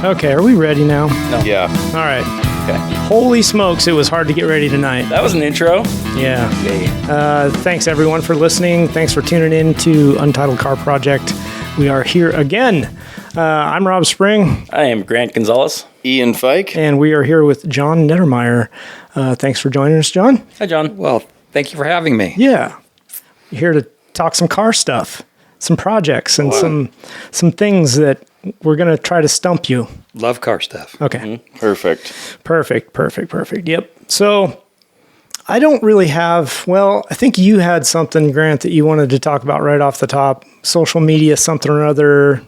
Okay, are we ready now? No. Yeah. All right. Okay. Holy smokes, it was hard to get ready tonight. That was an intro. Yeah. Yay. Thanks, everyone, for listening. Thanks for tuning in to Untitled Car Project. We are here again. I'm Rob Spring. I am Grant Gonzalez. Ian Fike. And we are here with John Nidermeyer. Thanks for joining us, John. Hi, John. Well, thank you for having me. Yeah. Here to talk some car stuff, some projects, and some things that we're going to try to stump you. Love car stuff. Okay. Mm-hmm. Perfect. Yep. So I don't really have, I think you had something, Grant, that you wanted to talk about right off the top. Social media, something or other.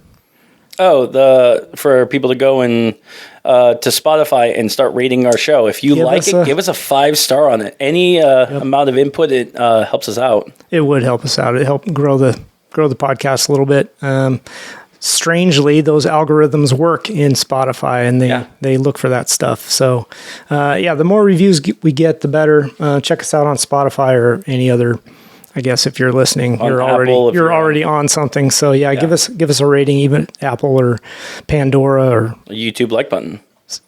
Oh, for people to go and to Spotify and start rating our show. If you like it, give us a 5-star on it. Any amount of input, it helps us out. It would help us out. It helped grow the podcast a little bit. Strangely, those algorithms work in Spotify, and they look for that stuff. So, the more reviews we get, the better. Check us out on Spotify or any other. I guess if you're listening, you're already on something. So give us a rating, even Apple or Pandora or a YouTube like button.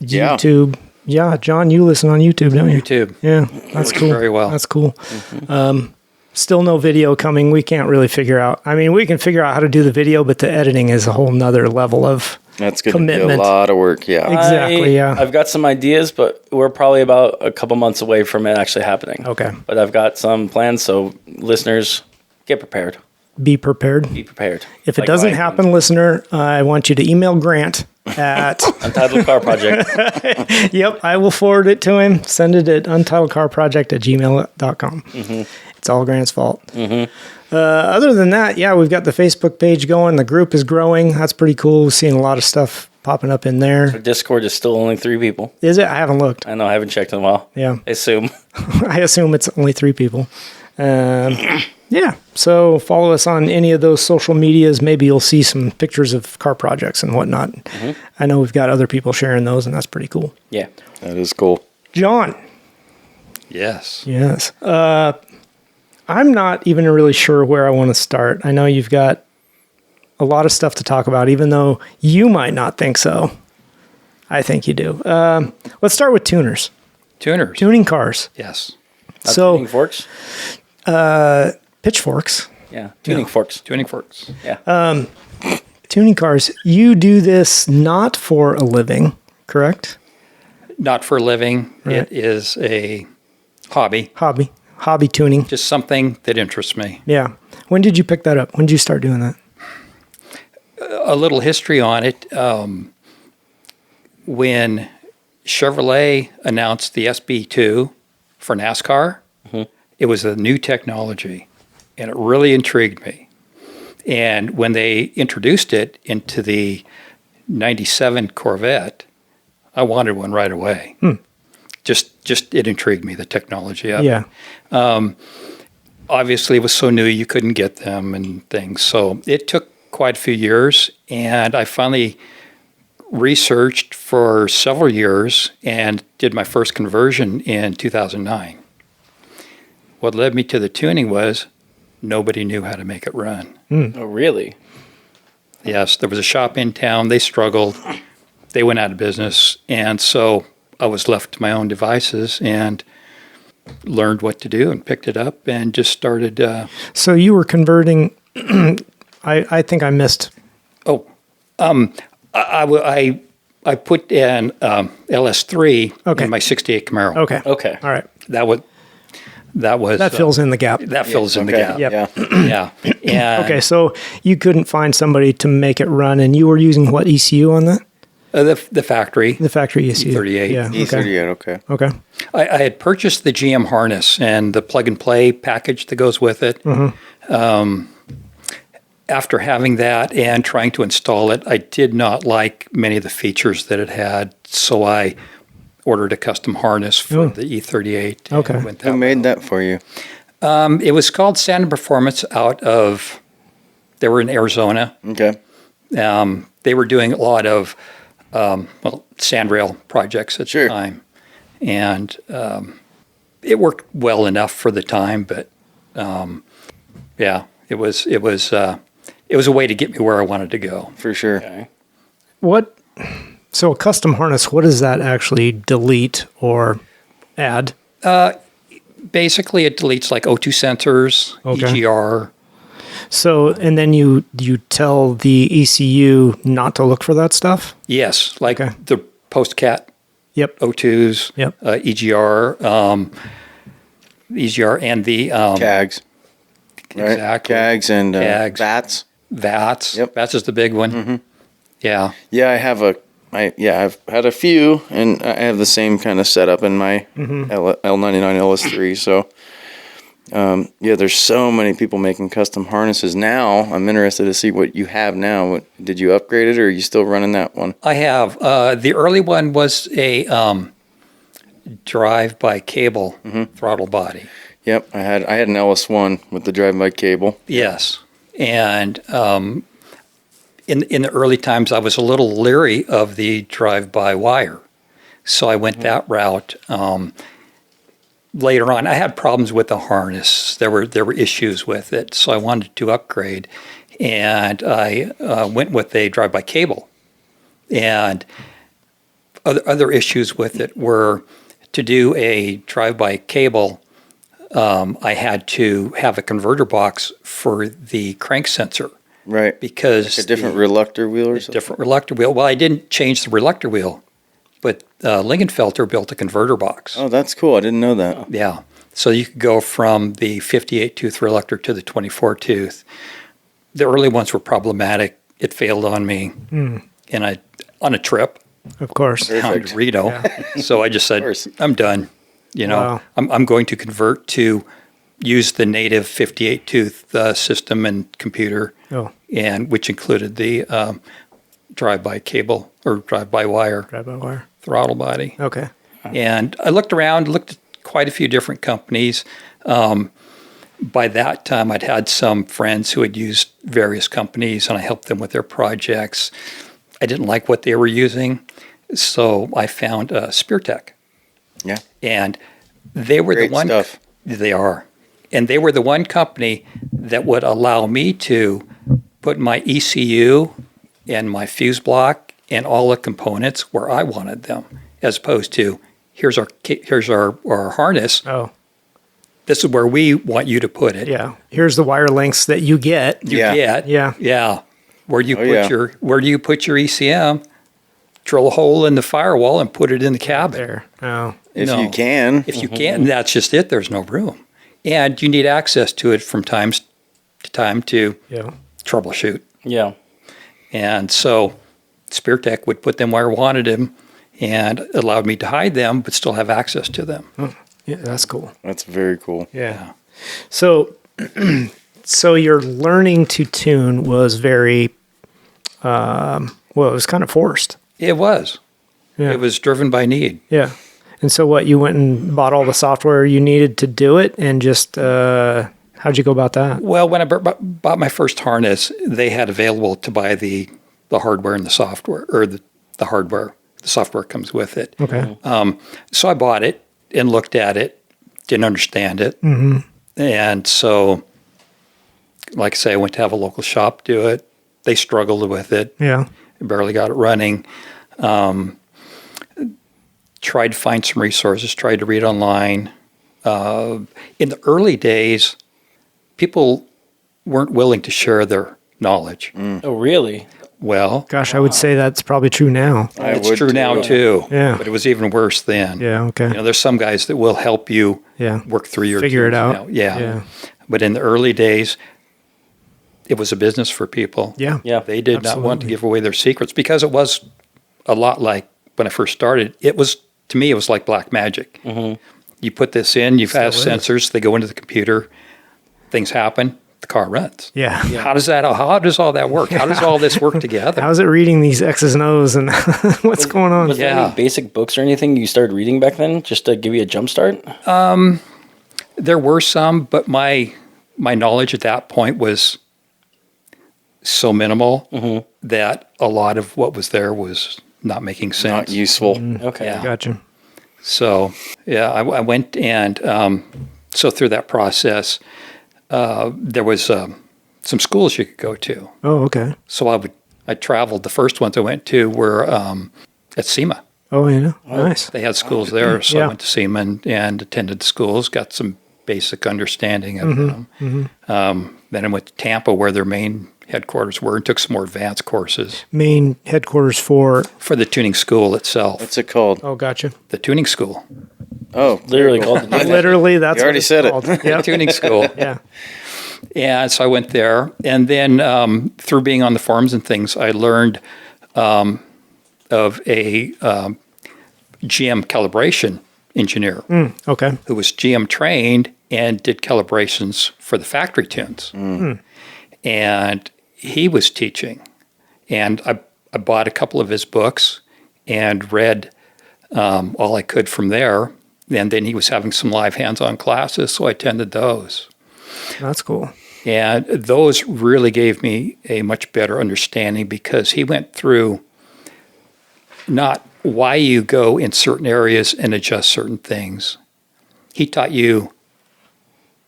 YouTube. Yeah, John, you listen on YouTube, don't you? YouTube. Yeah, that's cool. Very well. That's cool. Mm-hmm. Still no video coming. We can't really figure out. I mean, we can figure out how to do the video, but the editing is a whole nother level of That's going commitment. to be a lot of work, yeah. Exactly, I've got some ideas, but we're probably about a couple months away from it actually happening. Okay. But I've got some plans, so listeners, get prepared. Be prepared. Be prepared. If it doesn't happen, listener, I want you to email Grant at Untitled Car Project. Yep, I will forward it to him. Send it at untitledcarproject@gmail.com. Mm-hmm. It's all Grant's fault. Mm-hmm. Other than that, we've got the Facebook page going. The group is growing. That's pretty cool. We're seeing a lot of stuff popping up in there. Our Discord is still only 3 people. Is it? I haven't looked. I know. I haven't checked in a while. Yeah. I assume. I assume it's only 3 people. So follow us on any of those social medias. Maybe you'll see some pictures of car projects and whatnot. Mm-hmm. I know we've got other people sharing those, and that's pretty cool. Yeah. That is cool. John. Yes. I'm not even really sure where I want to start. I know you've got a lot of stuff to talk about, even though you might not think so. I think you do. Let's start with tuners. Tuning cars. Yes. Not tuning forks? Pitchforks. Yeah. Tuning forks. Tuning forks. Yeah. Tuning cars. You do this not for a living, correct? Not for a living. Right. It is a hobby. Hobby tuning. Just something that interests me. Yeah. When did you pick that up? When did you start doing that? A little history on it. When Chevrolet announced the SB2 for NASCAR, it was a new technology, and it really intrigued me. And when they introduced it into the 97 Corvette, I wanted one right away. Just it intrigued me, the technology of it. Obviously, it was so new you couldn't get them and things. So it took quite a few years, and I finally researched for several years and did my first conversion in 2009. What led me to the tuning was nobody knew how to make it run. Oh, really? Yes, there was a shop in town. They struggled. They went out of business, and so I was left to my own devices and learned what to do and picked it up and just started. So you were converting. I think I missed. I put an LS3 in my '68 Camaro. Okay. All right. That fills in the gap. That fills in the gap. Yep. Yeah. And Okay, so you couldn't find somebody to make it run, and you were using what ECU on that? The factory. The factory ECU. E38. Yeah. E38, okay. I had purchased the GM harness and the plug-and-play package that goes with it. After having that and trying to install it, I did not like many of the features that it had, so I ordered a custom harness for the E38. Okay. Who made that for you? It was called Standard Performance they were in Arizona. Okay. They were doing a lot of sandrail projects at the time. And it worked well enough for the time, but it was a way to get me where I wanted to go. For sure. Okay. What So a custom harness, what does that actually delete or add? Basically, it deletes like O2 sensors, EGR. So, and then you tell the ECU not to look for that stuff? Yes, like the post-cat Yep. O2s, Yep. EGR, EGR and the... CAGs. Right? Exactly. CAGs and CAGs. VATs. VATs. Yep. VATs is the big one. Mm-hmm. Yeah. Yeah, I've had a few, and I have the same kind of setup in my L99 LS3. So, there's so many people making custom harnesses now. I'm interested to see what you have now. Did you upgrade it, or are you still running that one? I have. The early one was a drive-by cable throttle body. Yep, I had an LS1 with the drive-by cable. Yes, and in the early times, I was a little leery of the drive-by wire, so I went that route. Later on, I had problems with the harness. There were issues with it, so I wanted to upgrade, and I went with a drive-by cable. And other issues with it were to do a drive-by cable. I had to have a converter box for the crank sensor. Right. Because like a different reluctor wheel or something? Different reluctor wheel. Well, I didn't change the reluctor wheel, but Lingenfelter built a converter box. Oh, that's cool. I didn't know that. Yeah. So you could go from the 58-tooth reluctor to the 24-tooth. The early ones were problematic. It failed on me on a trip. Of course. Down to Rito. Yeah. So I just said, I'm done. I'm going to convert to use the native 58-tooth system and computer, and which included the drive-by cable or drive-by wire throttle body. Okay. And I looked around, looked at quite a few different companies. By that time, I'd had some friends who had used various companies, and I helped them with their projects. I didn't like what they were using, so I found SpearTech. Yeah. And they were Great the one. Stuff. They are. And they were the one company that would allow me to put my ECU and my fuse block and all the components where I wanted them, as opposed to here's our harness. Oh. This is where we want you to put it. Yeah. Here's the wire lengths that you get. Yeah. Where do you put your ECM? Drill a hole in the firewall and put it in the cabin. There. Oh. If you can. If you can, that's just it. There's no room. And you need access to it from time to time to troubleshoot. Yeah. And so SpearTech would put them where I wanted them and allowed me to hide them, but still have access to them. Oh, yeah, that's cool. That's very cool. Yeah. So, so your learning to tune was very, it was kind of forced. It was. Yeah. It was driven by need. Yeah. And so what, you went and bought all the software you needed to do it, and just, how'd you go about that? Well, when I bought my first harness, they had available to buy the hardware and the software, or the hardware. The software comes with it. Okay. So I bought it and looked at it, didn't understand it. Mm-hmm. And so, like I say, I went to have a local shop do it. They struggled with it. Yeah. Barely got it running. Tried to find some resources, tried to read online. In the early days, people weren't willing to share their knowledge. Oh, really? Well, gosh, I would say that's probably true now. It's true now too. Yeah. But it was even worse then. Yeah. Okay. There's some guys that will help you work through your figure it out. Now. Yeah. But in the early days, it was a business for people. Yeah. Yeah. They did not want to give away their secrets, because it was a lot like when I first started. To me, it was like black magic. Mm-hmm. You put this in, you've had sensors, they go into the computer, things happen, the car runs. Yeah. How does all that work? How does all this work together? How's it reading these X's and O's and what's going on? Was there any basic books or anything you started reading back then, just to give you a jump start? There were some, but my knowledge at that point was so minimal that a lot of what was there was not making sense. Not useful. Okay. Yeah. Gotcha. So, I went and so through that process, there was some schools you could go to. Oh, okay. So I traveled. The first ones I went to were at SEMA. Oh, yeah. Nice. They had schools there, so Yeah. I went to SEMA and attended the schools, got some basic understanding of them. Then I went to Tampa, where their main headquarters were, and took some more advanced courses Main headquarters for... for the tuning school itself. What's it called? Oh, gotcha. The tuning school. Oh, Literally called the Literally, that's You already what it's said it. called. The Yeah. tuning school. Yeah. And so I went there. And then through being on the forums and things, I learned of a GM calibration engineer Okay. who was GM trained and did calibrations for the factory tunes. And he was teaching. And I bought a couple of his books and read all I could from there. And then he was having some live hands-on classes, so I attended those. That's cool. And those really gave me a much better understanding, because he went through not why you go in certain areas and adjust certain things. He taught you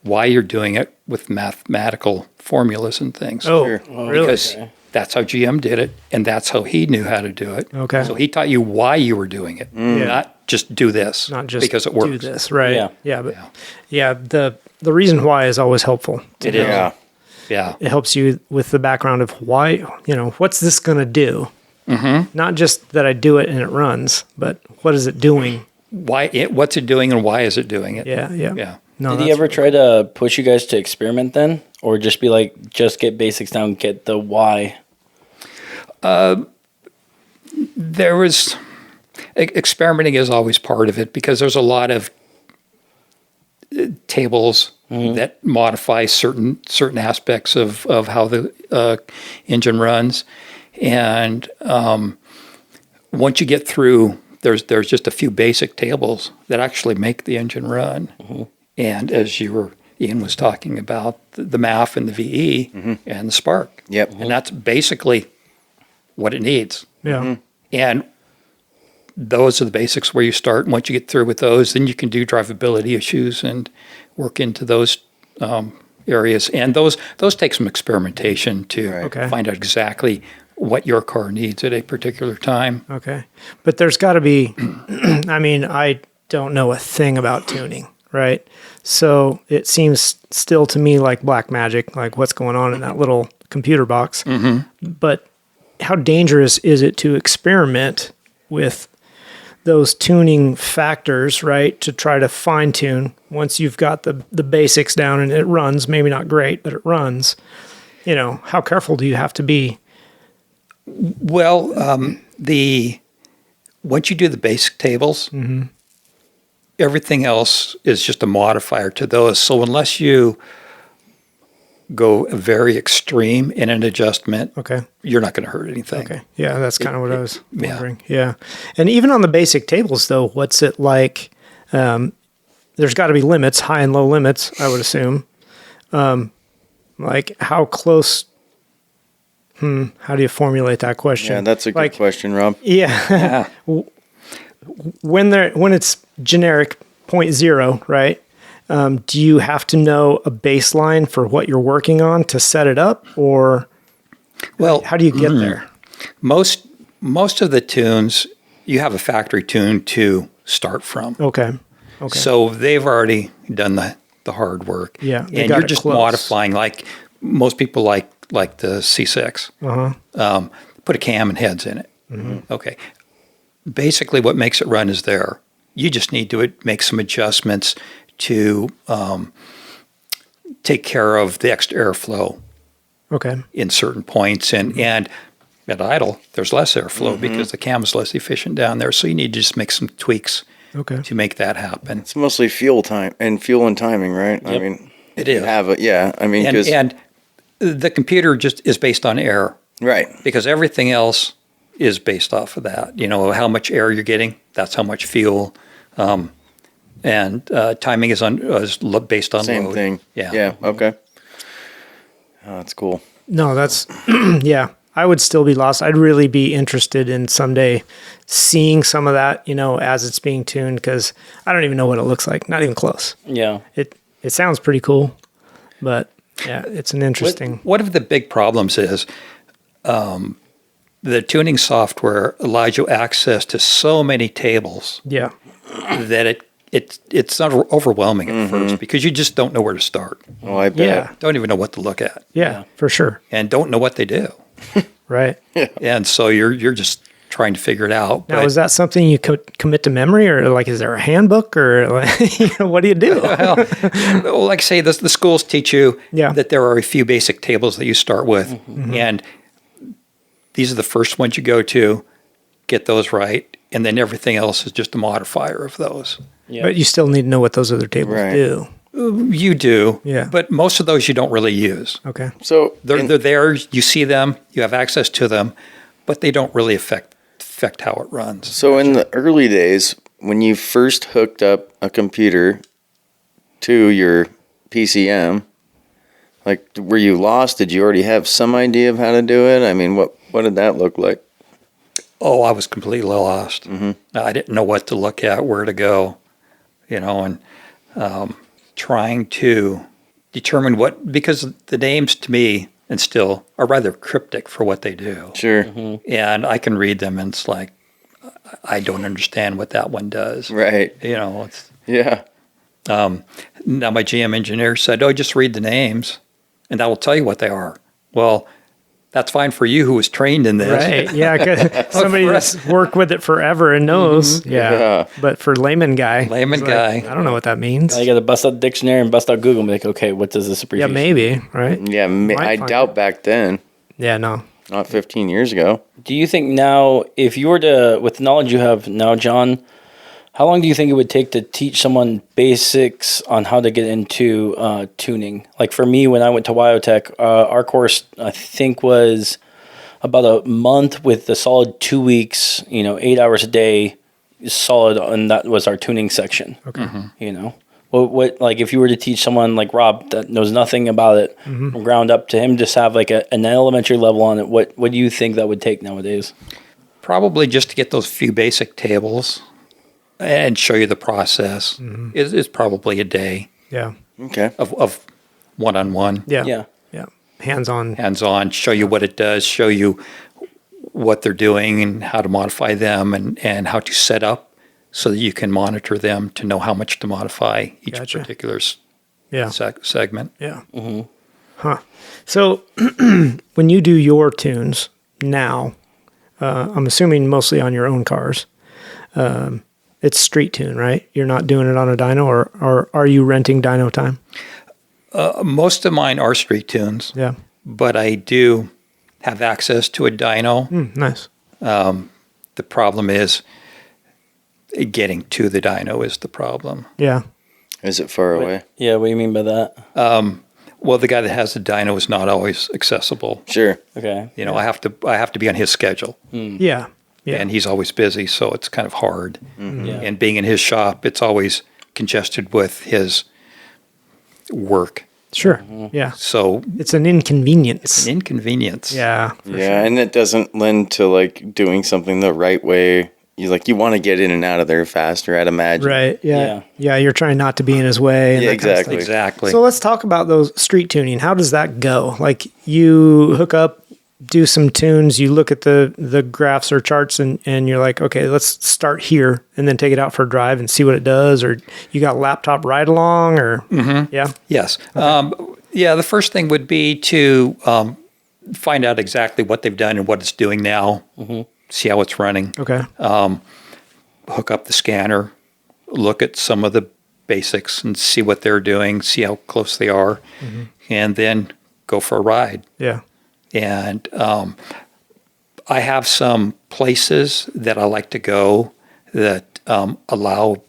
why you're doing it with mathematical formulas and things. Oh, Sure. really? Because that's how GM did it, and that's how he knew how to do it. Okay. So he taught you why you were doing it, not just do this, Not just because it works. do this, right? Yeah. Yeah, but the reason why is always helpful. It is. Yeah. Yeah. It helps you with the background of why, what's this going to do? Not just that I do it and it runs, but what is it doing? What's it doing and why is it doing it? Yeah. Yeah. No, Did he that's ever try to push you guys to experiment then? Or just be like, just get basics down, get the why? There was experimenting is always part of it, because there's a lot of tables that modify certain aspects of how the engine runs, and once you get through, there's just a few basic tables that actually make the engine run. And as Ian was talking about, the MAF and the VE and the spark. Yep. And that's basically what it needs. yeah. And those are the basics where you start. And once you get through with those, then you can do drivability issues and work into those areas. And those take some experimentation to Okay. find out exactly what your car needs at a particular time. Okay. But there's got to be, I mean, I don't know a thing about tuning, right? So it seems still to me like black magic, like what's going on in that little computer box. But how dangerous is it to experiment with those tuning factors, right? To try to fine tune once you've got the basics down and it runs, maybe not great, but it runs. How careful do you have to be? Well, once you do the basic tables, everything else is just a modifier to those. So unless you go very extreme in an adjustment, Okay. you're not going to hurt anything. Okay. Yeah, that's kind of what I was wondering. Yeah. And even on the basic tables, though, what's it like? There's got to be limits, high and low limits, I would assume. Like how close? How do you formulate that question? Yeah, that's a good question, Rob. Yeah. When it's generic 0.0, right? Do you have to know a baseline for what you're working on to set it up, or Well, how do you get there? most of the tunes, you have a factory tune to start from. Okay. So they've already done the hard work. Yeah, they And got you're it just close. modifying, like most people like the C6. Put a cam and heads in it. Okay. Basically, what makes it run is there. You just need to make some adjustments to take care of the extra airflow Okay. in certain points. And at idle, there's less airflow because the cam is less efficient down there. So you need to just make some tweaks Okay. to make that happen. It's mostly fuel and timing, right? I Yep. mean, It is. because And the computer just is based on air, right. because everything else is based off of that. How much air you're getting, that's how much fuel. And timing is based on Same load. thing. Yeah. Yeah. Okay. Oh, that's cool. No, that's yeah. I would still be lost. I'd really be interested in someday seeing some of that, as it's being tuned, because I don't even know what it looks like. Not even close. Yeah. It sounds pretty cool, but yeah, it's an interesting. One of the big problems is the tuning software allows you access to so many tables Yeah. that it's not overwhelming at first because you just don't know where to start. Oh, I bet. Yeah. Don't even know what to look at. Yeah, for sure. And don't know what they do. Right. And so you're just trying to figure it out. Now, is that something you commit to memory, or like, is there a handbook, or like, what do you do? Well, like I say, the schools teach you that there are a few basic tables that you start with. And these are the first ones you go to, get those right. And then everything else is just a modifier of those. Yeah. But you still need to know what those other tables do. You do. Yeah. But most of those you don't really use. Okay. So they're there, you see them, you have access to them, but they don't really affect how it runs. So in the early days, when you first hooked up a computer to your PCM, like, were you lost? Did you already have some idea of how to do it? I mean, what did that look like? Oh, I was completely lost. I didn't know what to look at, where to go, and trying to determine because the names to me and still are rather cryptic for what they do. Sure. And I can read them and it's like, I don't understand what that one does. Right. It's, Yeah. now my GM engineer said, just read the names and that will tell you what they are. Well, that's fine for you who was trained in this. Right. Yeah. 'Cause somebody that's worked with it forever and knows. Yeah. But for layman guy, I don't know what that means. Now you got to bust out the dictionary and bust out Google and be like, okay, what does this abbreviation? Yeah, maybe. Right. Yeah. I doubt back then. Yeah. No. Not 15 years ago. Do you think now, if you were to, with the knowledge you have now, John, how long do you think it would take to teach someone basics on how to get into tuning? Like for me, when I went to Wyotech, our course, I think, was about a month with the solid 2 weeks, 8 hours a day, solid, and that was our tuning section. Okay. What like if you were to teach someone like Rob that knows nothing about it from ground up to him just have like an elementary level on it, what do you think that would take nowadays? Probably just to get those few basic tables and show you the process is probably a day. Yeah. Okay. Of one-on-one. Yeah. Hands-on. Show you what it does, show you what they're doing and how to modify them and how to set up so that you can monitor them to know how much to modify each particular segment. Yeah. Huh. So when you do your tunes now, I'm assuming mostly on your own cars, it's street tune, right? You're not doing it on a dyno, or are you renting dyno time? Most of mine are street tunes. Yeah. But I do have access to a dyno. Nice. The problem is getting to the dyno is the problem. Yeah. Is it far away? Yeah, what do you mean by that? Well, the guy that has the dyno is not always accessible. Sure. Okay. I have to be on his schedule. Yeah. Yeah. And he's always busy, so it's kind of hard. Yeah. And being in his shop, it's always congested with his work. Sure. Yeah. So it's an inconvenience. It's an inconvenience. Yeah. Yeah, and it doesn't lend to like doing something the right way. You want to get in and out of there faster, I'd imagine. Right. Yeah. Yeah. You're trying not to be in his way. And Yeah, that kind of exactly. stuff. Exactly. So let's talk about those street tuning. How does that go? Like you hook up, do some tunes, you look at the graphs or charts and you're like, okay, let's start here and then take it out for a drive and see what it does. Or you got laptop ride along or yeah. Yes. Okay. The first thing would be to find out exactly what they've done and what it's doing now. See how it's running. Okay. Hook up the scanner, look at some of the basics and see what they're doing, see how close they are, and then go for a ride. Yeah. And I have some places that I like to go that allow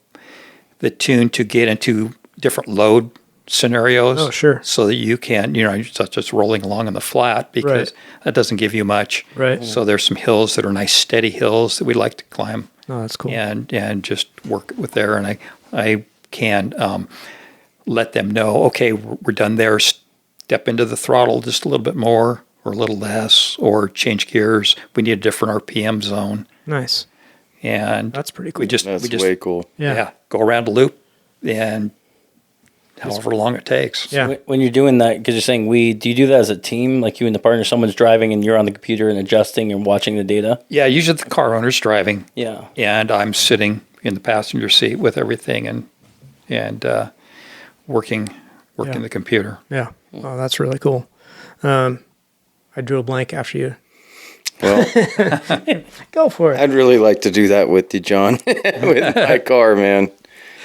the tune to get into different load scenarios. Oh, sure. So that you can, you're not just rolling along in the flat because that doesn't give you much. Right. So there's some hills that are nice steady hills that we like to climb. Oh, that's cool. And just work with there. And I can let them know, okay, we're done there. Step into the throttle just a little bit more or a little less or change gears. We need a different RPM zone. Nice. And that's pretty cool. We just way cool. Yeah. Go around a loop and however long it takes. Yeah. When you're doing that, because you're saying do you do that as a team? Like you and the partner, someone's driving and you're on the computer and adjusting and watching the data? Yeah, usually the car owner's driving. Yeah. And I'm sitting in the passenger seat with everything and working the computer. Yeah. Oh, that's really cool. I drew a blank after you. Well, Go for it. I'd really like to do that with you, John, with my car, man.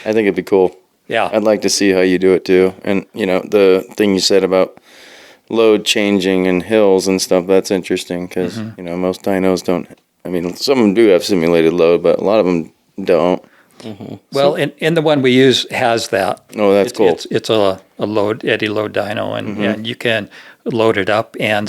I think it'd be cool. Yeah. I'd like to see how you do it too. And, the thing you said about load changing and hills and stuff, that's interesting because, most dynos don't. I mean, some of them do have simulated load, but a lot of them don't. Mm-hmm. Well, and the one we use has that. Oh, that's cool. It's a eddy load dyno, and you can load it up and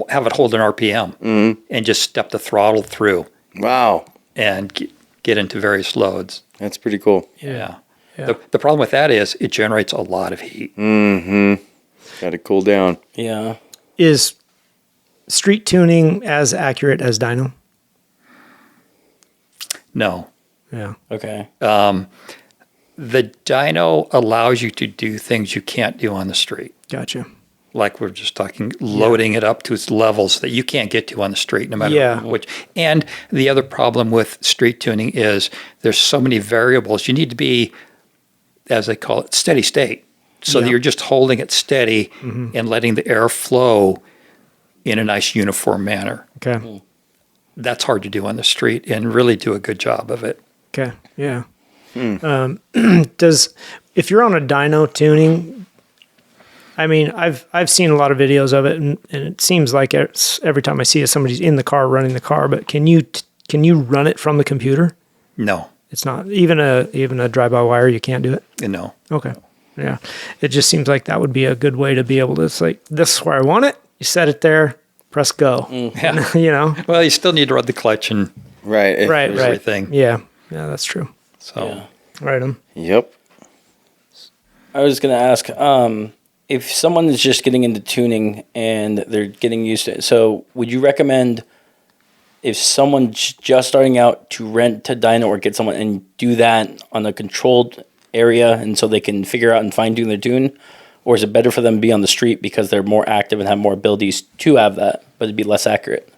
have it hold an RPM and just step the throttle through. Wow. And get into various loads. That's pretty cool. Yeah. Yeah. The problem with that is it generates a lot of heat. Mm-hmm. Got to cool down. Yeah. Is street tuning as accurate as dyno? No. Yeah. Okay. The dyno allows you to do things you can't do on the street. Gotcha. Like we're just talking, loading it up to its levels that you can't get to on the street, no matter which. And the other problem with street tuning is there's so many variables. You need to be, as they call it, steady state. So that you're just holding it steady and letting the air flow in a nice uniform manner. Okay. That's hard to do on the street and really do a good job of it. Okay. Yeah. If you're on a dyno tuning, I mean, I've seen a lot of videos of it, and it seems like every time I see it, somebody's in the car running the car. But can you run it from the computer? No. It's not even a drive-by-wire. You can't do it. No. Okay. Yeah. It just seems like that would be a good way to be able to. It's like, this is where I want it. You set it there. Press go. Yeah. Well, you still need to run the clutch and Right. everything. Yeah. Yeah, that's true. So. Right. Yep. I was going to ask, if someone is just getting into tuning and they're getting used to it, so would you recommend if someone's just starting out to rent to dyno or get someone and do that on a controlled area and so they can figure out and fine tune their tune? Or is it better for them to be on the street because they're more active and have more abilities to have that, but it'd be less accurate?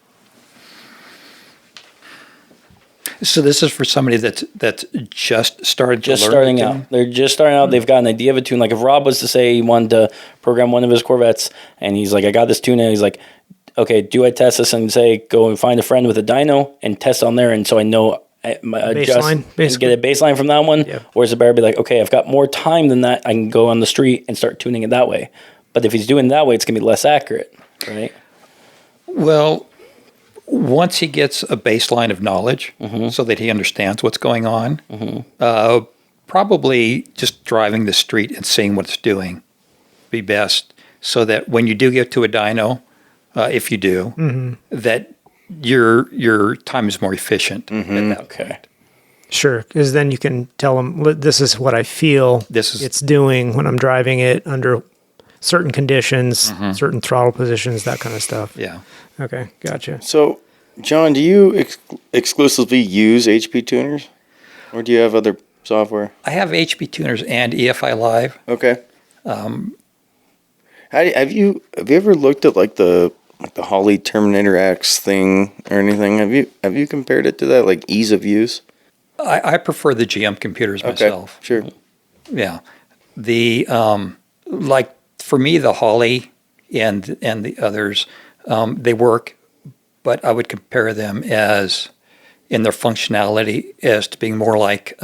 So this is for somebody that's just started to learn. Starting out. They're just starting out. They've got an idea of a tune. Like if Rob was to say he wanted to program one of his Corvettes and he's like, I got this tune, and he's like, okay, do I test this and say go and find a friend with a dyno and test on there, and so I know Baseline, basically. get a baseline from that one? Yeah. Or is it better to be like, okay, I've got more time than that, I can go on the street and start tuning it that way? But if he's doing it that way, it's going to be less accurate, right? Well, once he gets a baseline of knowledge so that he understands what's going on, probably just driving the street and seeing what it's doing be best, so that when you do get to a dyno, if you do, that your time is more efficient at that point. Sure, because then you can tell them, this is what I feel it's doing when I'm driving it under certain conditions, certain throttle positions, that kind of stuff. Yeah. Okay, gotcha. So, John, do you exclusively use HP tuners, or do you have other software? I have HP tuners and EFI Live. Okay. Have you ever looked at like the Holley Terminator X thing or anything? Have you compared it to that, like ease of use? I prefer the GM computers myself. Sure. Yeah. The like for me, the Holley and the others, they work, but I would compare them as in their functionality as to being more like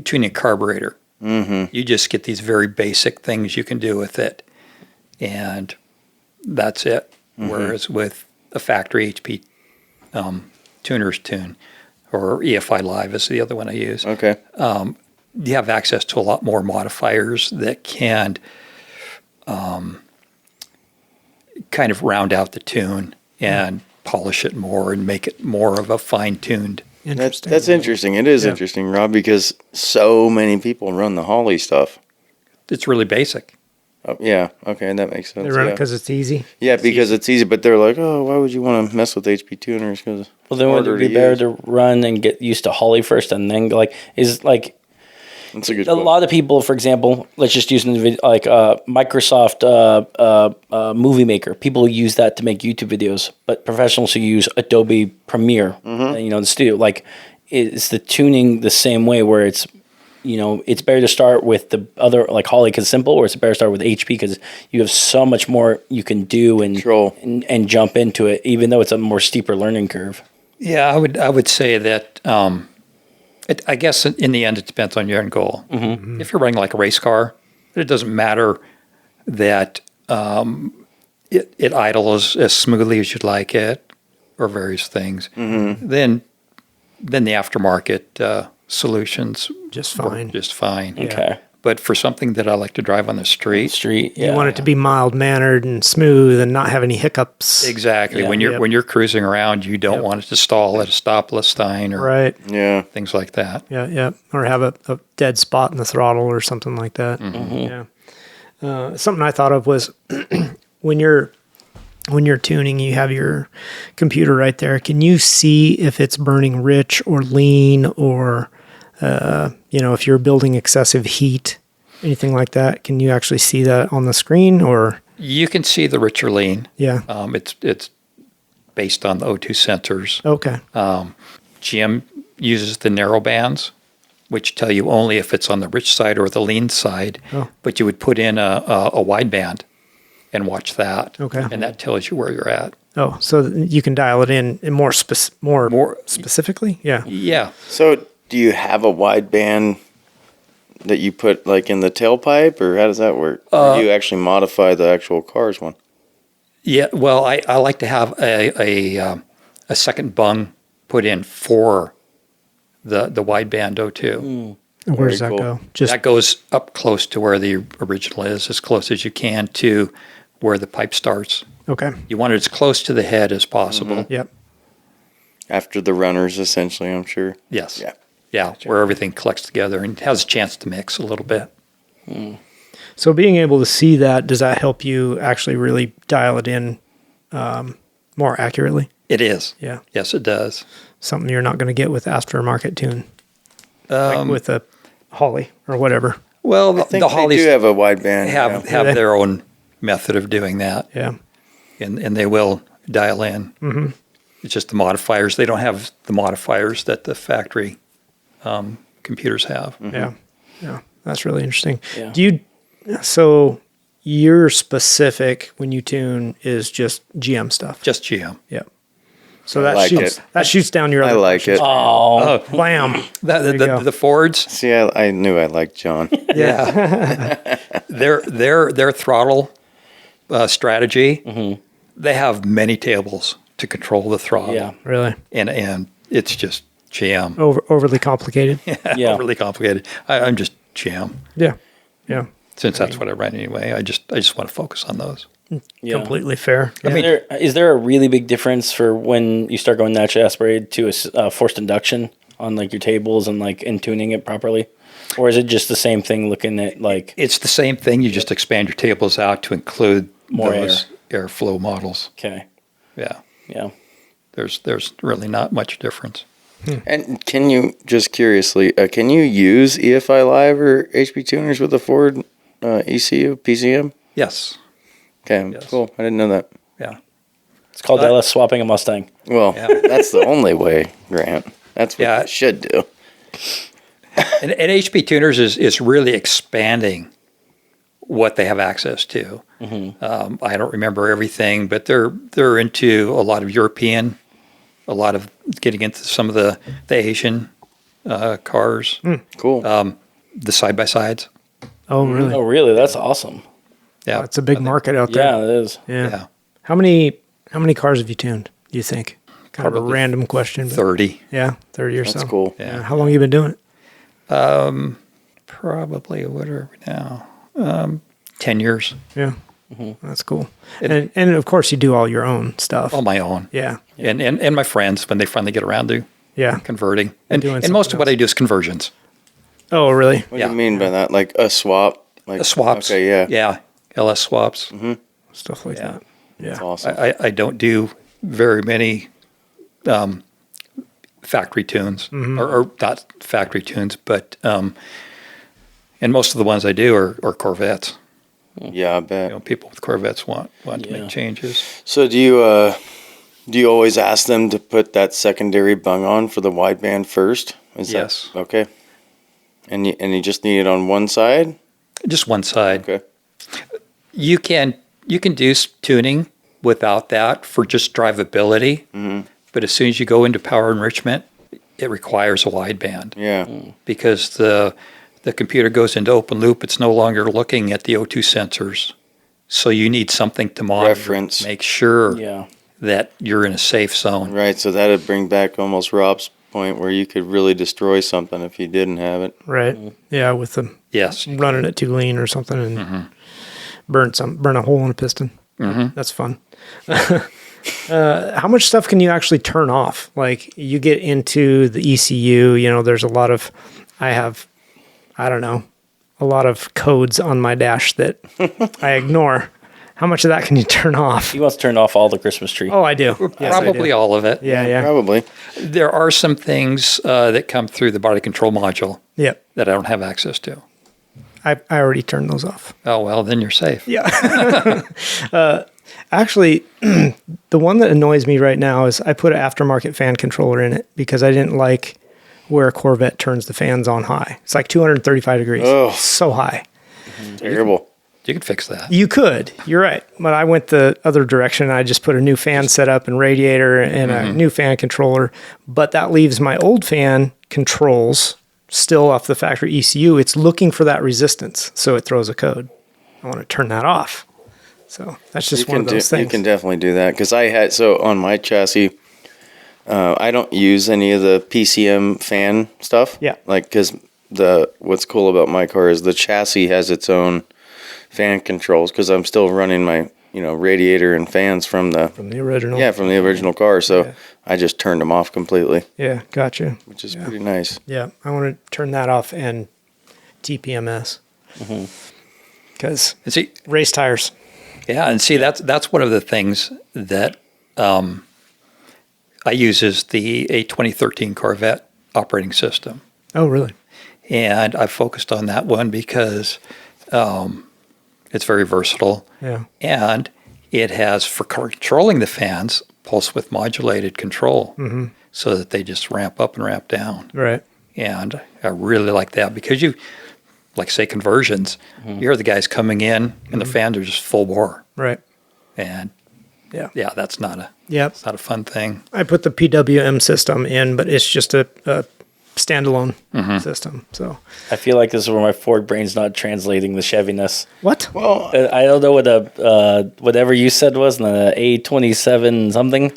tuning a carburetor. You just get these very basic things you can do with it, and that's it. Whereas with a factory HP tuner's tune, or EFI Live is the other one I use. Okay. You have access to a lot more modifiers that can kind of round out the tune and polish it more and make it more of a fine-tuned. That's interesting. It is interesting, Rob, because so many people run the Holley stuff. It's really basic. Oh, yeah. Okay, that makes sense. They run it because it's easy. Yeah, because it's easy. But they're like, oh, why would you want to mess with HP tuners? Because Well, then would it be better to run and get used to Holley first, and then That's a good a quote. lot of people, for example, let's just use like Microsoft Movie Maker. People use that to make YouTube videos, but professionals who use Adobe Premiere, the studio, like, is the tuning the same way where it's, it's better to start with the other, like Holly, because simple, or it's better to start with HP because you have so much more you can do and jump into it, even though it's a more steeper learning curve. Yeah, I would say that. I guess in the end, it depends on your end goal. Mm-hmm. If you're running like a race car, it doesn't matter that it idles as smoothly as you'd like it, or various things. Mm-hmm. Then the aftermarket solutions Just fine. work just fine. Okay. But for something that I like to drive on the street, You want it to be mild-mannered and smooth and not have any hiccups. exactly. Yeah. When you're cruising around, you don't want it to stall at a stoplight sign or Right. Yeah. things like that. Yeah. Or have a dead spot in the throttle or something like that. Mm-hmm. Yeah. Something I thought of was when you're tuning, you have your computer right there. Can you see if it's burning rich or lean, or if you're building excessive heat, anything like that? Can you actually see that on the screen, or? You can see the richer lean. Yeah. It's based on the O2 sensors. Okay. GM uses the narrow bands, which tell you only if it's on the rich side or the lean side. Oh. But you would put in a wide band and watch that. Okay. And that tells you where you're at. Oh, so you can dial it in more specifically? Yeah. Yeah. So, do you have a wide band that you put like in the tailpipe, or how does that work? Or do you actually modify the actual car's one? Yeah. Well, I like to have a second bung put in for the wideband O2. Where does that cool. go? Just That goes up close to where the original is, as close as you can to where the pipe starts. okay. You want it as close to the head as possible. Yep. After the runners, essentially, I'm sure. Yes. Yeah. Yeah, where everything collects together and has a chance to mix a little bit. So being able to see that, does that help you actually really dial it in more accurately? It is. Yeah. Yes, it does. Something you're not going to get with aftermarket tune, like with a Holly or whatever. Well, I think the they Hollies do have a wide band. have they? their own method of doing that, Yeah. and they will dial in. Mm-hmm. It's just the modifiers. They don't have the modifiers that the factory computers have. Yeah. Yeah. That's really interesting. Yeah. So your specific when you tune is just GM stuff. Just GM. Yeah. So I like that shoots down your I other like it. Oh, blam. There you go. The Fords, See, I knew I liked John. yeah, their throttle strategy. They have many tables to control the throttle. yeah. Really and it's just jam. overly complicated. Yeah. Overly complicated. I'm just jam. Yeah. Yeah. Since that's what I run anyway, I just want to focus on those. Yeah. Completely fair. Is there a really big difference for when you start going naturally aspirated to a forced induction on like your tables and like in tuning it properly? Or is it just the same thing looking at like It's the same thing. You just expand your tables out to include More those airflow models. okay. Yeah. Yeah. There's really not much difference. And can you, just curiously, can you use EFI Live or HP tuners with a Ford ECU, PCM? Yes. Okay, Yes. cool. I didn't know that. Yeah. It's called LS swapping a Mustang. Well, Yeah. that's the only way, Grant. That's what Yeah. you should do. And HP Tuners is really expanding what they have access to. I don't remember everything, but they're into a lot of European, a lot of getting into some of the Asian cars, Cool. the side-by-sides. Oh, really? Oh, really? That's awesome. Yeah. It's a big market out there. Yeah, it is. Yeah. Yeah. How many cars have you tuned, do you think? Kind of a Probably random question. But 30. yeah, 30 or That's so. cool. Yeah. How long have you been doing it? Probably, what are we now? 10 years. Yeah. That's cool. And of course you do all your own stuff. On my own. Yeah. And my friends, when they finally get around to Yeah. converting. And doing most of something what I else. do is conversions. Oh, really? What yeah. do you mean by that? Like a swap? Like Swaps. Okay, yeah. Yeah. LS swaps. Stuff like Yeah. that. Yeah. That's awesome. I don't do very many factory tunes, or not factory tunes, but And most of the ones I do are Corvettes. Yeah, I bet. You know, people with Corvettes want to Yeah. make changes. So do you always ask them to put that secondary bung on for the wideband first? Yes. Okay. And you just need it on one side? Just one side. Okay. You can do tuning without that for just drivability. Mm-hmm. But as soon as you go into power enrichment, it requires a wideband. Yeah. Because the computer goes into open loop, it's no longer looking at the O2 sensors. So you need something to monitor, Reference. make sure Yeah. that you're in a safe zone. Right, so that'd bring back almost Rob's point where you could really destroy something if you didn't have it. Right. Yeah, with the Yes. running it too lean or something and burn a hole in a piston. That's fun. How much stuff can you actually turn off? Like you get into the ECU, you know, there's a lot of, a lot of codes on my dash that I ignore. How much of that can you turn off? He wants to turn off all the Christmas tree. Oh, I do. Yes, I Probably do. all of it. Yeah. Probably. There are some things that come through the body control module Yep. that I don't have access to. I already turned those off. Oh, well, then you're safe. Yeah. Actually, the one that annoys me right now is I put an aftermarket fan controller in it because I didn't like where a Corvette turns the fans on high. It's like 235 degrees. Oh. So high. Terrible. You can fix that. You could. You're right. But I went the other direction. I just put a new fan setup and radiator and a new fan controller. But that leaves my old fan controls still off the factory ECU. It's looking for that resistance. So it throws a code. I want to turn that off. So that's just one of those things. You can definitely do that because on my chassis, I don't use any of the PCM fan stuff. Yeah. Like because what's cool about my car is the chassis has its own fan controls because I'm still running my radiator and fans from the original. Yeah, from the original car. So I just turned them off completely. Yeah, gotcha. Which is pretty nice. Yeah, I want to turn that off and TPMS. Because see, race tires. Yeah, and see that's one of the things that I use is a 2013 Corvette operating system. Oh, really? And I focused on that one because it's very versatile. Yeah. And it has, for controlling the fans, pulse width modulated control so that they just ramp up and ramp down. Right. And I really like that because like say conversions, you hear the guys coming in and the fans are just full bore. Right. And yeah, that's not it's not a fun thing. I put the PWM system in, but it's just a standalone system. So I feel like this is where my Ford brain's not translating the Cheviness. what? Well, I don't know what whatever you said was the A27 something.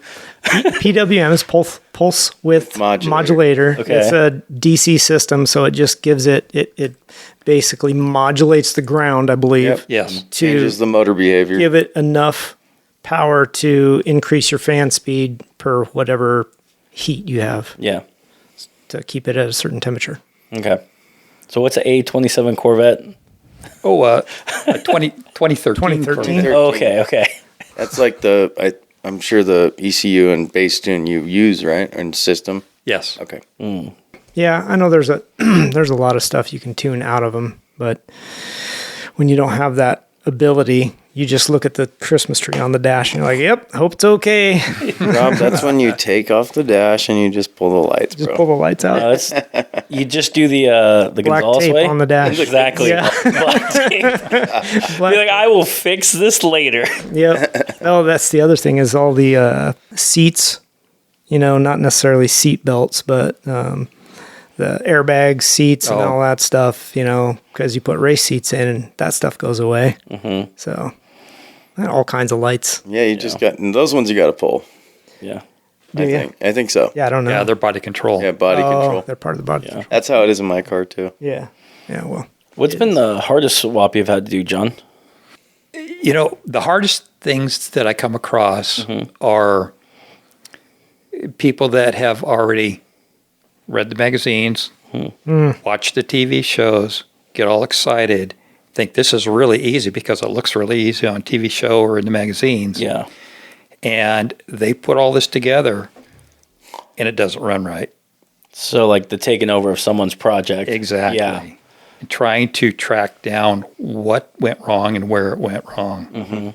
PWM is pulse width modulator. Okay. It's a DC system, so it just gives it basically modulates the ground, I believe. Yep. Yes. To changes the motor behavior. give it enough power to increase your fan speed per whatever heat you have Yeah. to keep it at a certain temperature. Okay. So what's an A27 Corvette? Oh, 2013. 2013. Oh, okay. That's like I'm sure the ECU and base tune you use, right? And system. Yes. Okay. Yeah, I know there's a there's a lot of stuff you can tune out of them, but when you don't have that ability, you just look at the Christmas tree on the dash and you're like, "Yep, hope it's okay." Rob, that's when you take off the dash and you just pull the lights, Just bro. pull the lights out. You just do the Black Gonzalez tape way on the dash. Exactly. Yeah. Black tape. Be like, I will fix this later. Yep. Oh, that's the other thing is all the seats. Not necessarily seat belts, but the airbag seats and all that stuff. Because you put race seats in, and that stuff goes away. So, and all kinds of lights. Yeah, you just got those ones. You got to pull. Yeah. I think so. Yeah, I don't know. Yeah, they're body control. Yeah, body control. They're part of the body. control. That's how it is in my car too. Yeah. Yeah. Well, What's been the hardest swap you've had to do, John? The hardest things that I come across are people that have already read the magazines, watched the TV shows, get all excited, think this is really easy because it looks really easy on TV show or in the magazines. Yeah. And they put all this together and it doesn't run right. So like the taking over of someone's project. Exactly. Yeah. and trying to track down what went wrong and where it went wrong. Mm-hmm.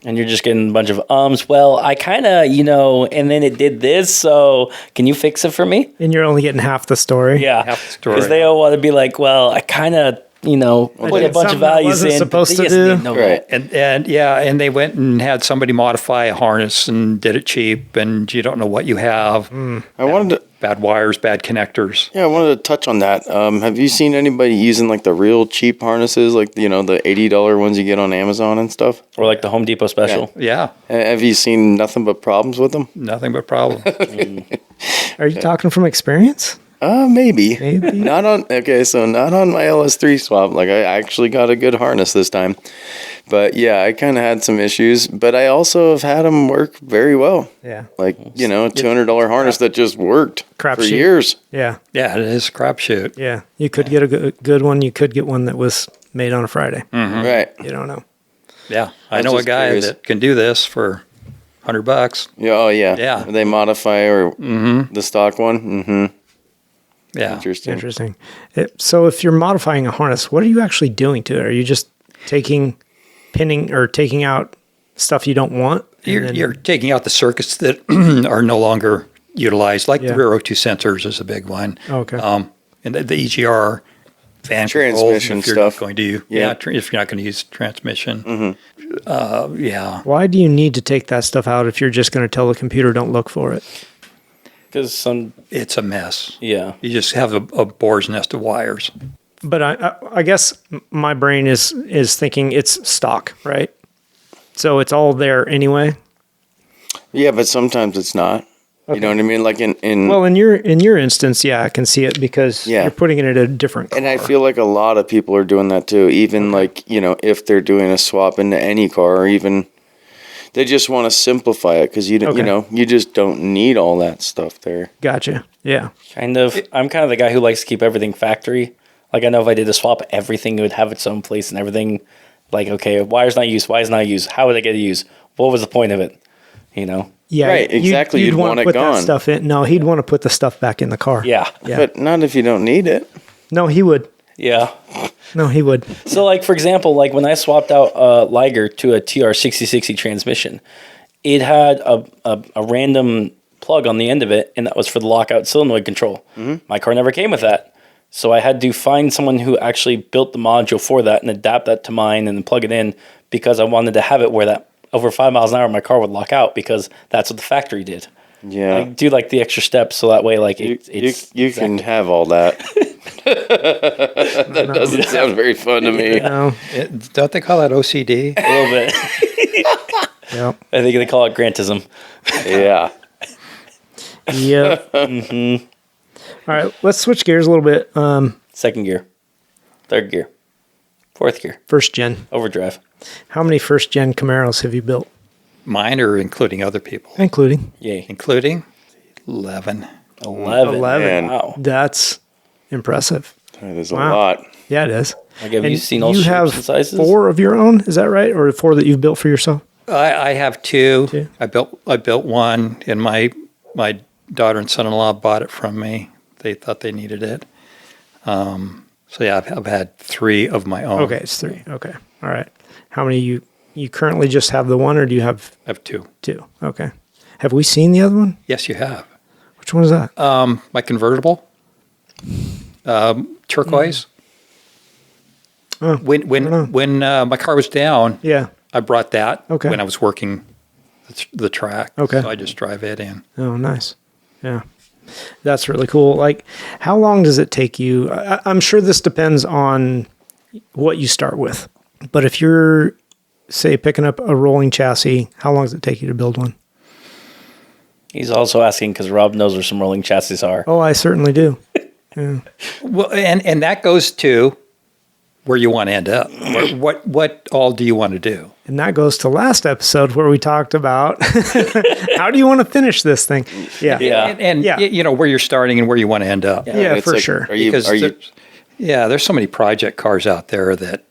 And you're just getting a bunch of well, I kind of, and then it did this, so can you fix it for me? And you're only getting half the story. Yeah. half the story. Because they all want to be like, well, I kind of, put a bunch of values in. Supposed but to they do. just didn't know Right. that. And they went and had somebody modify a harness and did it cheap, and you don't know what you have. I wanted to. Bad wires, bad connectors. Yeah, I wanted to touch on that. Have you seen anybody using like the real cheap harnesses, like the $80 ones you get on Amazon and stuff? Or like the Home Depot special. Yeah, Have you seen nothing but problems with them? nothing but problems. Are you talking from experience? Maybe. Maybe. Not on my LS3 swap. Like I actually got a good harness this time, but yeah, I kind of had some issues. But I also have had them work very well. Yeah. Like a $200 harness that just worked for Crapshoot. years. Yeah. Yeah, it is a crapshoot. Yeah. You could get a good one. You could get one that was made on a Friday. Right. You don't know. Yeah, I was know a just guy curious. that can do this for $100. Yeah. Oh yeah. Yeah. They modify the stock one. Mm-hmm. Yeah, Interesting. So if you're modifying a harness, what are you actually doing to it? Are you just taking out stuff you don't want? you're taking out the circuits that are no longer utilized, like the rear O2 sensors is a big one. Okay. And the EGR fan Transmission controls, if you're stuff. not going to, if you're not going to use transmission. Yeah. Why do you need to take that stuff out if you're just going to tell the computer don't look for it? Because It's a mess. yeah. You just have a boar's nest of wires. But I guess my brain is thinking it's stock, right? So it's all there anyway. Yeah, but sometimes it's not. You know what I mean? Like in Well, in your instance, yeah, I can see it because Yeah. you're putting it in a different car. and I feel like a lot of people are doing that too. Even like, if they're doing a swap into any car, or even they just want to simplify it because you just don't need all that stuff there. Gotcha. Yeah. Kind of. I'm kind of the guy who likes to keep everything factory. Like I know if I did a swap, everything would have its own place and everything. Like, okay, wire's not used. Why is it not used? How would I get it used? What was the point of it? Yeah. Right, exactly. You'd wanna want it put gone. that stuff in. No, he'd want to put the stuff back in the car. Yeah. Yeah. But not if you don't need it. No, he would. Yeah. No, he would. So, like, for example, like when I swapped out a Liger to a TR6060 transmission, it had a random plug on the end of it, and that was for the lockout solenoid control. My car never came with that. So I had to find someone who actually built the module for that and adapt that to mine and then plug it in because I wanted to have it where that over 5 miles an hour my car would lock out because that's what the factory did. Yeah. I do like the extra steps so that way like You can have all that. That doesn't sound very fun to me. No. Don't they call that OCD? a little bit. Yeah. I think they call it grantism. Yeah. Yep. All right. Let's switch gears a little bit. Second gear, third gear, fourth gear, First gen. overdrive. How many first gen Camaros have you built? Mine or including other people? Including. Yay. Including 11. 11. 11. Wow. That's impressive. That is a Wow. lot. Yeah, it is. Like, have you And seen all you shapes have and sizes? 4 of your own, is that right? Or 4 that you've built for yourself? I have two. Two. I built one, and my daughter and son-in-law bought it from me. They thought they needed it. So yeah, I've had 3 of my own. Okay, it's 3. Okay. All right. How many you currently just have the one or do you have I have 2. 2? Okay. Have we seen the other one? Yes, you have. Which one is that? My convertible, turquoise. Oh, When my car was down, yeah. I brought that Okay. when I was working the track. Okay. So I just drive it in. Oh, nice. Yeah. That's really cool. Like, how long does it take you? I'm sure this depends on what you start with. But if you're, say, picking up a rolling chassis, how long does it take you to build one? He's also asking because Rob knows where some rolling chassis are. Oh, I certainly do. Well, and that goes to where you want to end up. What all do you want to do? And that goes to last episode where we talked about how do you want to finish this thing? Yeah. Yeah. And Yeah. you know where you're starting and where you want to end up. Yeah, It's for like, sure. Are you Because there's so many project cars out there that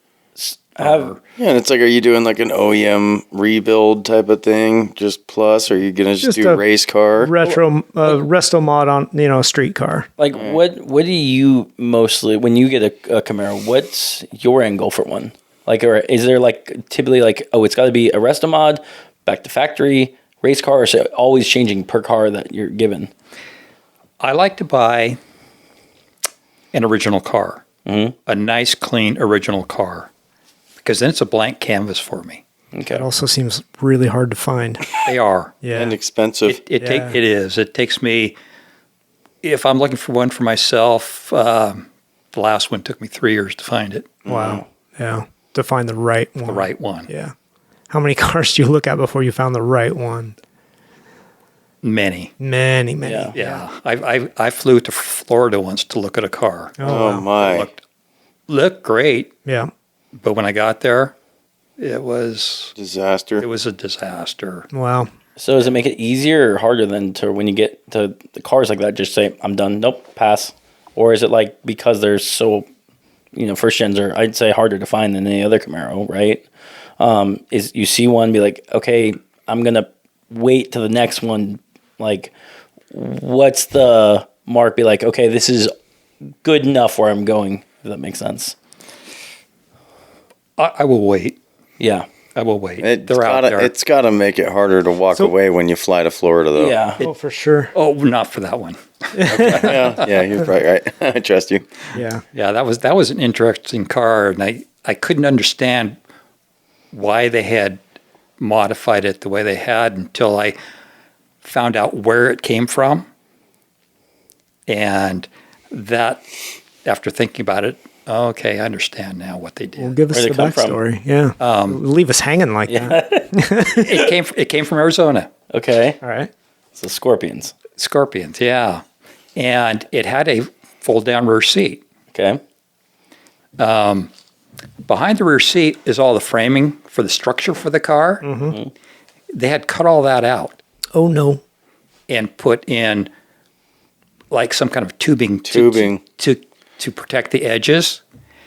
Have Yeah, and it's like, are you doing like an OEM rebuild type of thing, just plus, or are you gonna just do a race car? resto mod on a street car. like what do you mostly when you get a Camaro? What's your end goal for one? Like, or is there like typically like, oh, it's got to be a resto mod, back to factory, race car, or is it always changing per car that you're given? I like to buy an original car, a nice, clean, original car, because then it's a blank canvas for me. Okay. It also seems really hard to find. They are. Yeah. And expensive. It is. It takes me, if I'm looking for one for myself, the last one took me 3 years to find it. Wow. Yeah. To find the right one. The right one. Yeah. How many cars do you look at before you found the right one? Many. Many. Yeah. Yeah. I flew to Florida once to look at a car. Oh my. Looked great, Yeah. but when I got there, it was Disaster. a disaster. Wow. So does it make it easier or harder than to when you get to the cars like that? Just say I'm done. Nope, pass. Or is it like because they're so, first gens are I'd say harder to find than any other Camaro, right? Is you see one, be like, okay, I'm gonna wait to the next one. Like, what's the mark? Be like, okay, this is good enough where I'm going. If that makes sense. I will wait. Yeah. I will wait. It's They're out there. It's got to make it harder to walk away when you fly to Florida, though. Yeah. Oh, for sure. Oh, not for that one. Yeah, you're probably right. I trust you. Yeah. Yeah, that was an interesting car, and I couldn't understand why they had modified it the way they had until I found out where it came from. And that, after thinking about it, okay, I understand now what they did. Well, give us Where'd the it come from? backstory. Yeah. Leave us hanging like that. It came from Arizona. Okay. All right. So Scorpions. Scorpions, yeah. And it had a fold-down rear seat. Okay. Behind the rear seat is all the framing for the structure for the car. Mm-hmm. They had cut all that out Oh, no. and put in like some kind of tubing to protect the edges.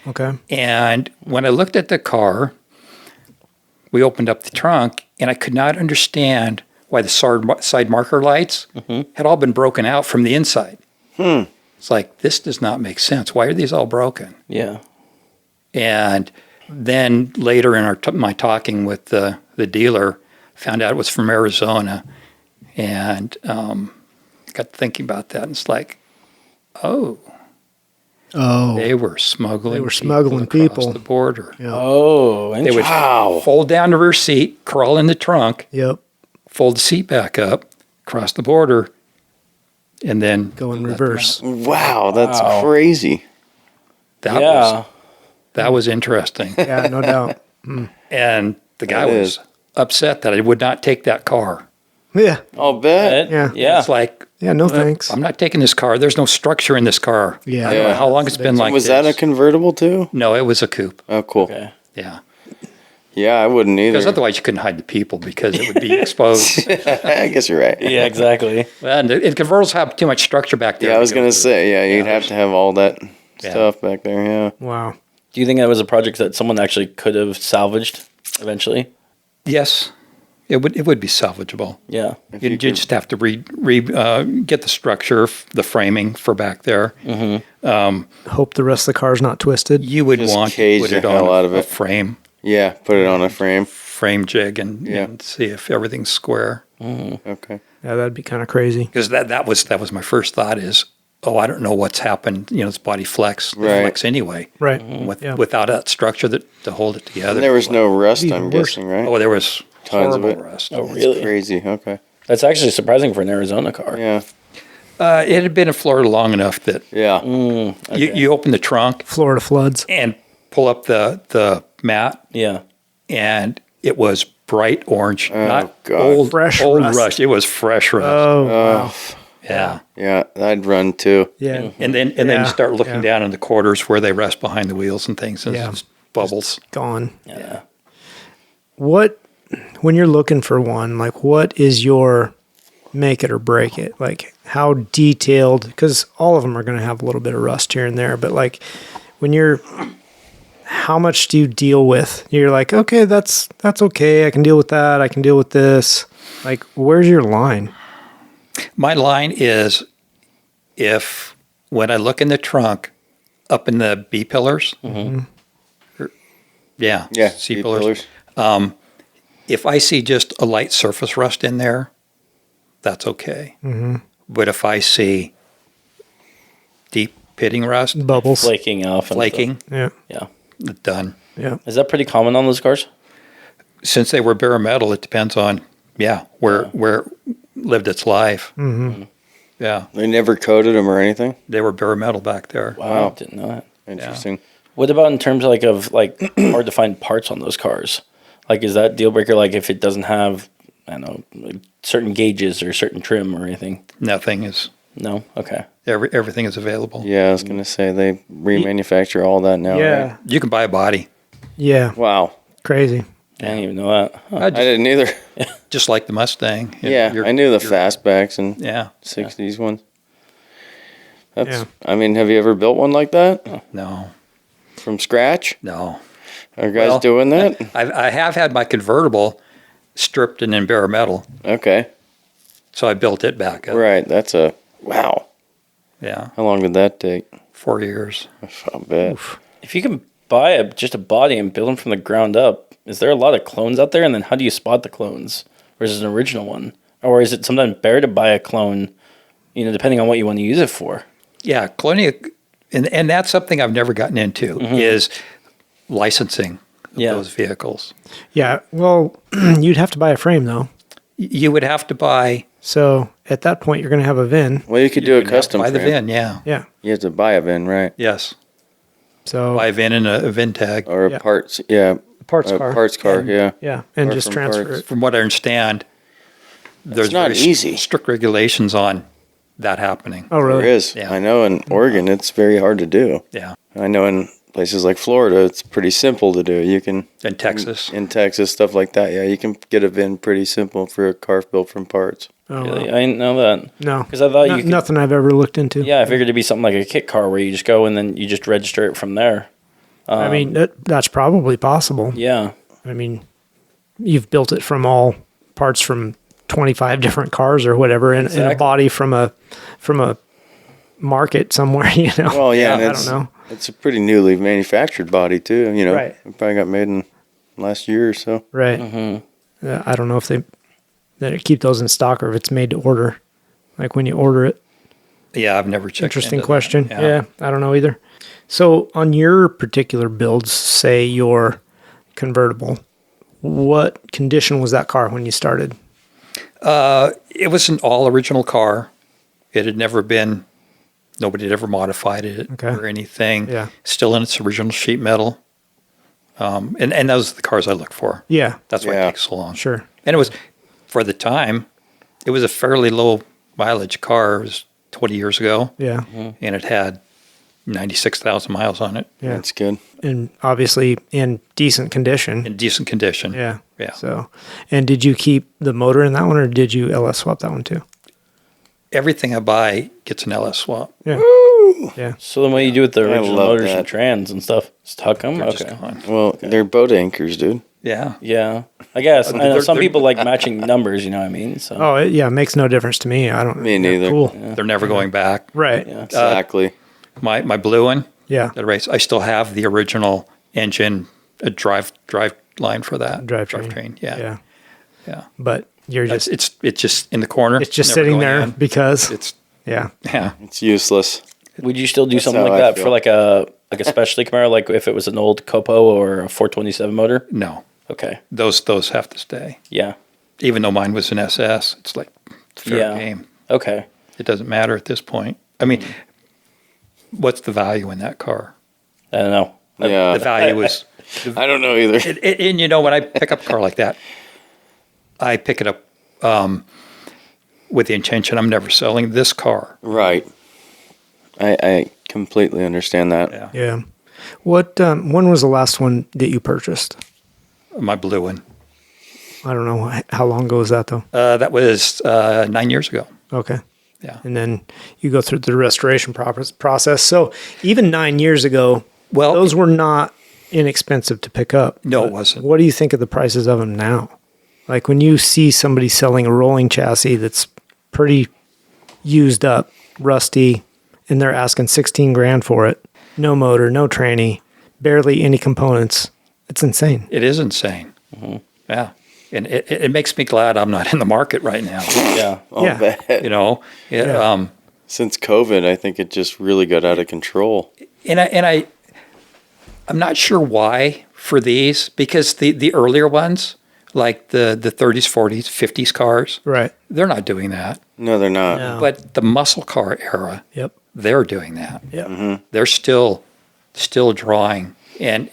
Okay. And when I looked at the car, we opened up the trunk, and I could not understand why the side marker lights had all been broken out from the inside. It's like, this does not make sense. Why are these all broken? Yeah. And then later in my talking with the dealer, found out it was from Arizona, and got thinking about that, and it's like, oh, they were smuggling. people across the border. Yeah. Oh, They would interesting. fold down the rear seat, crawl in the trunk, Yep. fold the seat back up, cross the border, and then Go in let them reverse. out. Wow, that's Wow. crazy. That was interesting. Yeah, no doubt. And the guy That was is. upset that I would not take that car. Yeah. I'll bet. Yeah. Yeah. It's like, Yeah, no thanks. I'm not taking this car. There's no structure in this car. Yeah. I don't know Yeah. how long it's been like Was this. that a convertible too? No, it was a coupe. Oh, cool. Okay. Yeah. Yeah, I wouldn't either. Because otherwise you couldn't hide the people because it would be exposed. I guess you're right. Yeah, exactly. And convertibles have too much structure back there. Yeah, I was go gonna through. say, yeah, you'd have to have all that Yeah. stuff back there. Yeah. Wow. Do you think that was a project that someone actually could have salvaged eventually? Yes, it would be salvageable. Yeah. You just have to get the structure, the framing for back there. Hope the rest of the car's not twisted. You would Just want to cage put the it hell on out of a it. frame Yeah, put it on a frame. jig and see if everything's square. Okay. Yeah, that'd be kind of crazy. Because that was my first thought is, oh, I don't know what's happened. This body flex, Right. flex anyway. Right. Mm-hmm. Without that structure to hold it together. And there was no rust, Even I'm worse. guessing, right? Oh, there was Tons of horrible it. rust. Oh, That's really? crazy. Okay. That's actually surprising for an Arizona car. Yeah. It had been in Florida long enough that Yeah. you open the trunk Florida floods. and pull up the mat, Yeah. and it was bright orange, not God. old Fresh old rust. rust. It was fresh rust. Oh, wow. Yeah. Yeah, I'd run too. Yeah. And then you Yeah, start looking yeah. down in the quarters where they rest behind the wheels and things, and Yeah. it's bubbles. Gone. Yeah. What, when you're looking for one, like what is your make it or break it? Like how detailed, because all of them are going to have a little bit of rust here and there, but like when you're, how much do you deal with? You're like, okay, that's okay. I can deal with that. I can deal with this. Like, where's your line? My line is when I look in the trunk up in the B pillars, C B pillars. If I see just a light surface rust in there, that's okay. But if I see deep pitting rust, Bubbles. Flaking off. And flaking, Yeah. stuff. done. Yeah. Is that pretty common on those cars? Since they were bare metal, it depends on where it lived its life. Yeah, They never coated them or anything? they were bare metal back there. Wow. Didn't know that. Interesting. What about in terms of hard to find parts on those cars? Like, is that deal breaker? Like, if it doesn't have, I don't know, like certain gauges or certain trim or anything? Nothing is. No. Okay. Everything is available. Yeah, I was going to say they remanufacture all that now. Yeah. Right? You can buy a body, Yeah. Wow. Crazy. I didn't even know that. Huh. I didn't either. just like the Mustang. Yeah, I knew the fastbacks and Yeah, 60s ones. That's. Yeah. I mean, have you ever built one like that no. from scratch? No. Are guys Well, doing that? I have had my convertible stripped and in bare metal, Okay. so I built it back up. Right. That's a wow. Yeah, How long did that take? 4 years. I bet. If you can buy just a body and build them from the ground up, is there a lot of clones out there? And then how do you spot the clones versus an original one? Or is it sometimes better to buy a clone, depending on what you want to use it for? Yeah, cloning, and that's something I've never gotten into is licensing of those vehicles. Yeah. Well, you'd have to buy a frame though. You would have to buy So at that point, you're going to have a VIN. Well, you could do a custom. buy the frame. VIN. Yeah. Yeah. You have to buy a VIN, right? Yes. So Buy a VIN and a VIN tag. Or a Yeah. parts. Yeah. parts A car. parts car. Yeah. Yeah. And Or just from transfer parts. it. From what I understand, there's not very easy. strict regulations on that happening. Oh, really? There is. Yeah. I know in Oregon it's very hard to do. Yeah. I know in places like Florida it's pretty simple to do. You can In Texas. in Texas stuff like that. Yeah, you can get a VIN pretty simple for a car built from parts. Oh, Really? wow. I didn't know that. No. Because I thought you could. Nothing I've ever looked into. Yeah, I figured it'd be something like a kit car where you just go and then you just register it from there. I mean, that's probably possible. Yeah. I mean, you've built it from all parts from 25 different cars or whatever in a Exactly. body from a market somewhere, Well, yeah, and I it's, don't know. it's a pretty newly manufactured body too. Right. It probably got made in last year or so. Right. I don't know if they keep those in stock or if it's made to order. Like when you order it. Yeah, I've never checked. Interesting into that. question. Yeah, I don't know either. So on your particular builds, say your convertible, what condition was that car when you started? It was an all original car. It had never been. Nobody had ever modified it Okay. or anything. Yeah. Still in its original sheet metal. And those are the cars I look for. Yeah, That's why Yeah. it takes so long. sure. And it was, for the time, it was a fairly low mileage car. It was 20 years ago, Yeah. and it had 96,000 miles on it Yeah. That's good. And obviously in decent condition. in decent condition. Yeah. Yeah. So, and did you keep the motor in that one or did you LS swap that one too? Everything I buy gets an LS swap. Yeah. Yeah. So then what do you do with the original love motors that. and trans and stuff? Just huck them? They're Okay. just gone. Well, they're boat anchors, dude. Yeah. Yeah. I guess. I know They're- some they're- people like matching numbers, you know what I mean? So Oh, it makes no difference to me. I don't. Me yeah, neither. Cool. They're never going back. Right. yeah. Exactly. My blue one, Yeah. that race, I still have the original engine, a drive line for that. Drivetrain. Yeah. Yeah. Yeah. But you're just, It's just in the corner. it's just never sitting going there in. because, It's yeah. yeah. It's useless. Would you still do That's something how like I that for feel. like a specialty Camaro, like if it was an old Copo or a 427 motor? No. Okay. Those have to stay. Yeah. Even though mine was an SS, it's like fair Yeah. game. Okay. It doesn't matter at this point. I mean, what's the value in that car? I don't know. Yeah. The value is, I don't know either. and you know, when I pick up a car like that, I pick it up with the intention I'm never selling this car. Right. I completely understand that. Yeah. Yeah. What, when was the last one that you purchased? My blue one. I don't know. How long ago was that though? That was 9 years ago. Okay. Yeah. And then you go through the restoration process. So even 9 years ago, Well, those were not inexpensive to pick up. No, it wasn't. What do you think of the prices of them now? Like when you see somebody selling a rolling chassis that's pretty used up, rusty, and they're asking 16 grand for it, no motor, no tranny, barely any components. It's insane. It is insane. Yeah. And it makes me glad I'm not in the market right now. Yeah. I'll bet. You know, Since COVID, I think it just really got out of control. I'm not sure why for these, because the earlier ones, like the 30s, 40s, 50s cars, Right. they're not doing that. No, they're not. No. But the muscle car era, Yep. they're doing that. Yep. They're still drawing and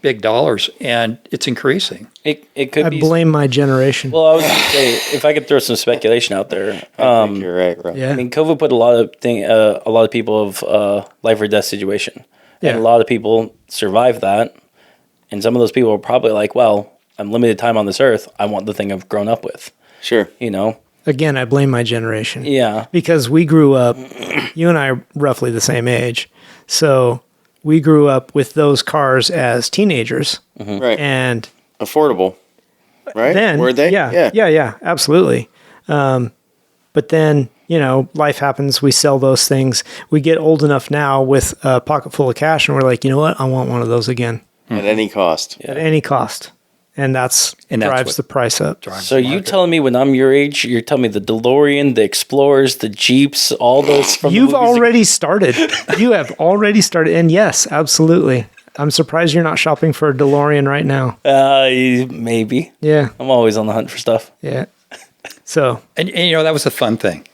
big dollars, and it's increasing. It could I be. blame my generation. Well, I was going to say, if I could throw some speculation out there, I think you're right, Rob. yeah. I mean, COVID put a lot of people of life or death situation, Yeah. and a lot of people survived that. And some of those people were probably like, "Well, I'm limited time on this earth. I want the thing I've grown up with." Sure. You know? Again, I blame my generation. Yeah. Because we grew up, you and I are roughly the same age. So we grew up with those cars as teenagers. Right. And Affordable. Right? then, Were they? yeah, absolutely. But then, you know, life happens. We sell those things. We get old enough now with a pocket full of cash, and we're like, you know what? I want one of those again At any cost. at any cost. And that's drives what the price up. So you telling me when I'm your age, you're telling me the DeLorean, the Explorers, the Jeeps, all those from You've the movies? already started. You have already started. And yes, absolutely. I'm surprised you're not shopping for a DeLorean right now. Maybe. Yeah. I'm always on the hunt for stuff. Yeah. So, And you know, that was the fun thing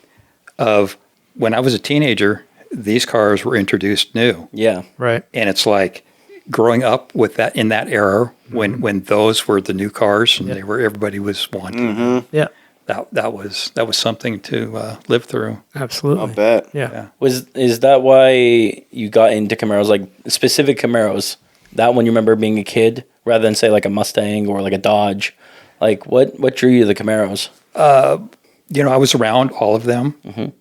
of when I was a teenager, these cars were introduced new. Yeah. right. And it's like growing up with that in that era when those were the new cars and everybody was wanting. Yeah. That was something to live through. Absolutely. I'll bet. Yeah. Is that why you got into Camaros, like specific Camaros? That one you remember being a kid, rather than say like a Mustang or like a Dodge? Like what drew you to the Camaros? You know, I was around all of them,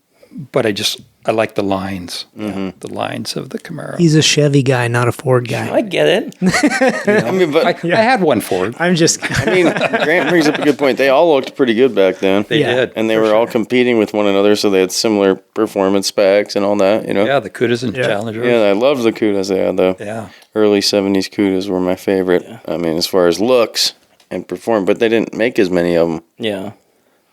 but I like the lines, the lines of the Camaro. He's a Chevy guy, not a Ford guy. I get it. I mean, but I had one Ford. I'm just, I mean, Grant brings up a good point. They all looked pretty good back then. They Yeah. did. And they were all competing with one another, so they had similar performance specs and all that, you know? Yeah, the Cudas and Yeah. Challengers. Yeah, I love the Cudas. Yeah, the Yeah. early 70s Cudas were my favorite. I mean, as far as looks and perform, but they didn't make as many of them Yeah.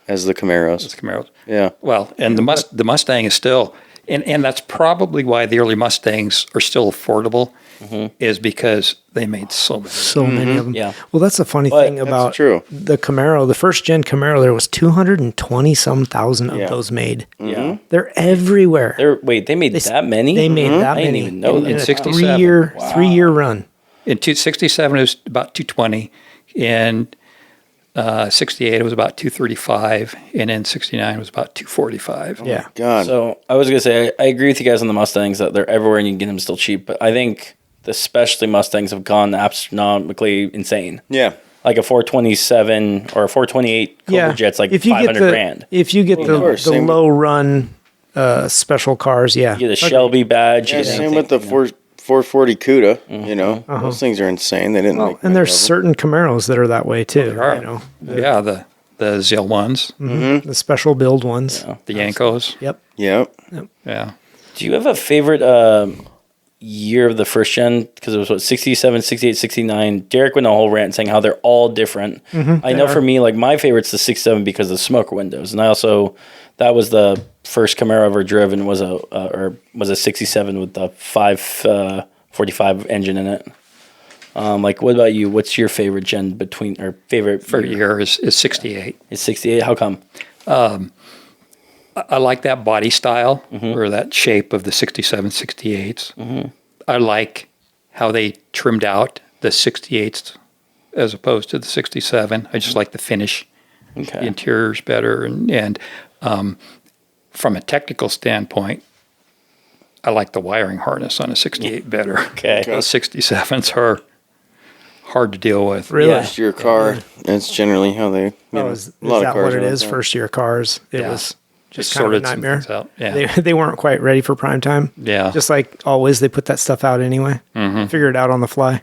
as the Camaros. It's Camaros. Yeah. Well, and the Mustang is still, and that's probably why the early Mustangs are still affordable, is because they made so many. so many of them. Yeah. Well, that's the funny But thing that's about true. the Camaro. The first gen Camaro, there was 220 some thousand of Yeah. those made. Yeah. They're everywhere. They made that many? They made that I didn't many even know in that. a 67. 3-year run. In 67, it was about 220. In 68, it was about 235. And in 69, it was about 245. Yeah. God. So I was gonna say I agree with you guys on the Mustangs that they're everywhere and you can get them still cheap, but I think the specialty Mustangs have gone astronomically insane. yeah. Like a 427 or a 428 Cobra Jet's like if you get 500 grand. If you get of course, the same with- low run special cars, yeah. You get a Shelby badge. Yeah, you get same anything, with the you know. 440 CUDA, you know? Those things are insane. They didn't Well, make and many there's of them. certain Camaros that are that way too. There are. You know, Yeah, the Zill ones, the special build ones. the Yankos. Yep. Yeah. Yeah. Do you have a favorite year of the first gen? Because it was what, 67, 68, 69. Derek went on a whole rant saying how they're all different. I know for me, like my favorite's the 67 because of the smoker windows, and I also that was the first Camaro ever driven was a 67 with the 545 engine in it. Like, what about you? What's your favorite gen or favorite For year is 68. It's 68. How come? I like that body style or that shape of the 67, 68s. I like how they trimmed out the 68s as opposed to the 67. I just like the finish. Okay. The interior's better. And from a technical standpoint, I like the wiring harness on a 68 better. Okay. Those 67s are hard to deal with. Really? Yeah. First year car, that's generally how they, Is a lot of that cars what it are like is? that. First year cars. It Yeah. was just Just kind of a sorted some nightmare. things out. Yeah. They weren't quite ready for prime time. Yeah. Just like always, they put that stuff out anyway. Figure it out on the fly.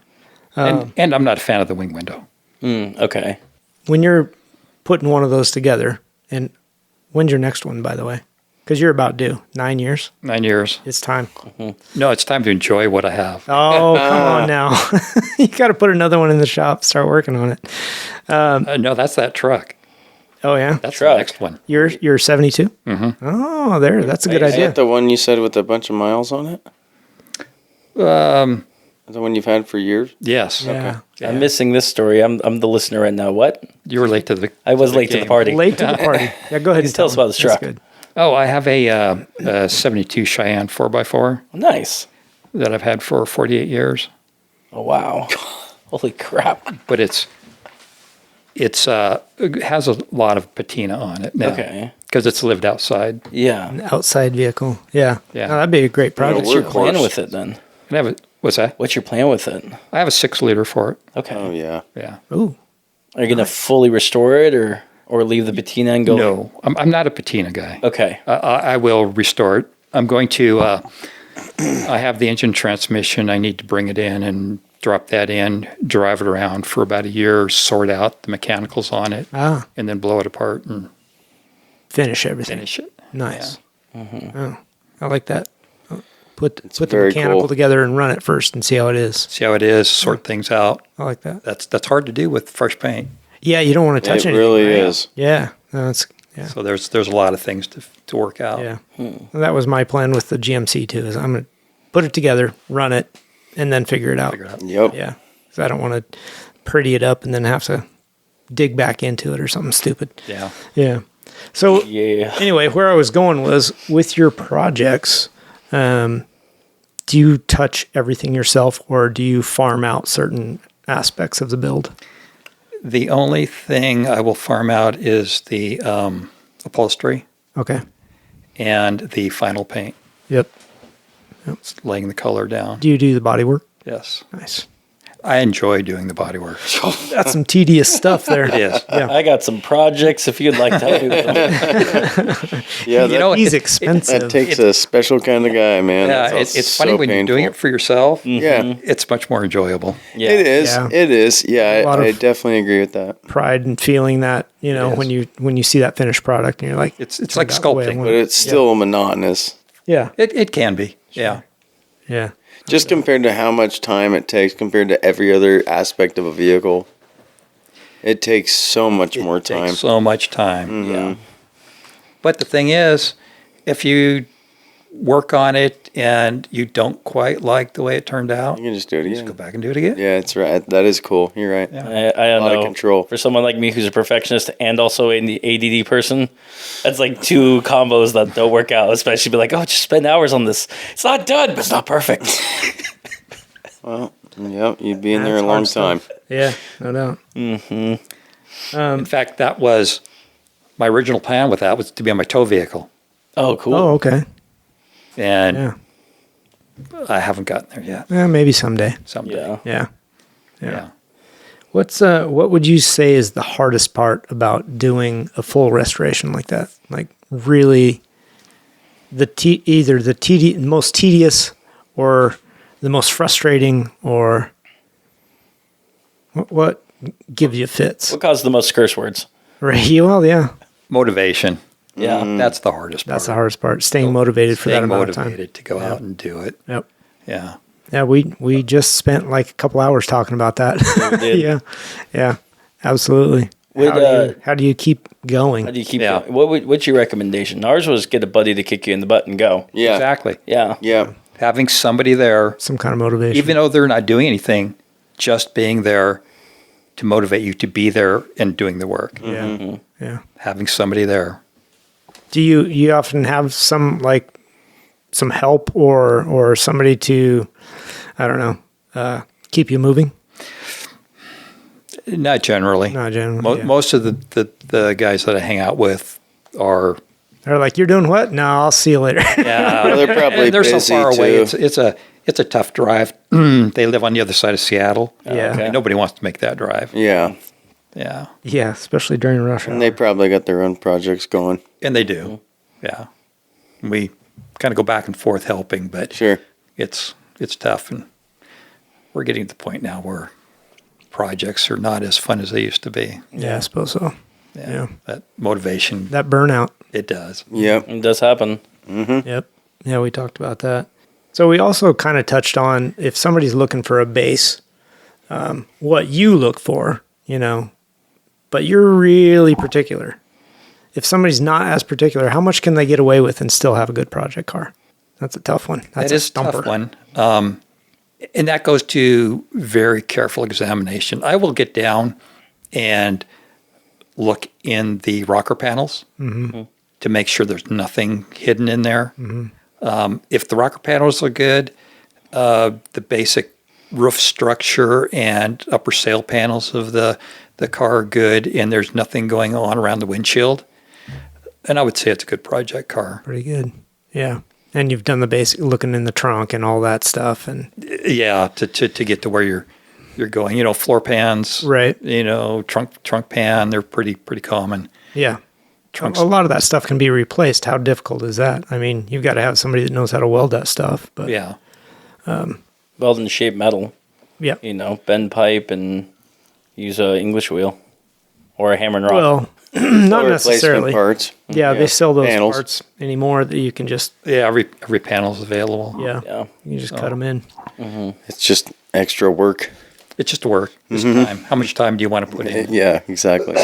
And I'm not a fan of the wing window. Okay. When you're putting one of those together, and when's your next one, by the way? Because you're about due. 9 years. 9 years. It's time. No, it's time to enjoy what I have. Oh, come on now. You got to put another one in the shop. Start working on it. No, that's that truck. Oh, yeah? That's Truck. the next one. You're 72? Mm-hmm. Oh, that's a good Is idea. that the one you said with a bunch of miles on it? The one you've had for years? Yes. Yeah. Yeah. I'm missing this story. I'm the listener right now. What? You were late to the. I was late to the game. party. Late to the party. Yeah, go ahead and Tell us them. about this truck. That's good. Oh, I have a 72 Cheyenne 4x4 Nice. that I've had for 48 years. Oh, wow. Holy crap. But it has a lot of patina on it now. Okay. Because it's lived outside. Yeah. An outside vehicle. Yeah. Yeah. No, that'd be a great project. What's your workhorse. plan with it then? And I have what's that? What's your plan with it? I have a 6-liter for it. Okay. Oh, yeah. Yeah. Ooh. Are you going to fully restore it or leave the patina and go? No, I'm not a patina guy. Okay. I will restore it. I'm going to. I have the engine transmission. I need to bring it in and drop that in, drive it around for about a year, sort out the mechanicals on it, and then blow it apart and Finish everything. finish it. Nice. Oh, I like that. Put the very mechanical cool. together and run it first and see how it is. See how it is. Sort things out. I like that. That's hard to do with fresh paint. Yeah, you don't want to touch It anything. really right? is. Yeah. No, that's yeah. So there's a lot of things to work out. Yeah. And that was my plan with the GMC too. Is I'm gonna put it together, run it, and then figure it out. Yep. Yeah. So I don't want to pretty it up and then have to dig back into it or something stupid. Yeah. Yeah. So Yeah. anyway, where I was going was with your projects. Do you touch everything yourself, or do you farm out certain aspects of the build? The only thing I will farm out is the upholstery Okay. and the final paint. Yep. It's laying the color down. Do you do the body work? Yes. Nice. I enjoy doing the body work. That's some tedious stuff there. It is. Yeah. I got some projects if you'd like to help me with them. Yeah, You know, He's it- expensive. that takes a special kind of guy, man. Yeah, That's it's so funny when you're doing it painful. for yourself. Yeah, It's much more enjoyable. Yeah. it is. Yeah. It is. Yeah, A lot I of- definitely agree with that. Pride and feeling that, Yes. when you see that finished product and you're like, It's turned like out the way I sculpting. But wanted. it's still monotonous. Yeah. It can be. Yeah. Yeah. Just compared to how much time it takes compared to every other aspect of a vehicle. It takes so much more time. Takes so much time. Mm-hmm. Yeah. But the thing is, if you work on it and you don't quite like the way it turned out, You can just do it just go again. back and do it again. Yeah, it's right. That is cool. You're right. Yeah. I don't A lot know. of control. For someone like me who's a perfectionist and also an ADD person, that's like two combos that don't work out. Especially be like, oh, just spend hours on this. It's not done, but it's not perfect. Well, yep, you'd be in there a That's long hard time. stuff. Yeah. No doubt. In fact, that was my original plan with that was to be on my tow vehicle. Oh, cool. Oh, okay. And Yeah. I haven't gotten there yet. Maybe someday. Someday. Yeah. Yeah. What would you say is the hardest part about doing a full restoration like that? Like really either the most tedious or the most frustrating, or what gives you fits? What caused the most curse words? Right. Well, yeah. Motivation. Yeah. That's the hardest part. That's the hardest part. Staying motivated for that Staying amount of time. motivated to go out and do it. Yep. Yeah. Yeah, we just spent like a couple hours talking about that. we did. Yeah. Yeah. Absolutely. Would, How do you keep going? How do you keep Yeah. going? What's your recommendation? Ours was get a buddy to kick you in the butt and go. Yeah. Exactly. Yeah. Yeah. Having somebody there, Some kind of motivation. even though they're not doing anything, just being there to motivate you to be there and doing the work. Yeah. Yeah. Having somebody there. Do you often have some help or somebody to, I don't know, keep you moving? Not generally. Not generally. Yeah. Most of the guys that I hang out with are They're like, you're doing what? No, I'll see you later. Well, they're probably and they're so busy far away. too. It's a tough drive. They live on the other side of Seattle. Yeah. Okay. And nobody wants to make that drive. Yeah. Yeah. Yeah, especially during rush hour. And they probably got their own projects going. And they do. Yeah. We kind of go back and forth helping, but Sure. it's tough, and we're getting to the point now where projects are not as fun as they used to be. Yeah, I suppose so. Yeah. That motivation, That burnout. it does. Yep. It does happen. Yep. Yeah, we talked about that. So we also kind of touched on if somebody's looking for a base, what you look for, but you're really particular. If somebody's not as particular, how much can they get away with and still have a good project car? That's a tough one. That's That is a tough one. And that goes to very careful examination. I will get down and look in the rocker panels to make sure there's nothing hidden in there. If the rocker panels are good, the basic roof structure and upper sail panels of the car are good, and there's nothing going on around the windshield, and I would say it's a good project car. Pretty good. Yeah. And you've done the basic looking in the trunk and all that stuff. And Yeah, to get to where you're going. Floor pans, right. Trunk pan, they're pretty common. Yeah. Trunks. A lot of that stuff can be replaced. How difficult is that? I mean, you've got to have somebody that knows how to weld that stuff. But Yeah. Weld and shape metal. yeah. Bend pipe and use a English wheel or a hammer and rock. Well, not Replacement necessarily. parts. Yeah, they sell those Panels. parts anymore that you can just Yeah, every panel's available. Yeah. you just cut them in. It's just extra work. It's just work. It's time. How much time do you want to put in? Yeah, exactly.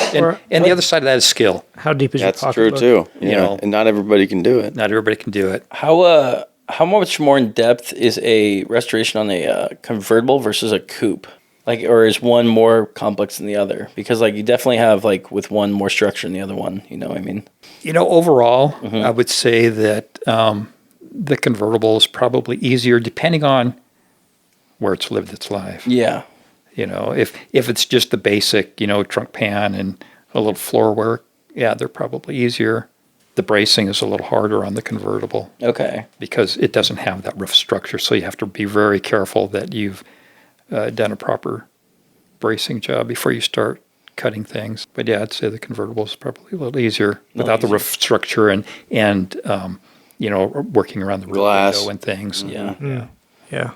And the other side of that is skill. How deep is That's your true pocketbook? too. Yeah. And not everybody can do it. Not everybody can do it. How much more in depth is a restoration on a convertible versus a coupe? Or is one more complex than the other? Because you definitely have with one more structure than the other one. You know what I mean? Overall, I would say that the convertible is probably easier depending on where it's lived its life. Yeah. If it's just the basic, trunk pan and a little floor work, yeah, they're probably easier. The bracing is a little harder on the convertible. Okay. Because it doesn't have that roof structure, so you have to be very careful that you've done a proper bracing job before you start cutting things. But yeah, I'd say the convertible is probably a little easier without the roof structure and working around the rear Glass. window and things. Yeah. Yeah.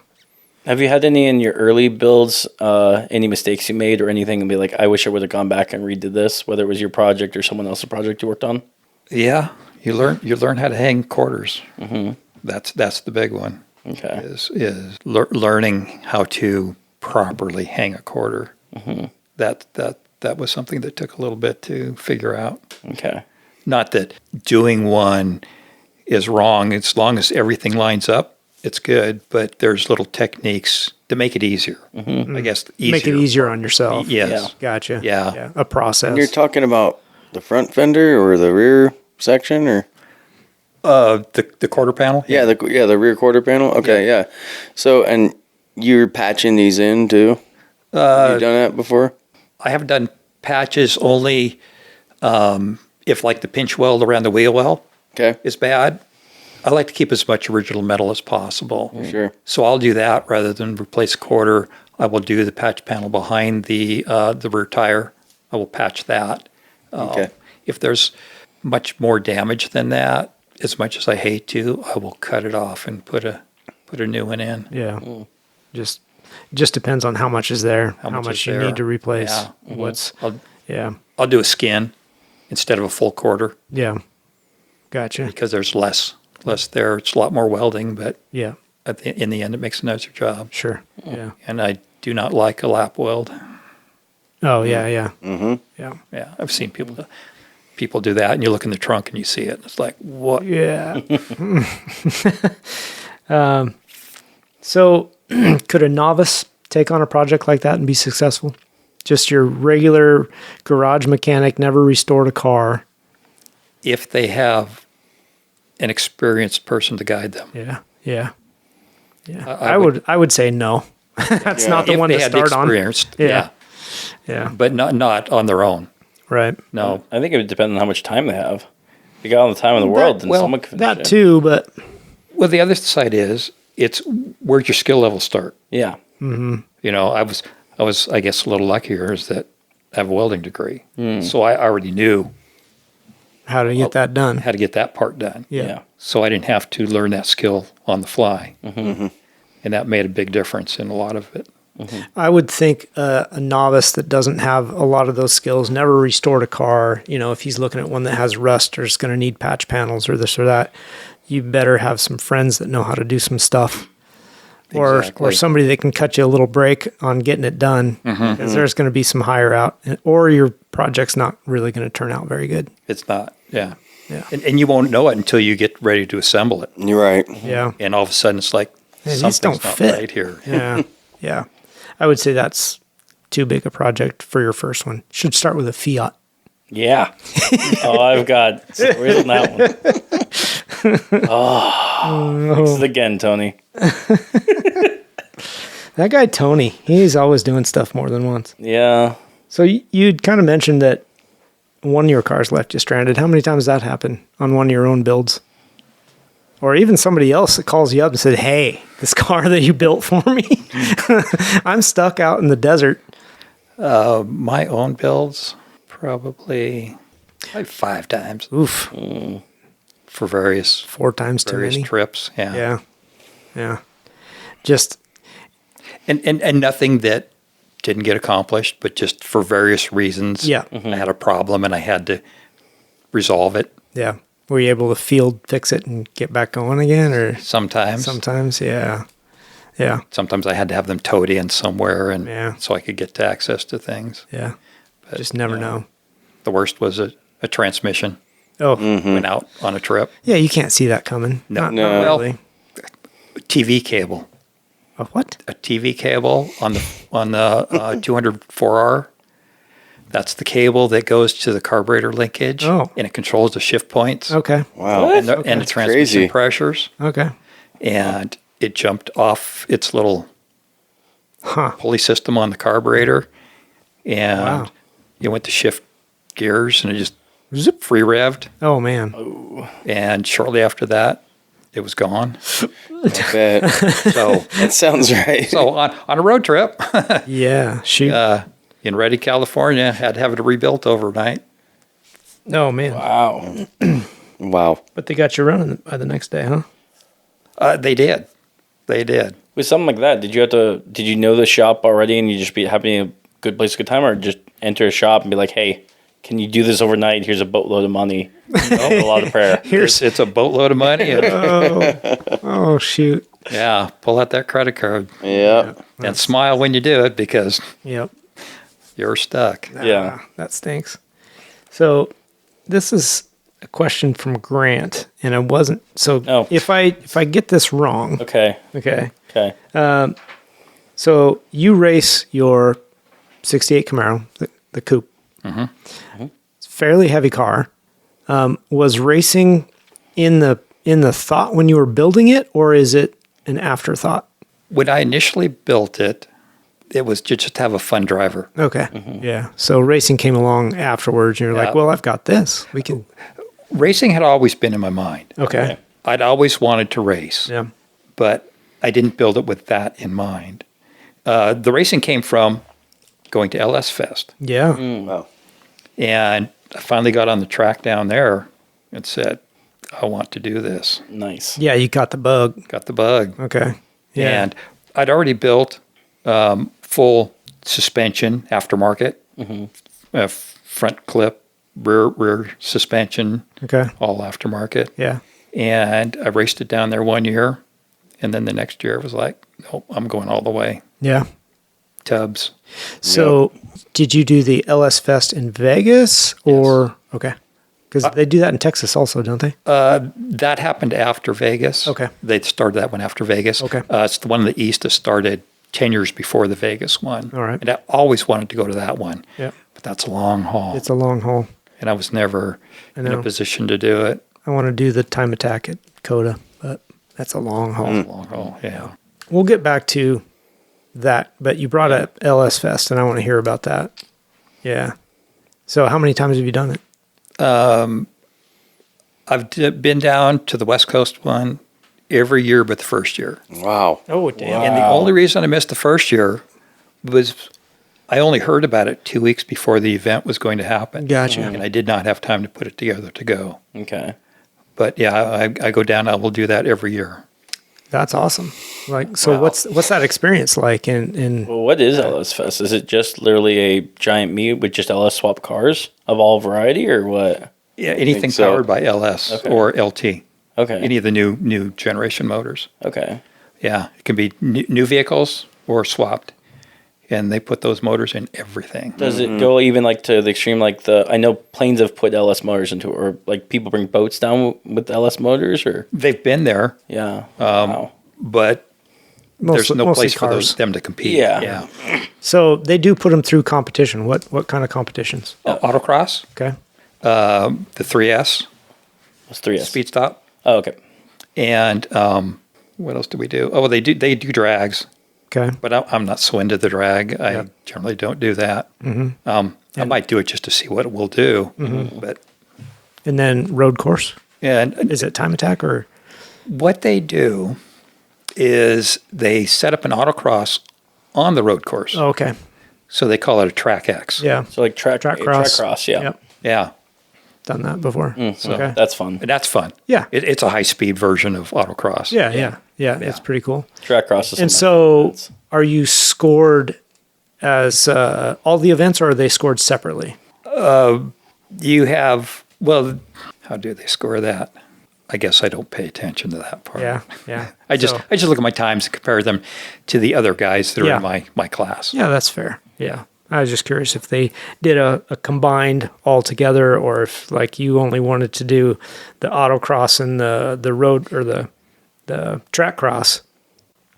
Have you had any in your early builds, any mistakes you made or anything and be like, I wish I would have gone back and redid this, whether it was your project or someone else's project you worked on? Yeah, you learn how to hang quarters. That's the big one. Okay. Is learning how to properly hang a quarter. That was something that took a little bit to figure out. Okay. Not that doing one is wrong. As long as everything lines up, it's good. But there's little techniques to make it easier. I guess easier. Make it easier on yourself. Yes. Yeah. Gotcha. Yeah. A process. And you're talking about the front fender or the rear section or? The quarter panel. Yeah, the rear quarter panel. Okay, yeah. So, and you're patching these in too? You've done that before? I haven't done patches only if the pinch weld around the wheel well is bad. I like to keep as much original metal as possible. Sure. So I'll do that rather than replace a quarter. I will do the patch panel behind the rear tire. I will patch that. Okay. If there's much more damage than that, as much as I hate to, I will cut it off and put a new one in. Yeah. Just depends on how much is there, how much much is you there. need to replace. Yeah. I'll do a skin instead of a full quarter Yeah. Gotcha. because there's less there. It's a lot more welding, but Yeah. in the end, it makes a nicer job. Sure. Yeah. And I do not like a lap weld. Oh, yeah. Yeah. Yeah. Yeah, I've seen people do that, and you look in the trunk and you see it. And it's like, what? Yeah. So, could a novice take on a project like that and be successful? Just your regular garage mechanic, never restored a car. If they have an experienced person to guide them. Yeah. Yeah. Yeah. I I would say no. That's not the If one they to had start on. experienced, Yeah. Yeah. but not on their own. Right. No. I think it would depend on how much time they have. If you got all the time in the world, then well, someone could finish That it. too, but Well, the other side is it's where's your skill level start. Yeah. I was I guess a little luckier is that I have a welding degree, so I already knew how to get that done. how to get that part done. Yeah. So I didn't have to learn that skill on the fly, and that made a big difference in a lot of it. I would think a novice that doesn't have a lot of those skills, never restored a car, if he's looking at one that has rust or is going to need patch panels or this or that, you better have some friends that know how to do some stuff. Or somebody that can cut you a little break on getting it done, because there's going to be some hire out, or your project's not really going to turn out very good. It's not, yeah. And you won't know it until you get ready to assemble it. You're right. Yeah. And all of a sudden it's like, something's don't not fit. right here. Yeah. Yeah. I would say that's too big a project for your first one. Should start with a Fiat. Yeah. I've got stories on that one. Fix it again, Tony. That guy, Tony, he's always doing stuff more than once. Yeah. So you'd kind of mentioned that one of your cars left you stranded. How many times that happened on one of your own builds? Or even somebody else that calls you up and said, hey, this car that you built for me, I'm stuck out in the desert. My own builds, probably like 5 times. Oof. For various 4 times too many. trips. Yeah. Yeah. Just. And nothing that didn't get accomplished, but just for various reasons. Yeah. I had a problem and I had to resolve it. Yeah. Were you able to field fix it and get back going again, or Sometimes. sometimes? Yeah. Yeah. Sometimes I had to have them towed in somewhere and so I could get to access to things. Yeah. But, Just never know. The worst was a transmission Oh. went out on a trip. Yeah, you can't see that coming. No. Not really. TV cable. A what? A TV cable on the 204R. That's the cable that goes to the carburetor linkage, and it controls the shift points. Okay. Wow. And the transmission crazy. pressures. Okay. And it jumped off its little Huh. pulley system on the carburetor, and Wow. it went to shift gears, and it just Zip. free revved. Oh, man. And shortly after that, it was gone. I bet. So, That sounds right. so on a road trip Yeah. Shoot. in Redding, California, had to have it rebuilt overnight. Oh, man. Wow. Wow. But they got you running by the next day, huh? They did. With something like that, did you know the shop already and you just be having a good place, a good time, or just enter a shop and be like, hey, can you do this overnight? Here's a boatload of money. A lot of prayer. It's a boatload of money. Oh, shoot. Yeah, pull out that credit card Yeah. and smile when you do it because Yep. you're stuck. Yeah. That stinks. So this is a question from Grant, and I wasn't. So if I get this wrong. Okay. Okay. Okay. So you race your 68 Camaro, the coupe. It's a fairly heavy car. Was racing in the thought when you were building it, or is it an afterthought? When I initially built it, it was just to have a fun driver. Okay. Yeah. So racing came along afterwards, and you're like, well, I've got this. We can. Racing had always been in my mind. Okay. I'd always wanted to race, Yeah. but I didn't build it with that in mind. The racing came from going to LS Fest. Yeah. Wow. And I finally got on the track down there and said, I want to do this. Nice. Yeah. You got the bug. Got the bug. Okay. Yeah. And I'd already built full suspension aftermarket, front clip, rear suspension, Okay. all aftermarket. Yeah. And I raced it down there one year. And then the next year it was like, nope, I'm going all the way. Yeah. Tubs. So did you do the LS Fest in Vegas or? Okay. Because they do that in Texas also, don't they? That happened after Vegas. Okay. They started that one after Vegas. Okay. It's the one in the East that started 10 years before the Vegas one. All right. And I always wanted to go to that one. Yeah. But that's a long haul. It's a long haul. And I was never in know. a position to do it. I want to do the time attack at Coda, but that's a long haul. Long haul, yeah. We'll get back to that, but you brought up LS Fest, and I want to hear about that. Yeah. So how many times have you done it? I've been down to the West Coast one every year but the first year. Wow. Oh, damn. And the only reason I missed the first year was I only heard about it 2 weeks before the event was going to happen. Gotcha. And I did not have time to put it together to go. Okay. But yeah, I go down. I will do that every year. That's awesome. Like, so what's that experience like? Well, what is LS Fest? Is it just literally a giant meet with just LS swap cars of all variety, or what? Yeah, anything so. powered by LS or LT. Okay. Any of the new generation motors. Okay. Yeah, it can be new vehicles or swapped, and they put those motors in everything. Does it go even like to the extreme? Like I know planes have put LS motors into it, or like people bring boats down with LS motors, or They've been there, yeah. Wow. but there's no mostly place for cars. them to compete. Yeah. So they do put them through competition. What kind of competitions? Autocross, Okay. the 3S, What's 3S? Speed Stop, Oh, okay. and what else do we do? Oh, they do drags, Okay. but I'm not so into the drag. I generally don't do that. I might do it just to see what it will do, but And then road course. and Is it time attack or? what they do is they set up an autocross on the road course. Oh, okay. So they call it a track X. Yeah. So like track cross. yeah. Yep. Yeah. Done that before. So Okay. that's fun. And that's fun. Yeah. It's a high speed version of autocross. Yeah. It's pretty cool. Track cross is And something so, are you scored as all the events, or are they scored separately? You have, well, how do they score that? I guess I don't pay attention to that part. Yeah. I just look at my times and compare them to the other guys that are Yeah. in my class. Yeah, that's fair. Yeah. I was just curious if they did a combined all together, or if like you only wanted to do the autocross and the road or the track cross.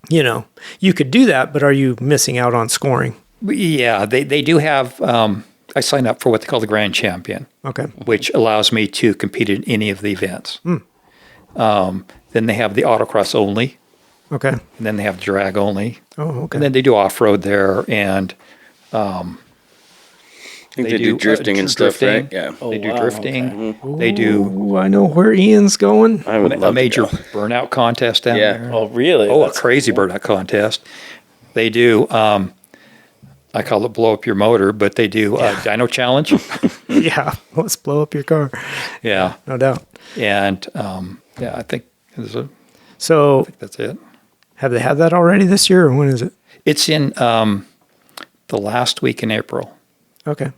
You know, you could do that, but are you missing out on scoring? Yeah, they do have, I signed up for what they call the Grand Champion, Okay. which allows me to compete in any of the events. Then they have the autocross only, Okay. and then they have drag only. Oh, okay. And then they do off-road there, and I think they do drifting and stuff, drifting. right? Yeah. They do wow, drifting. They do Ooh, I know where Ian's going. I would a love major to go. burnout contest down Yeah. there. Oh, really? Oh, a That's crazy burnout contest. They do, I call it blow up your motor, but they do dyno challenge. Yeah. Let's blow up your car. Yeah. No doubt. And I think So, that's it. have they had that already this year, or when is it? It's in the last week in April, Okay.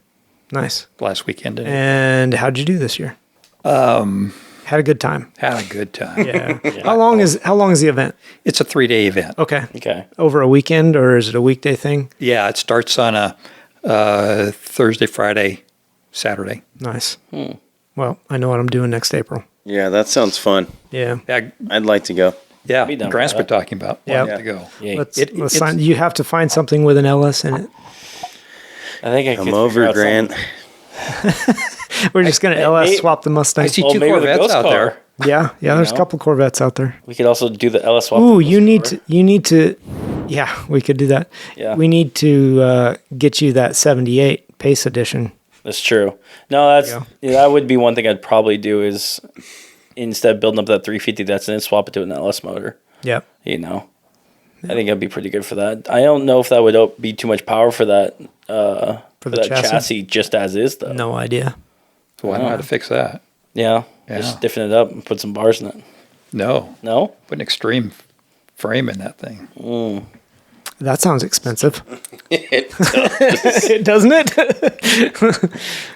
Nice. last weekend. In And how'd you do this year? Had a good time. Had a good time. Yeah. How long is the event? It's a 3-day event. Okay. okay. Over a weekend, or is it a weekday thing? Yeah, it starts on a Thursday, Friday, Saturday. Nice. Well, I know what I'm doing next April. Yeah, that sounds fun. Yeah. Yeah, I'd like to go. yeah. Be down for Grant's been that. talking about Yeah. wanting to go. Yay. Let's It's- sign. You have to find something with an LS in it. I think I Come could over, figure out Grant. something. We're just going to LS may- swap the Mustang. I see Well, two maybe the Corvettes ghost out car. there. Yeah. There's a know? couple Corvettes out there. We could also do the LS swap. Ooh, with you this need to. Yeah, we could do that. Yeah. We need to get you that 78 Pace Edition. That's true. No, that's Yeah. that would be one thing I'd probably do is instead of building up that 350 that's in it, swap it to an LS motor. Yep. You know, I think that'd be pretty good for that. I don't know if that would be too much power for that for the that chassis? chassis just as is though. No idea. So I know how to fix that. Yeah, Yeah. just stiffen it up and put some bars in it. No, No, put an extreme frame in that thing. That sounds expensive. Doesn't it?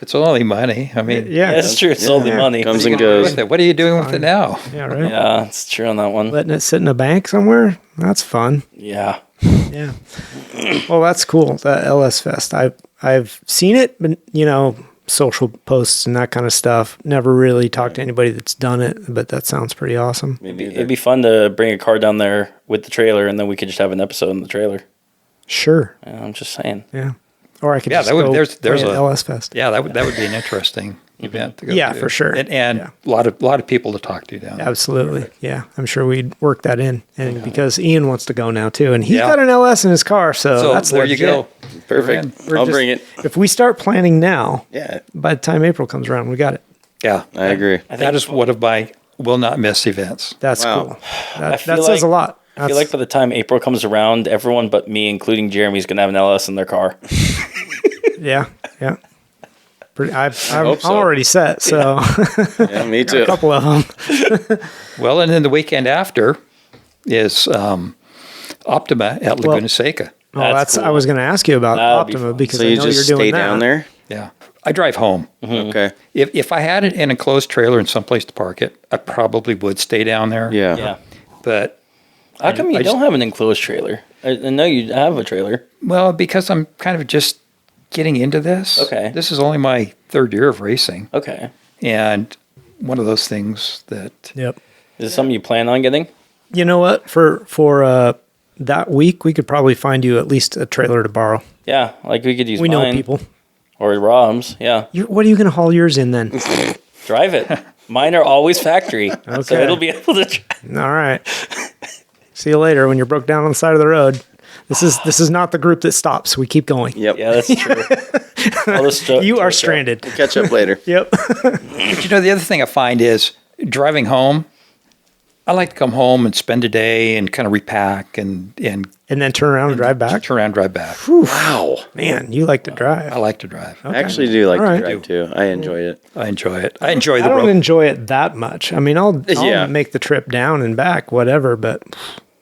It's only money. I mean, Yeah. that's true. It's only money. Comes and goes. what are you doing with it now? Yeah, right. Yeah, it's true on that one. Letting it sit in a bank somewhere. That's fun. Yeah, Yeah. Well, that's cool. The LS Fest. I've seen it, but social posts and that kind of stuff. Never really talked to anybody that's done it, but that sounds pretty awesome. it'd be fun to bring a car down there with the trailer, and then we could just have an episode in the trailer. Sure. Yeah, I'm just saying. Yeah. Or I could Yeah, just that would- go there's play at a- LS Fest. Yeah, that would be an interesting event to go Yeah, to. for sure. And Yeah. a lot of people to talk to down there. Absolutely. Yeah. I'm sure we'd work that in. And because Ian wants to go now too. And he's Yeah. got an LS in his car. So, So that's there legit. you go. Perfect. We're I'll just- bring it. If we start planning now, Yeah, by the time April comes around, we got it. Yeah, I agree. that is one of my will not miss events. That's Wow. cool. That feel says like- a lot. I feel like by the time April comes around, everyone but me, including Jeremy, is going to have an LS in their car. Yeah. I'm hope so. already set. So Yeah, me too. a couple of them. Well, and then the weekend after, is Optima at Laguna Seca. Oh, That's I cool. was going to ask you about That'd be Optima fun. because So I you know just you're doing stay that. down there? Yeah. I drive home. Okay. If I had an enclosed trailer and someplace to park it, I probably would stay down there. Yeah. Yeah. But, How come you I don't have an enclosed trailer? I know you have a trailer. well, because I'm kind of just getting into this. Okay. This is only my third year of racing. Okay. And one of those things that, Yep. Is it something you plan on getting? You know what? For that week, we could probably find you at least a trailer to borrow. Yeah, like we could use We mine know people. or Rob's. Yeah, What are you going to haul yours in then? drive it. Mine are always factory, so Okay. it'll be able to. All right. See you later when you're broke down on the side of the road. This is not the group that stops. We keep going. Yep. Yeah, that's true. You are stranded. Catch up later. Yep. but you know, the other thing I find is driving home, I like to come home and spend a day and kind of repack and And then turn around and drive back. turn around, drive back. Wow. Man, you like to drive. I like to drive. I actually do like All to right. drive too. I enjoy it. I enjoy it. I enjoy I the don't road. enjoy it that much. I mean, I'll Yeah. make the trip down and back, whatever. But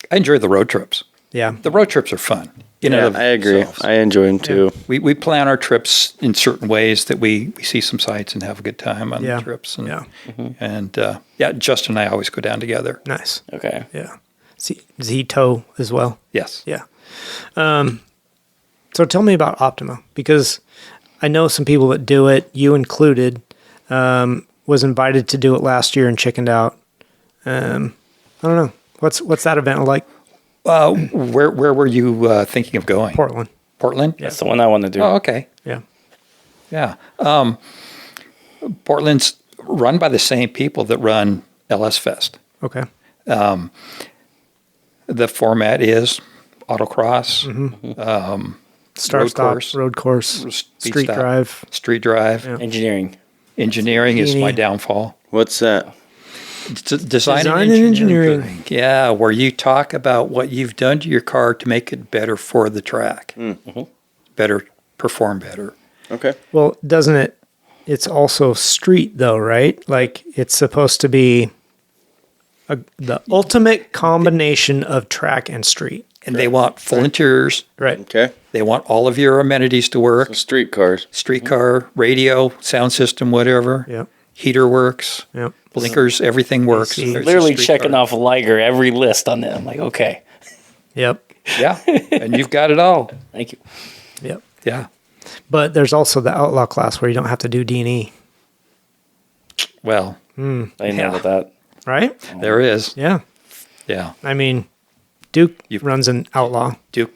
I enjoy the road trips. yeah, The road trips are fun. In and Yeah, of I agree. themselves. I enjoy them too. We plan our trips in certain ways that we see some sights and have a good time on Yeah. the trips. And, Yeah. And Justin and I always go down together. nice. Okay. Yeah. Z tow as well. Yes. Yeah. So tell me about Optima, because I know some people that do it, you included, was invited to do it last year and chickened out. I don't know. What's that event like? Where were you thinking of going? Portland. Portland? That's the one I want to do. Oh, okay. Yeah. Yeah. Portland's run by the same people that run LS Fest. Okay. The format is autocross, Start road stop, course. road course, Speed street stop. drive. street drive. Engineering. Engineering is my downfall. What's that? Design and engineering. Yeah, where you talk about what you've done to your car to make it better for the track. Better, perform better. Okay. Well, doesn't it? It's also street though, right? Like it's supposed to be the ultimate combination of track and street. And they want full interiors. Right. Okay. They want all of your amenities to work. Street cars. Streetcar, radio, sound system, whatever. Yep. Heater works. Yep. Blinkers, everything works. AC. There's a Literally street checking car. off Liger every list on it. I'm like, okay, Yep. Yeah, and you've got it all. thank you. Yep. Yeah. But there's also the outlaw class where you don't have to do D&E, Well, I didn't know Yeah. about that. right? there is. Yeah. Yeah. I mean, Duke runs an outlaw. Duke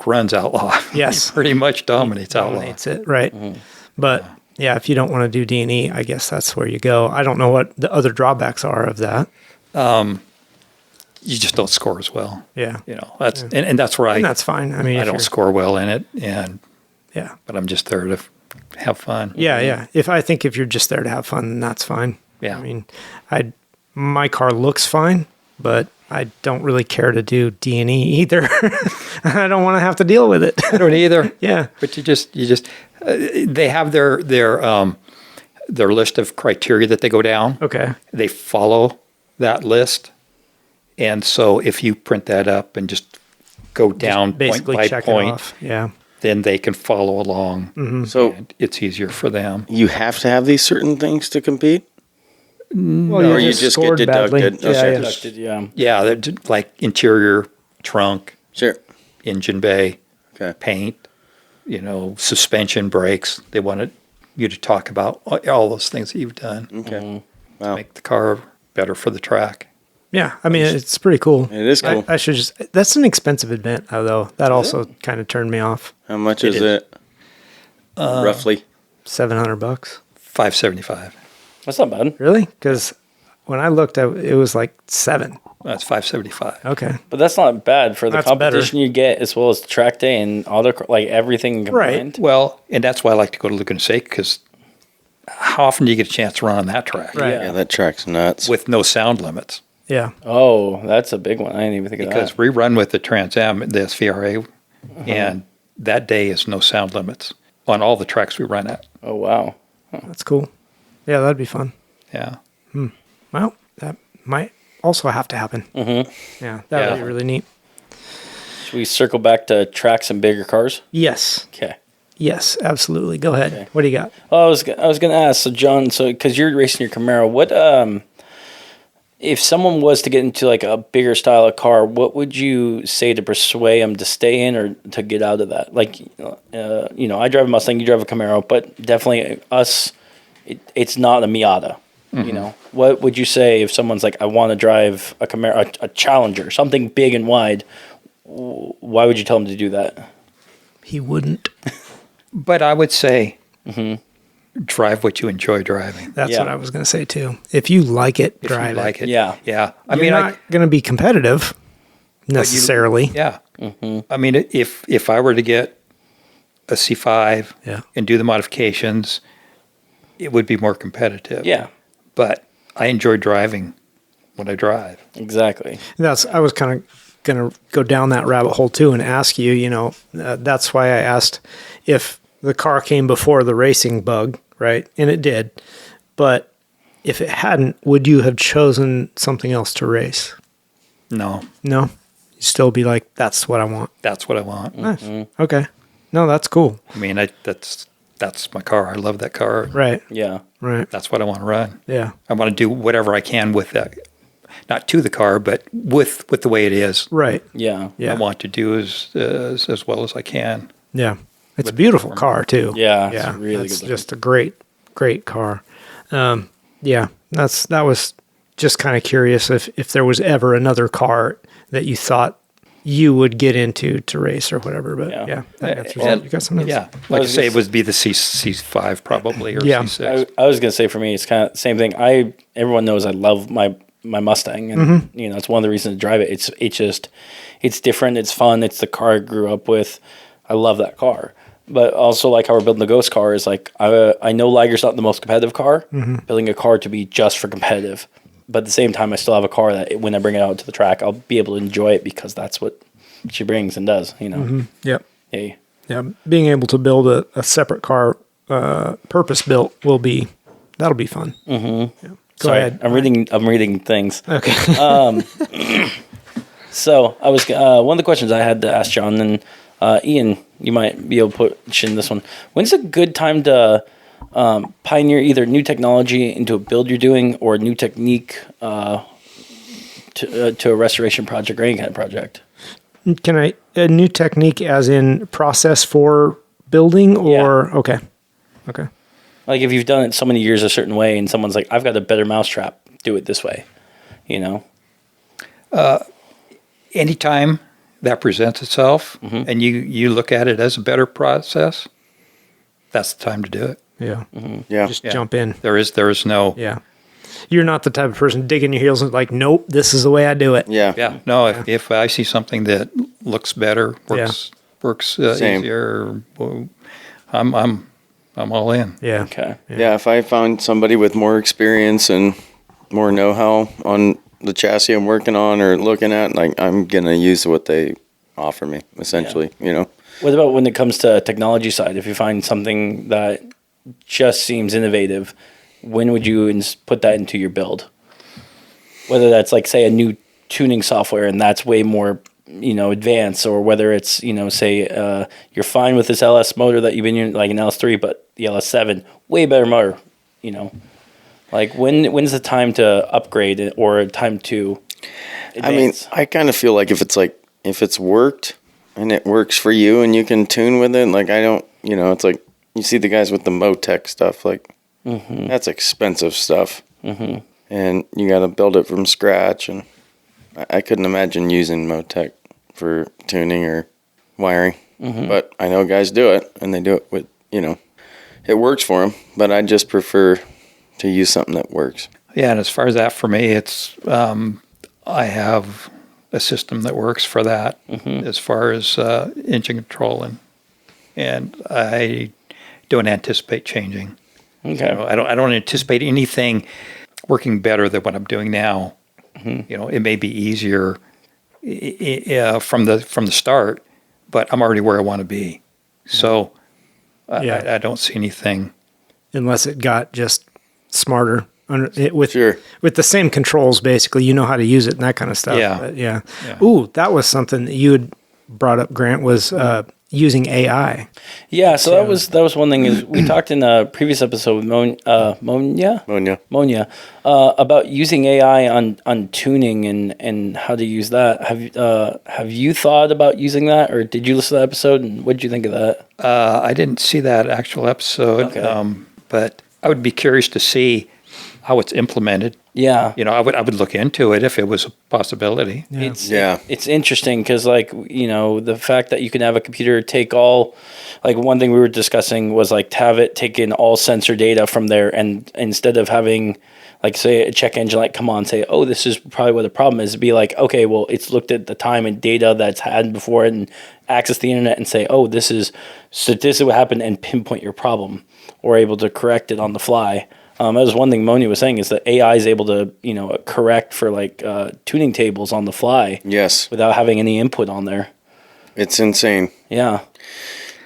runs outlaw. Yes. He pretty much dominates outlaw. Dominates it, right? But yeah, if you don't want to do D&E, I guess that's where you go. I don't know what the other drawbacks are of that. You just don't score as well. Yeah. You know, that's and that's where And that's fine. I mean, I if don't you're- score well in it, Yeah. but I'm just there to have fun. Yeah, yeah. If you're just there to have fun, then that's fine. Yeah. I mean, my car looks fine, but I don't really care to do D&E either. I don't want to have to deal with it. I don't either. Yeah. But you just they have their list of criteria that they go down. Okay. They follow that list. And so if you print that up and just go down point Basically by check point, it off. Yeah. then they can follow along. So And it's easier for them. you have to have these certain things to compete? Well, Or you just get scored badly. deducted. Yeah, Okay. yeah. Conducted, yeah. Yeah, they're like interior, trunk, Sure. engine bay, Okay. paint, suspension, brakes. They wanted you to talk about all those things that you've done Okay. to Wow. make the car better for the track. Yeah. I mean, it's pretty cool. It is cool. I should that's an expensive event, though. That also kind of turned me off. How much It is is. it? Roughly. $700. $575. That's not bad. Really? Because when I looked, it was like $7. That's $575. Okay. But that's not bad for the That's competition you get, as well as track day and like everything combined. Well, and that's why I like to go to Laguna Seca, because how often do you get a chance to run on that track? Right. Yeah, that track's nuts. With no sound limits. Yeah. Oh, that's a big one. I didn't even think of Because that. we run with the Trans Am, the SVRA, and that day is no sound limits on all the tracks we run at. Oh, wow. That's cool. Yeah, that'd be fun. Yeah. Well, that might also have to happen. Mm-hmm. Yeah, that would be really neat. Should we circle back to tracks and bigger cars? Yes. Okay. Yes, absolutely. Go ahead. Okay. What do you got? Well, I was going to ask, so John, because you're racing your Camaro, what if someone was to get into like a bigger style of car, what would you say to persuade them to stay in or to get out of that? Like, I drive a Mustang, you drive a Camaro, but definitely us, it's not a Miata. Mm-hmm. What would you say if someone's like, I want to drive a Camaro, a Challenger, something big and wide? Why would you tell them to do that? He wouldn't. But I would say drive what you enjoy driving. That's what I was going to say too. If you like it, If drive you like it. Yeah. Yeah. You're not going to be competitive necessarily. Yeah. I mean, if I were to get a C5 and do the modifications, it would be more competitive. Yeah. But I enjoy driving when I drive. Exactly. I was kind of going to go down that rabbit hole too and ask you, that's why I asked if the car came before the racing bug, right? And it did. But if it hadn't, would you have chosen something else to race? No. No? You'd still be like, that's what I want. That's what I want. Nice. Okay. No, that's cool. I mean, that's my car. I love that car. Right. Yeah. Right. That's what I want to run. Yeah. I want to do whatever I can with that. Not to the car, but with the way it is. Right. Yeah. Yeah. I want to do as well as I can. Yeah. It's a beautiful car too. Yeah. It's really It's good. just a great car. Yeah. That was just kind of curious if there was ever another car that you thought you would get into to race or whatever. But Yeah. that answers it. You got something else? Yeah, like I say, it would be the C5 probably or C6. I was gonna say for me, it's kind of the same thing. Everyone knows I love my Mustang, and it's one of the reasons to drive it. It's different. It's fun. It's the car I grew up with. I love that car. But also, like how we're building the Ghost car is like I know Liger's not the most competitive car. Building a car to be just for competitive, but at the same time, I still have a car that when I bring it out to the track, I'll be able to enjoy it because that's what she brings and does. Yep. Hey. Yeah. Being able to build a separate car, purpose built, that'll be fun. Mm-hmm. Yeah. Go ahead. I'm reading things. Okay. So I was one of the questions I had to ask John, and Ian, you might be able to put in this one. When's a good time to pioneer either new technology into a build you're doing or a new technique to a restoration project or any kind of project? A new technique as in process for building or okay. Like if you've done it so many years a certain way and someone's like, I've got a better mousetrap, do it this way, Anytime that presents itself and you look at it as a better process, that's the time to do it. Yeah. Yeah. Just jump in. There is no. Yeah. You're not the type of person digging your heels and like, nope, this is the way I do it. Yeah. Yeah. No, if I see something that looks better, works easier, well, I'm all in. Yeah. Okay. Yeah, if I found somebody with more experience and more know-how on the chassis I'm working on or looking at, like I'm gonna use what they offer me, essentially. What about when it comes to technology side? If you find something that just seems innovative, when would you put that into your build? Whether that's like say a new tuning software and that's way more advanced, or whether it's say you're fine with this LS motor that you've been using, like an LS3, but the LS7 way better motor. Like when's the time to upgrade it or time to advance? I kind of feel like if it's worked and it works for you and you can tune with it, like I don't, it's like you see the guys with the Motec stuff, like that's expensive stuff, and you got to build it from scratch, and I couldn't imagine using Motec for tuning or wiring, but I know guys do it and they do it with, it works for them, but I just prefer to use something that works. Yeah, and as far as that for me, it's I have a system that works for that as far as engine control, and I don't anticipate changing. Okay. I don't anticipate anything working better than what I'm doing now. It may be easier from the start, but I'm already where I want to be. So I don't see anything Unless it got just smarter with Sure. with the same controls. Basically, you know how to use it and that kind of stuff. Yeah. But yeah. Ooh, that was something that you had brought up, Grant. Was using AI. Yeah, so that was one thing is we talked in a previous episode with Monia about using AI on tuning and how to use that. Have you thought about using that, or did you listen to that episode and what did you think of that? I didn't see that actual episode, but I would be curious to see how it's implemented. Yeah, I would look into it if it was a possibility. It's interesting because the fact that you can have a computer take all, like one thing we were discussing was like to have it take in all sensor data from there, and instead of having like say a check engine like come on say, oh, this is probably what the problem is, be like, okay, well, it's looked at the time and data that's had before and access the internet and say, oh, this is what happened, and pinpoint your problem or able to correct it on the fly. That was one thing Moni was saying is that AI is able to, correct for like tuning tables on the fly. Yes. Without having any input on there. It's insane. Yeah.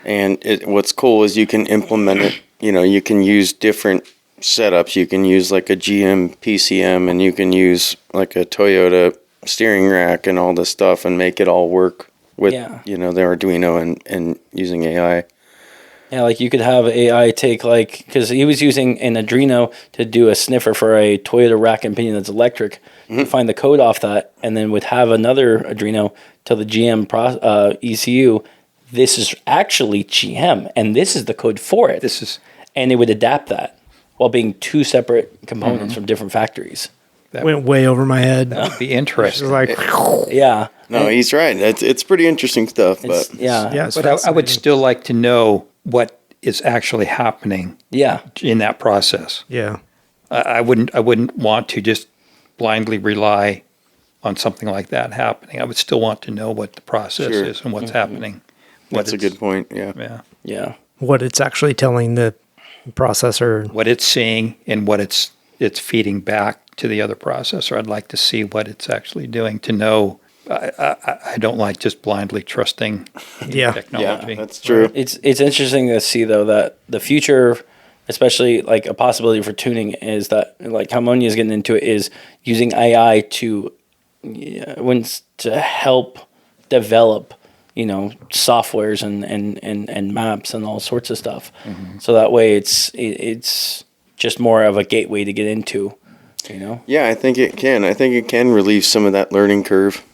And what's cool is you can implement it. You can use different setups. You can use like a GM PCM, and you can use like a Toyota steering rack and all this stuff and make it all work with, the Arduino and using AI. Yeah, like you could have AI take because he was using an Arduino to do a sniffer for a Toyota rack and pinion that's electric, to find the code off that, and then would have another Arduino tell the GM ECU, this is actually GM, and this is the code for it. And it would adapt that while being two separate components from different factories. That went way over my head. That would be interesting. Yeah. No, he's right. It's pretty interesting stuff. But but I would still like to know what is actually happening. In that process. Yeah. I wouldn't want to just blindly rely on something like that happening. I would still want to know what the process is and what's happening. That's a good point. Yeah. Yeah. What it's actually telling the processor. What it's seeing and what it's feeding back to the other processor. I'd like to see what it's actually doing to know. I don't like just blindly trusting technology. Yeah, that's true. It's interesting to see though that the future, especially like a possibility for tuning, is that like how Moni is getting into it is using AI to help develop softwares and maps and all sorts of stuff. So that way it's just more of a gateway to get into. Yeah, I think it can. I think it can relieve some of that learning curve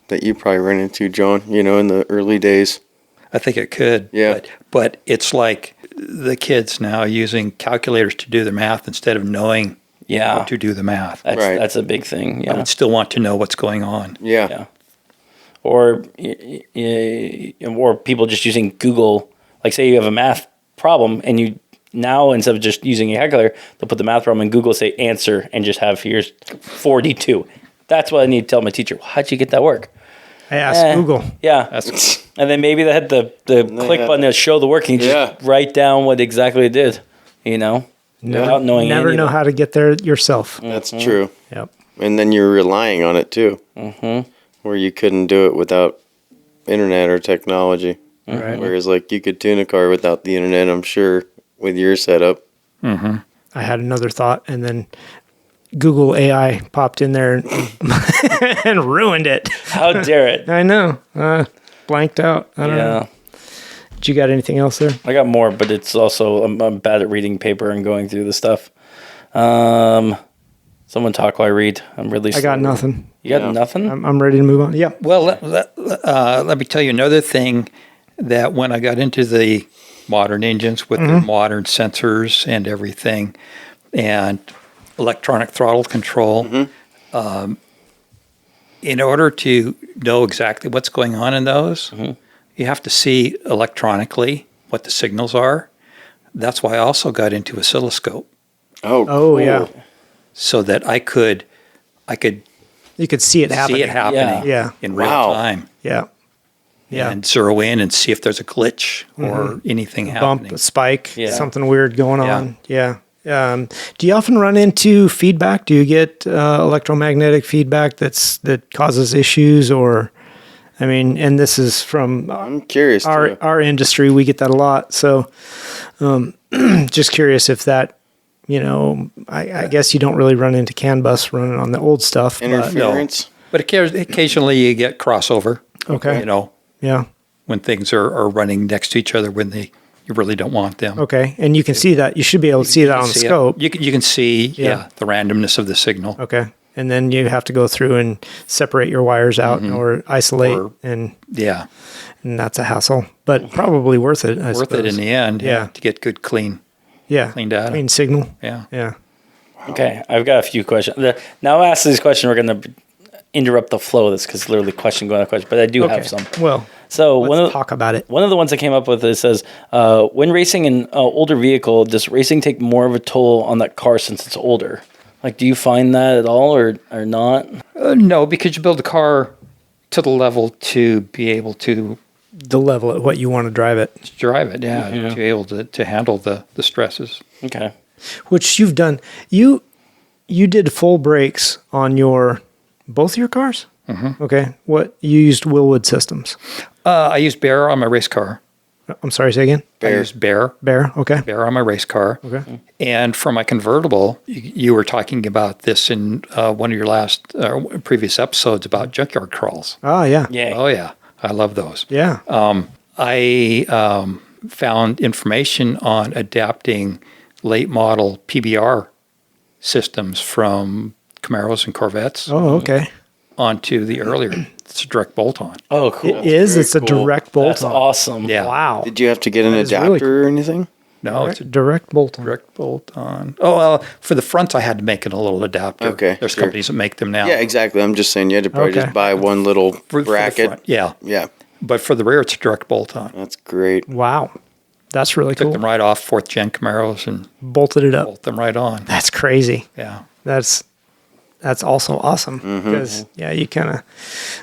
that you probably ran into, John, in the early days. I think it could. Yeah. But it's like the kids now using calculators to do the math instead of knowing how to do the math. That's a big thing. Yeah. I would still want to know what's going on. Yeah. Or people just using Google, like say you have a math problem and you now instead of just using a calculator, they'll put the math problem in Google, say answer, and just have here's 42. That's what I need to tell my teacher. How'd you get that work? I asked Google. Yeah. And then maybe they had the click button to show the working, just write down what exactly it did, without knowing Never know how to get there yourself. That's true. Yep. And then you're relying on it too, where you couldn't do it without internet or technology. Right. Whereas like you could tune a car without the internet, I'm sure, with your setup. I had another thought, and then Google AI popped in there and ruined it. How dare it? I know. Blanked out. I don't know. Did you got anything else there? I got more, but it's also, I'm bad at reading paper and going through the stuff. Someone talk while I read. I'm really I got nothing. You got nothing? I'm ready to move on. Yeah. Well, let me tell you another thing that when I got into the modern engines with their modern sensors and everything and electronic throttle control, in order to know exactly what's going on in those, you have to see electronically what the signals are. That's why I also got into oscilloscope. Oh, cool. Yeah. So that I could you could see it happening. In real time. Yeah. And zero in and see if there's a glitch or anything happening. Bump, a spike, something weird going on. Yeah. Do you often run into feedback? Do you get electromagnetic feedback that causes issues, or, I mean, and this is from I'm curious our industry. We get that a lot. So, just curious if that I guess you don't really run into CAN bus running on the old stuff. Interference. But occasionally you get crossover. Okay. Yeah. When things are running next to each other when you really don't want them. Okay. And you can see that. You should be able to see that on the scope. You can see the randomness of the signal. Okay. And then you have to go through and separate your wires out or isolate. And that's a hassle, but probably worth it, I suppose. Worth it in the end. Yeah. To get good, clean data. Clean signal. Yeah. Yeah. Okay, I've got a few questions. Now I ask these questions, we're going to interrupt the flow of this because literally question going on question, but I do have some. Well, so let's talk about it. One of the ones I came up with, it says, when racing an older vehicle, does racing take more of a toll on that car since it's older? Like, do you find that at all or not? No, because you build a car to the level to be able to the level at what you want to drive it. To be able to handle the stresses. Okay. Which you've done. You did full brakes on both your cars? Mm-hmm. Okay. What, you used Willwood systems? I used Bear on my race car. I'm sorry, say again? I used Bear. Okay. Bear on my race car. Okay. And for my convertible, you were talking about this in one of your last previous episodes about junkyard crawls. Oh, yeah. Yeah. Oh, yeah. I love those. Yeah. I found information on adapting late model PBR systems from Camaros and Corvettes Oh, okay. onto the earlier. It's a direct bolt-on. Oh, cool. It is. It's a direct bolt-on. That's awesome. Yeah. Wow. Did you have to get an That is adapter really or anything? No, it's a direct bolt-on. direct bolt-on. Oh, well, for the fronts, I had to make it a little adapter. Okay, There's sure. companies that make them now. Yeah, exactly. I'm just saying you had to probably Okay. just buy one little For the bracket. front, yeah. Yeah, But for the rear, it's a direct bolt-on. that's great. Wow. That's really Took cool. them right off 4th gen Camaros and Bolted it up. bolt them right on. That's crazy. Yeah. That's also awesome because you kind of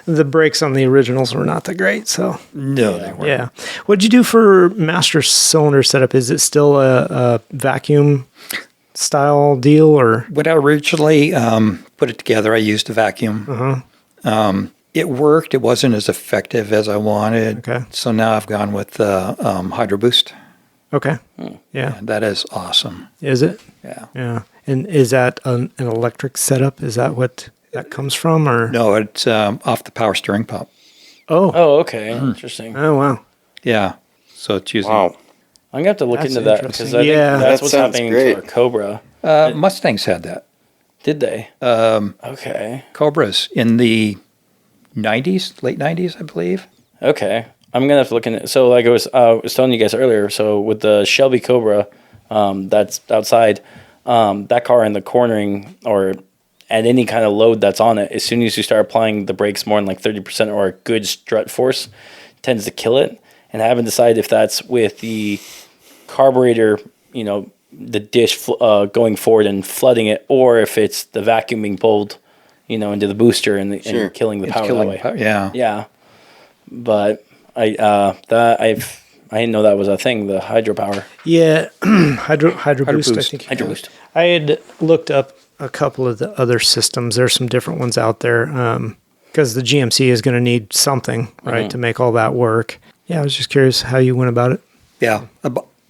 the brakes on the originals were not that great. So No, they weren't. yeah, what'd you do for master cylinder setup? Is it still a vacuum style deal or? When I originally put it together, I used a vacuum. It worked. It wasn't as effective as I wanted. Okay. So now I've gone with Hydro Boost. Okay, yeah, And that is awesome. is it? Yeah. Yeah, and is that an electric setup? Is that what that comes from or? No, it's off the power steering pump. Oh, Oh, okay. Interesting. oh wow. Yeah. So it's using Wow. I'm going to have to look That's into that interesting. because I think Yeah. that's That what's sounds happening great. to our Cobra. Mustangs had that. Did they? Okay. Cobras in the 90s, late 90s, I believe. Okay. I'm going to have to look into it. So, like I was telling you guys earlier, so with the Shelby Cobra that's outside, that car in the cornering or at any kind of load that's on it, as soon as you start applying the brakes more than like 30% or a good strut force, tends to kill it. And I haven't decided if that's with the carburetor, the dish going forward and flooding it, or if it's the vacuum being pulled, into the booster and killing the power that way. Yeah. Yeah, but I didn't know that was a thing. The hydropower. Yeah, hydro boost. I Boost. think. Hydro boost. I had looked up a couple of the other systems. There's some different ones out there because the GMC is going to need something, right, to make all that work. Yeah, I was just curious how you went about it. Yeah.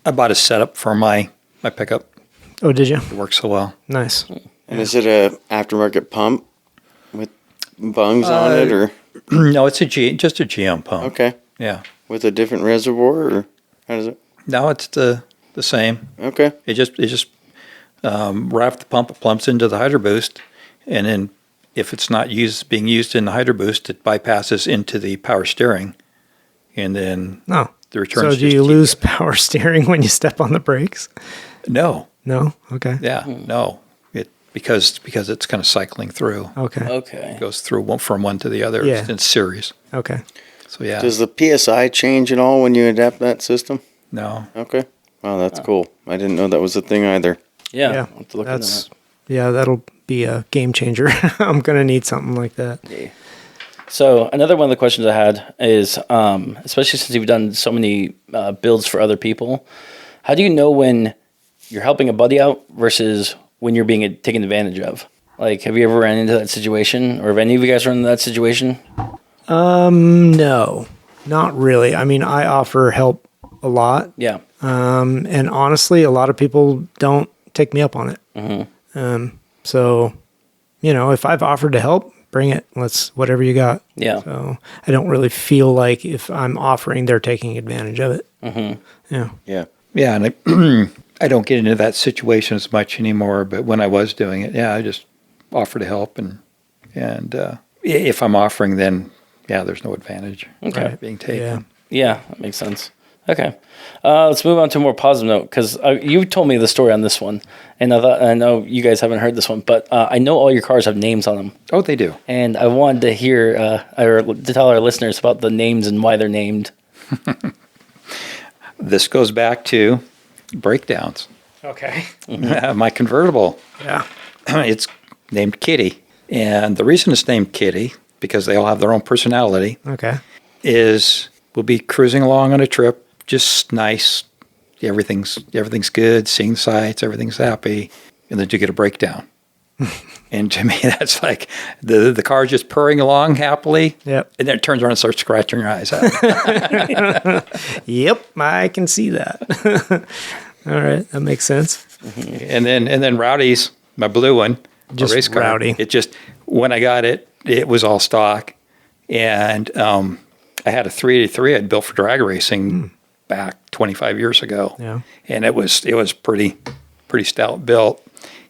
I bought a setup for my pickup. Oh, did you? It works so well. Nice. And is it a aftermarket pump with bungs on it, or No, it's just a GM pump. okay, Yeah. with a different reservoir, or how does it? No, it's the same. Okay, It just right off the pump, it plumps into the Hydro Boost, and then if it's not being used in the Hydro Boost, it bypasses into the power steering, and then Oh, the returns. so do you lose power steering when you step on the brakes? No. No. Okay. Yeah. No. Because it's kind of cycling through. Okay. Okay. It goes through from one to the other Yeah. in series. Okay. So yeah. does the PSI change at all when you adapt that system? No. Okay, wow, that's cool. I didn't know that was a thing either. Yeah. Yeah. I'll have to look into That's that. yeah. That'll be a game changer. I'm gonna need something like that. So another one of the questions I had is, especially since you've done so many builds for other people, how do you know when you're helping a buddy out versus when you're being taken advantage of? Like, have you ever ran into that situation, or have any of you guys run into that situation? No, not really. I mean, I offer help a lot. Yeah. And honestly, a lot of people don't take me up on it. So, if I've offered to help, bring it. Whatever you got. Yeah. So I don't really feel like if I'm offering, they're taking advantage of it. Yeah. Yeah. Yeah, and I don't get into that situation as much anymore. But when I was doing it, I just offer to help, and if I'm offering, then there's no advantage being taken. Yeah, that makes sense. Okay, let's move on to a more positive note, because you told me the story on this one, and I know you guys haven't heard this one, but I know all your cars have names on them. Oh, they do. And I wanted to hear or to tell our listeners about the names and why they're named. This goes back to breakdowns. Okay. My convertible. Yeah. It's named Kitty. And the reason it's named Kitty, because they all have their own personality, Okay. is we'll be cruising along on a trip, just nice. Everything's good, seeing the sights, everything's happy. And then you get a breakdown. And to me, that's like the car's just purring along happily. Yep. And then it turns around and starts scratching your eyes out. Yep, I can see that. All right, that makes sense. And then Rowdy's, my blue one, Just race car. Rowdy. It just, when I got it, it was all stock. And I had a 383 I'd built for drag racing back 25 years ago. Yeah. And it was pretty stout built.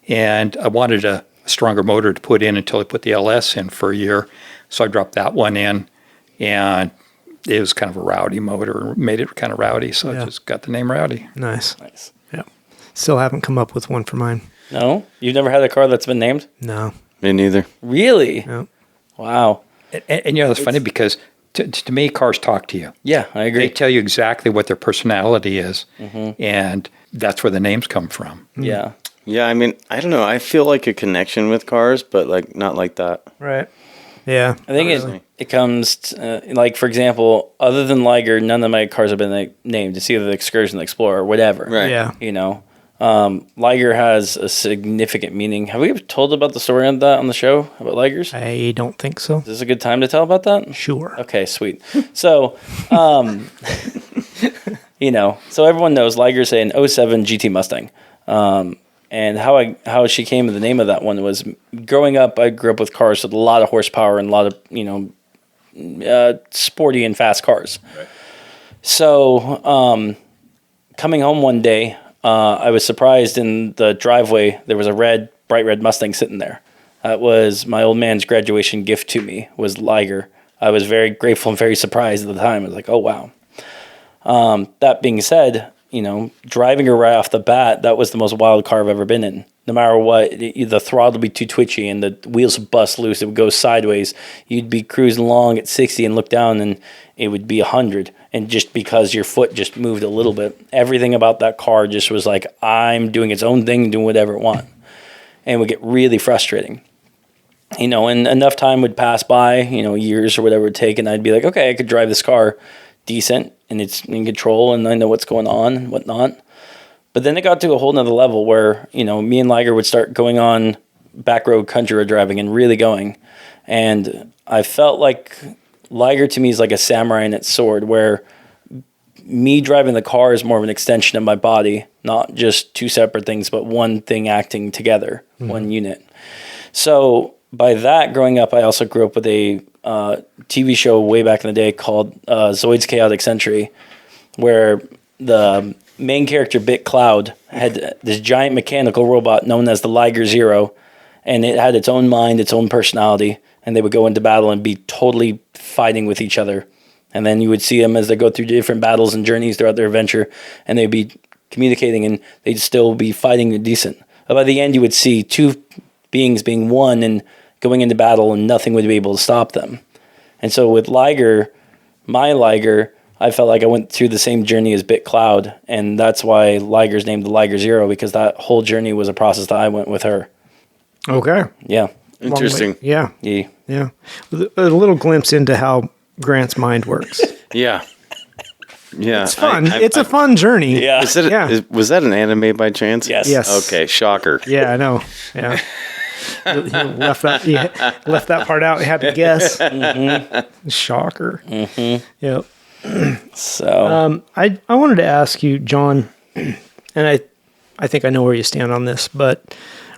And I wanted a stronger motor to put in until I put the LS in for a year. So I dropped that one in, and it was kind of a rowdy motor, made it kind of rowdy. So I just got the name Rowdy. Nice. Yeah. Still haven't come up with one for mine. No? You've never had a car that's been named? No. Me neither. Really? No. Wow. And it's funny because to me, cars talk to you. Yeah, I agree. They tell you exactly what their personality is, and that's where the names come from. Yeah. Yeah, I mean, I don't know. I feel like a connection with cars, but like not like that. Right. Yeah. I think it comes to, like, for example, other than Liger, none of my cars have been named. It's either the Excursion, the Explorer, or whatever. Right. Yeah. Liger has a significant meaning. Have we ever told about the story on that on the show about Ligers? I don't think so. Is this a good time to tell about that? Sure. Okay, sweet. So, so everyone knows Liger's an 07 GT Mustang. And how she came to the name of that one was, growing up, I grew up with cars with a lot of horsepower and a lot of, sporty and fast cars. Right. So, coming home one day, I was surprised in the driveway, there was a bright red Mustang sitting there. That was my old man's graduation gift to me, was Liger. I was very grateful and very surprised at the time. I was like, oh, wow. That being said, driving her right off the bat, that was the most wild car I've ever been in. No matter what, the throttle would be too twitchy and the wheels would bust loose. It would go sideways. You'd be cruising along at 60 and look down and it would be 100. And just because your foot just moved a little bit, everything about that car just was like, I'm doing its own thing, doing whatever it wants. And it would get really frustrating. And enough time would pass by, years or whatever it would take, and I'd be like, okay, I could drive this car decent and it's in control and I know what's going on and whatnot. But then it got to a whole nother level where, me and Liger would start going on back road country road driving and really going. And I felt like Liger to me is like a samurai in its sword, where me driving the car is more of an extension of my body, not just two separate things, but one thing acting together, one unit. So by that, growing up, I also grew up with a TV show way back in the day called Zoid's Chaotic Century, where the main character, Bit Cloud, had this giant mechanical robot known as the Liger Zero, and it had its own mind, its own personality, and they would go into battle and be totally fighting with each other. And then you would see them as they go through different battles and journeys throughout their adventure, and they'd be communicating, and they'd still be fighting decent. But by the end, you would see two beings being one and going into battle, and nothing would be able to stop them. And so with Liger, my Liger, I felt like I went through the same journey as Bit Cloud, and that's why Liger's named the Liger Zero, because that whole journey was a process that I went with her. Okay. Yeah. Interesting. Yeah. Yeah. A little glimpse into how Grant's mind works. Yeah. Yeah. It's fun. It's a fun journey. Yeah. Was that an anime by chance? Yes. Yes. Okay, shocker. Yeah, I know. Yeah. He left that part out. He had to guess. Mm-hmm. Shocker. Mm-hmm. Yep. So I wanted to ask you, John, and I think I know where you stand on this, but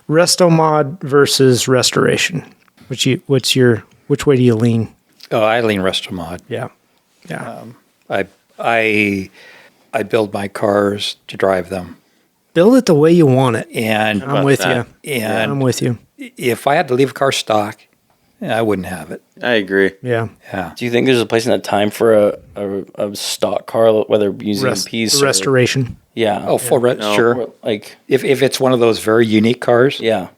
resto-mod versus restoration. Which way do you lean? Oh, I lean resto-mod. Yeah. I build my cars to drive them. Build it the way you want it. And I'm with that? you. And I'm with you. if I had to leave a car stock, I wouldn't have it. I agree. Yeah. Yeah. Do you think there's a place in that time for a stock car, whether using a piece restoration? Yeah. Oh, sure. Or, like, If it's one of those very unique cars, yeah.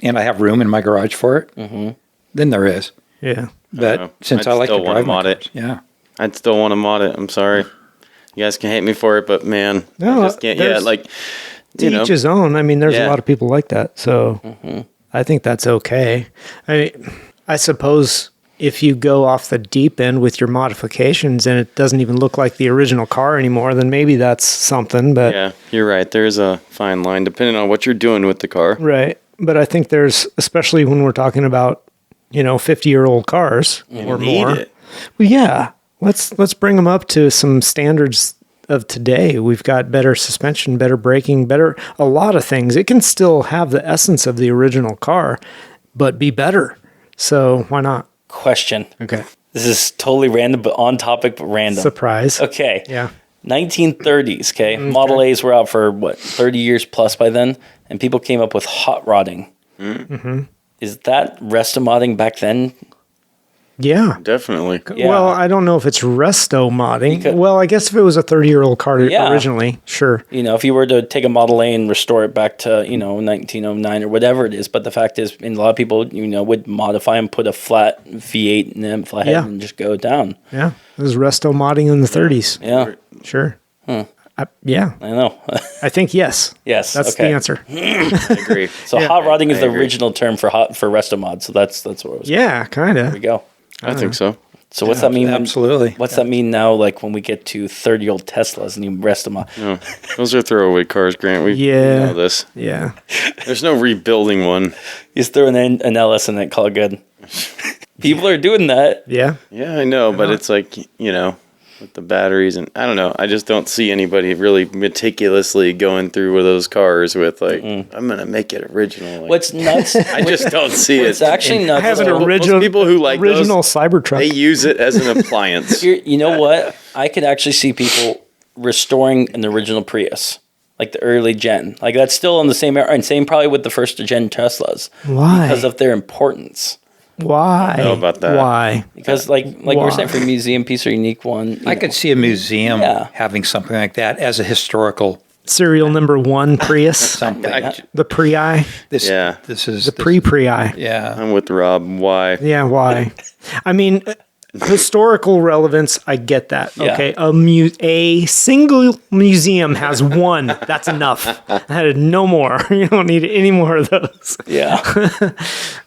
and I have room in my garage for it, then there is. Yeah. But since I'd I like to still wanna drive my mod it. cars, yeah. I'd still want to mod it. I'm sorry. You guys can hate me for it, but man, No, I just can't. Yeah, there's- like, To each his own. I mean, there's a Yeah. lot of people like that. So I think that's okay. I suppose if you go off the deep end with your modifications and it doesn't even look like the original car anymore, then maybe that's something. But yeah, you're right. There's a fine line depending on what you're doing with the car. right. But I think there's, especially when we're talking about, 50-year-old cars or Need more. it. Well, yeah. Let's bring them up to some standards of today. We've got better suspension, better braking, better a lot of things. It can still have the essence of the original car, but be better. So why not? Question. Okay. This is totally random, but on topic, but random. Surprise. Okay. Yeah. 1930s, okay? Model A's were out for, 30 years plus by then, and people came up with hot rodding. Mm-hmm. Is that resto-modding back then? Yeah. Definitely. Yeah. Well, I don't know if it's resto-modding. Because- Well, I guess if it was a 30-year-old car Yeah. originally, sure. If you were to take a Model A and restore it back to, 1909 or whatever it is, but the fact is, and a lot of people, would modify and put a flat V8 in them, flat head, Yeah. and just go down. Yeah. It was resto-modding in the 30s. Yeah, Sure. Yeah. I know. I think yes. Yes, That's okay. the answer. I agree. So hot rodding is I the agree. original term for resto mod. So that's what it was. Yeah, kind There we of. go. I think so. So what's that mean? Absolutely. What's that mean now? Like when we get to 30-year-old Teslas and you resto mod? No, those are throwaway cars, Grant. We Yeah. know this. Yeah. There's no rebuilding one. You just throw an LS in it, call it good. People are doing that. Yeah. Yeah, I know, but it's like, with the batteries and I don't know. I just don't see anybody really meticulously going through with those cars with like, I'm going to make it original. Like, What's nuts? I just don't see it. It's actually nuts. I have an though. original people who like original those, Cybertruck. They use it as an appliance. You know what? I could actually see people restoring an original Prius, like the early gen. Like that's still on the same era, and same probably with the first gen Teslas. Why? Because of their importance. Why? I don't know about that. Why? Because like we were saying for a museum piece or unique one. I could see a museum Yeah. having something like that as a historical Serial number 1 Prius. something. The Pre-I. This, Yeah. This is The pre-Pre-I. Yeah. I'm with Rob. Why? Yeah, why? I mean, historical relevance, I get that. Yeah. Okay, a single museum has one. That's enough. No more. You don't need any more of those. Yeah.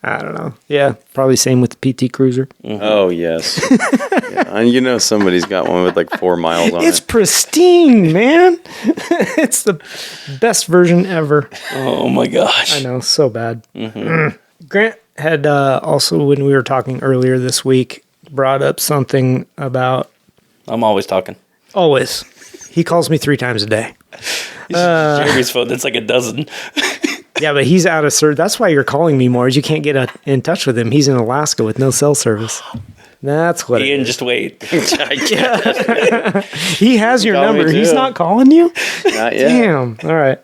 I don't know. Yeah, probably same with the PT Cruiser. Oh, yes. Yeah, and somebody's got one with like 4 miles on It's it. pristine, man. It's the best version ever. Oh my gosh. I know, so bad. Grant had also, when we were talking earlier this week, brought up something about I'm always talking. always. He calls me 3 times a day. Jeremy's phone. That's like a dozen. Yeah, but he's out of service. That's why you're calling me more, is you can't get in touch with him. He's in Alaska with no cell service. That's what it Ian, is. just wait. He has your Call me number. He's too. not calling you? Not yet. Damn. All right.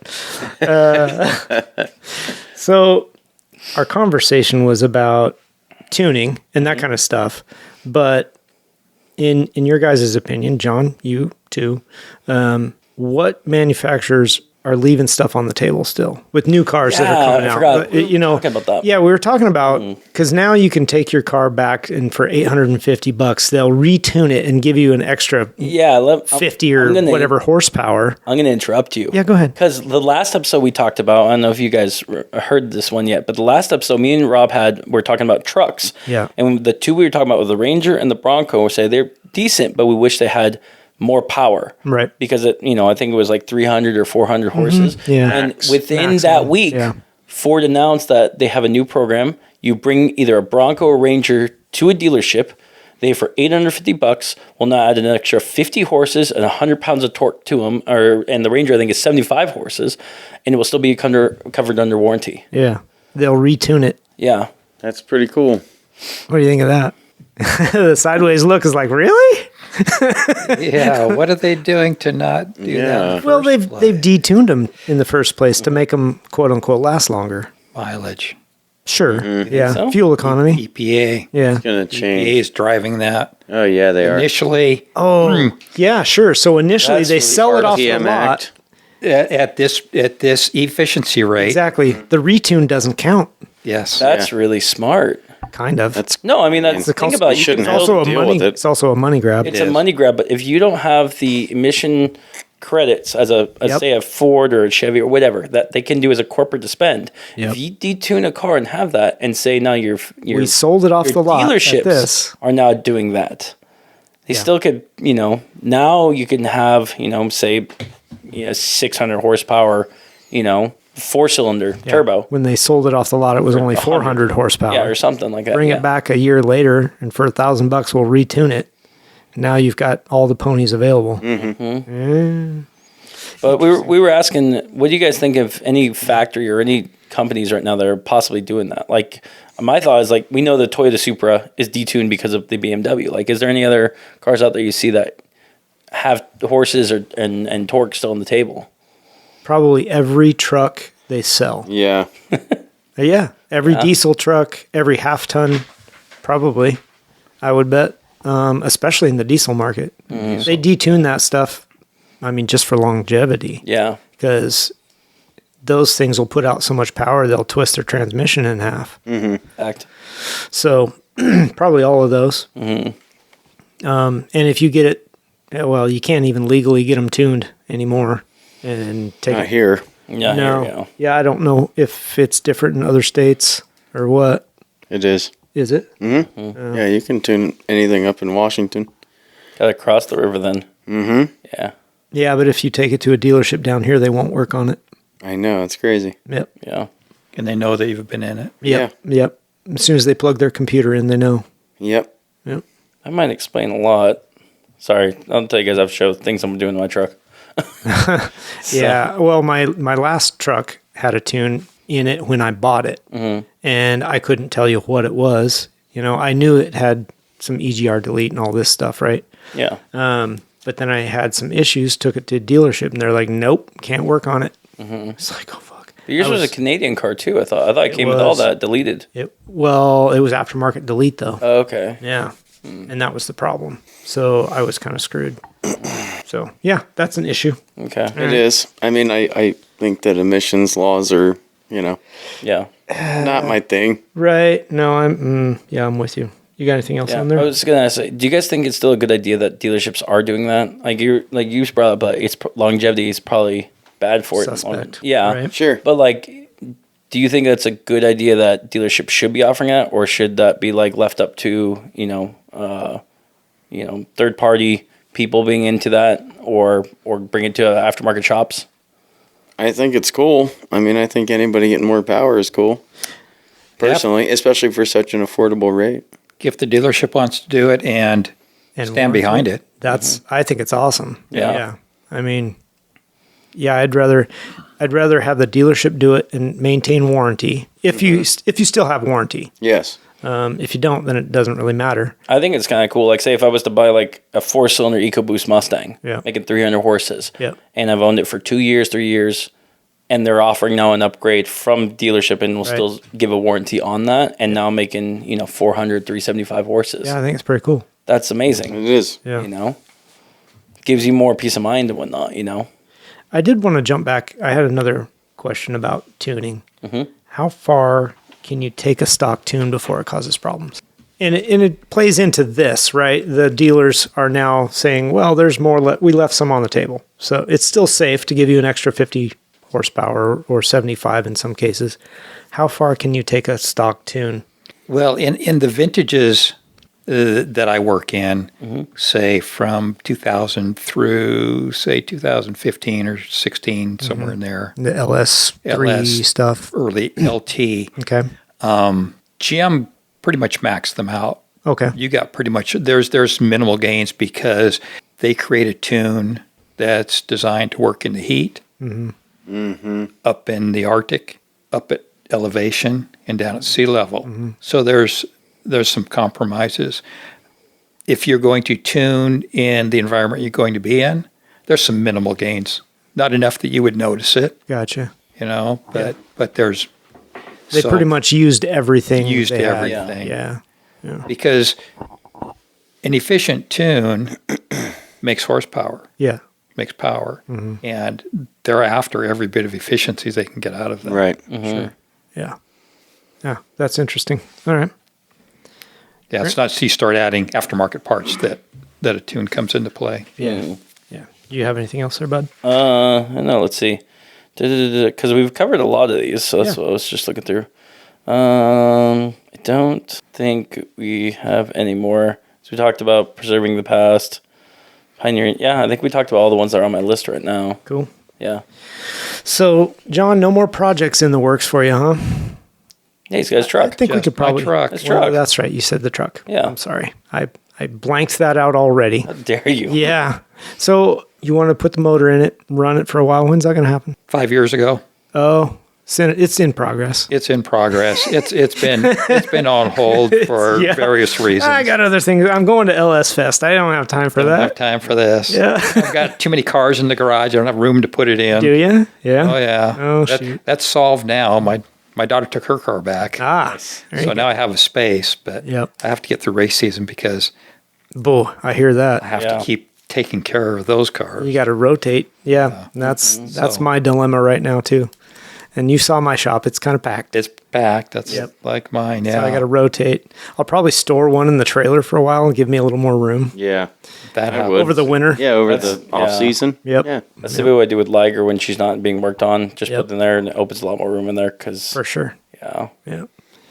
So our conversation was about tuning and that kind of stuff. But in your guys' opinion, John, you too, what manufacturers are leaving stuff on the table still with new cars that are Yeah, coming I out? forgot. But, We were talking about that. Yeah, we were talking about, because now you can take your car back and for $850, they'll retune it and give you an extra Yeah. 50 or whatever horsepower. I'm going to interrupt you. Yeah, go ahead. Because the last episode we talked about, I don't know if you guys heard this one yet, but the last episode me and Rob we're talking about trucks. Yeah. And the two we were talking about were the Ranger and the Bronco. We say they're decent, but we wish they had more power. Right. Because I think it was like 300 or 400 horses. Yeah. And within Maximum. that week, Yeah. Ford announced that they have a new program. You bring either a Bronco or Ranger to a dealership. they, for $850, will now add an extra 50 horses and 100 pounds of torque to them. And the Ranger, I think, is 75 horses, and it will still be covered under warranty. Yeah. They'll retune it. Yeah. That's pretty cool. What do you think of that? The sideways look is like, really? Yeah, what are they doing to not do that? Well, they've detuned them in the first place to make them quote unquote last longer. Mileage. Sure. Yeah. So? Fuel economy. EPA. Yeah. Gonna EPA change. is driving that. Oh yeah, they are. Initially, Oh, yeah, sure. So initially That's they really sell it off the TM lot. Act. at this efficiency rate. Exactly. The retune doesn't count. Yes. That's really smart. Kind of. That's No, I mean, that's the thing about it. You shouldn't can have also a to deal money. with it. It's also a money grab. It's a money grab, but if you don't have the emission credits as Yep. say a Ford or a Chevy or whatever that they can do as a corporate to spend, Yep. if you detune a car and have that and say now your We sold it off your the lot at dealerships this. are now doing that. They Yeah. still could, now you can have, say 600 horsepower, 4-cylinder turbo. When they sold it off the lot, it was only 400 horsepower. Yeah, or something like that. Bring yeah. it back a year later, and for $1,000, we'll retune it. Now you've got all the ponies available. But we were asking, what do you guys think of any factory or any companies right now that are possibly doing that? Like, my thought is, like, we know the Toyota Supra is detuned because of the BMW. Like, is there any other cars out there you see that have horses and torque still on the table? Probably every truck they sell. yeah. Yeah, every diesel truck, every half ton, probably, I would bet, especially in the diesel market. They detune that stuff, I mean, just for longevity. Yeah. Because those things will put out so much power, they'll twist their transmission in half. Fact. So probably all of those. And if you get it, well, you can't even legally get them tuned anymore and take Not it. here. Yeah. No. Here we go. Yeah, I don't know if it's different in other states or what. It is. Is it? Yeah, you can tune anything up in Washington. Got to cross the river then. Mm-hmm. Yeah. Yeah, but if you take it to a dealership down here, they won't work on it. I know, it's crazy. Yep. Yeah. And they know that you've been in it. Yep. Yep. As soon as they plug their computer in, they know. Yep. Yep. That might explain a lot. Sorry, I'll tell you guys. I've showed things I'm doing in my truck. Yeah. Well, my last truck had a tune in it when I bought it, and I couldn't tell you what it was. I knew it had some EGR delete and all this stuff, right? Yeah. But then I had some issues, took it to a dealership, and they're like, nope, can't work on it. It's like, oh, fuck. But yours was a Canadian car too. I thought it came with all was. that deleted. Well, it was aftermarket delete, though. Oh, okay. Yeah. And that was the problem. So I was kind of screwed. So, yeah, that's an issue. Okay. It is. I mean, I think that emissions laws are, Yeah. not my thing. Right. No, I'm with you. You got anything else Yeah. on there? I was gonna say, do you guys think it's still a good idea that dealerships are doing that? Like you brought up, but its longevity is probably bad for it. Suspect. Yeah. Right. Sure. But do you think that's a good idea that dealerships should be offering that, or should that be left up to third party people being into that, or bring it to aftermarket shops? I think it's cool. I mean, I think anybody getting more power is cool. Personally, especially for such an affordable rate. If the dealership wants to do it and stand behind it. That's. I think it's awesome. Yeah. I mean, yeah, I'd rather have the dealership do it and maintain warranty if you still have warranty. Yes. If you don't, then it doesn't really matter. I think it's kind of cool. Like, say if I was to buy a 4-cylinder EcoBoost Mustang, Yeah. making 300 horses, Yep. and I've owned it for 2 years, 3 years, and they're offering now an upgrade from dealership and will still give a warranty on that, and now I'm making 400, 375 horses. Yeah, I think it's pretty cool. That's amazing. It is. Yeah. Gives you more peace of mind and whatnot. I did want to jump back. I had another question about tuning. How far can you take a stock tune before it causes problems? And it plays into this, right? The dealers are now saying, well, there's more. We left some on the table. So it's still safe to give you an extra 50 horsepower or 75 in some cases. How far can you take a stock tune? Well, in the vintages that I work in, say from 2000 through, say, 2015 or 16, somewhere in there, The LS3 LS. stuff. early LT, Okay. GM pretty much maxed them out Okay. You got pretty much, there's minimal gains because they create a tune that's designed to work in the heat, up in the Arctic, up at elevation, and down at sea level. So there's some compromises. If you're going to tune in the environment you're going to be in, there's some minimal gains. Not enough that you would notice it, Gotcha. but there's... They pretty much used everything. Used they had. everything. Yeah. Because an efficient tune makes horsepower, Yeah. makes power, and they're after every bit of efficiency they can get out of them. Right. Sure. Yeah. Yeah. That's interesting. All right. Yeah, it's not so you start adding aftermarket parts that a tune comes into play. Yeah. Yeah. Do you have anything else there, bud? No, let's see. Because we've covered a lot of these, so that's what I was just looking through. I don't think we have any more. So we talked about preserving the past, pioneering. Yeah, I think we talked about all the ones that are on my list right now. Cool. Yeah. So, John, no more projects in the works for you, huh? Yeah, he's got his truck. I think we Just could my probably. truck. His Well, truck. that's right. You said the truck. Yeah. I'm sorry. I blanked that out already. How dare you? Yeah. So you want to put the motor in it, run it for a while. When's that going to happen? 5 years ago, Oh, it's in progress. it's in progress. It's been on hold for Yeah. various reasons. I got other things. I'm going to LS Fest. I don't have time for I don't have that. time for this. Yeah. I've got too many cars in the garage. I don't have room to put it in. Do you? Yeah. Oh yeah. Oh, shoot. That's solved now. My daughter took her car back. Ah. There you So go. now I have a space, but Yep. I have to get through race season because Boo, I hear that. I have Yeah. to keep taking care of those cars. You got to rotate. Yeah. That's So- my dilemma right now too. And you saw my shop. It's kind of packed. It's packed. That's Yep. like mine. Yeah, So I got to rotate. I'll probably store one in the trailer for a while and give me a little more room Yeah. that I happens. would. over the winter. Yeah, over That's- the off yeah. season. Yep. Yeah. That's the way I do with Liger when she's not being worked on. Just Yep. put it in there and it opens a lot more room in there because, For sure. yeah, Yeah.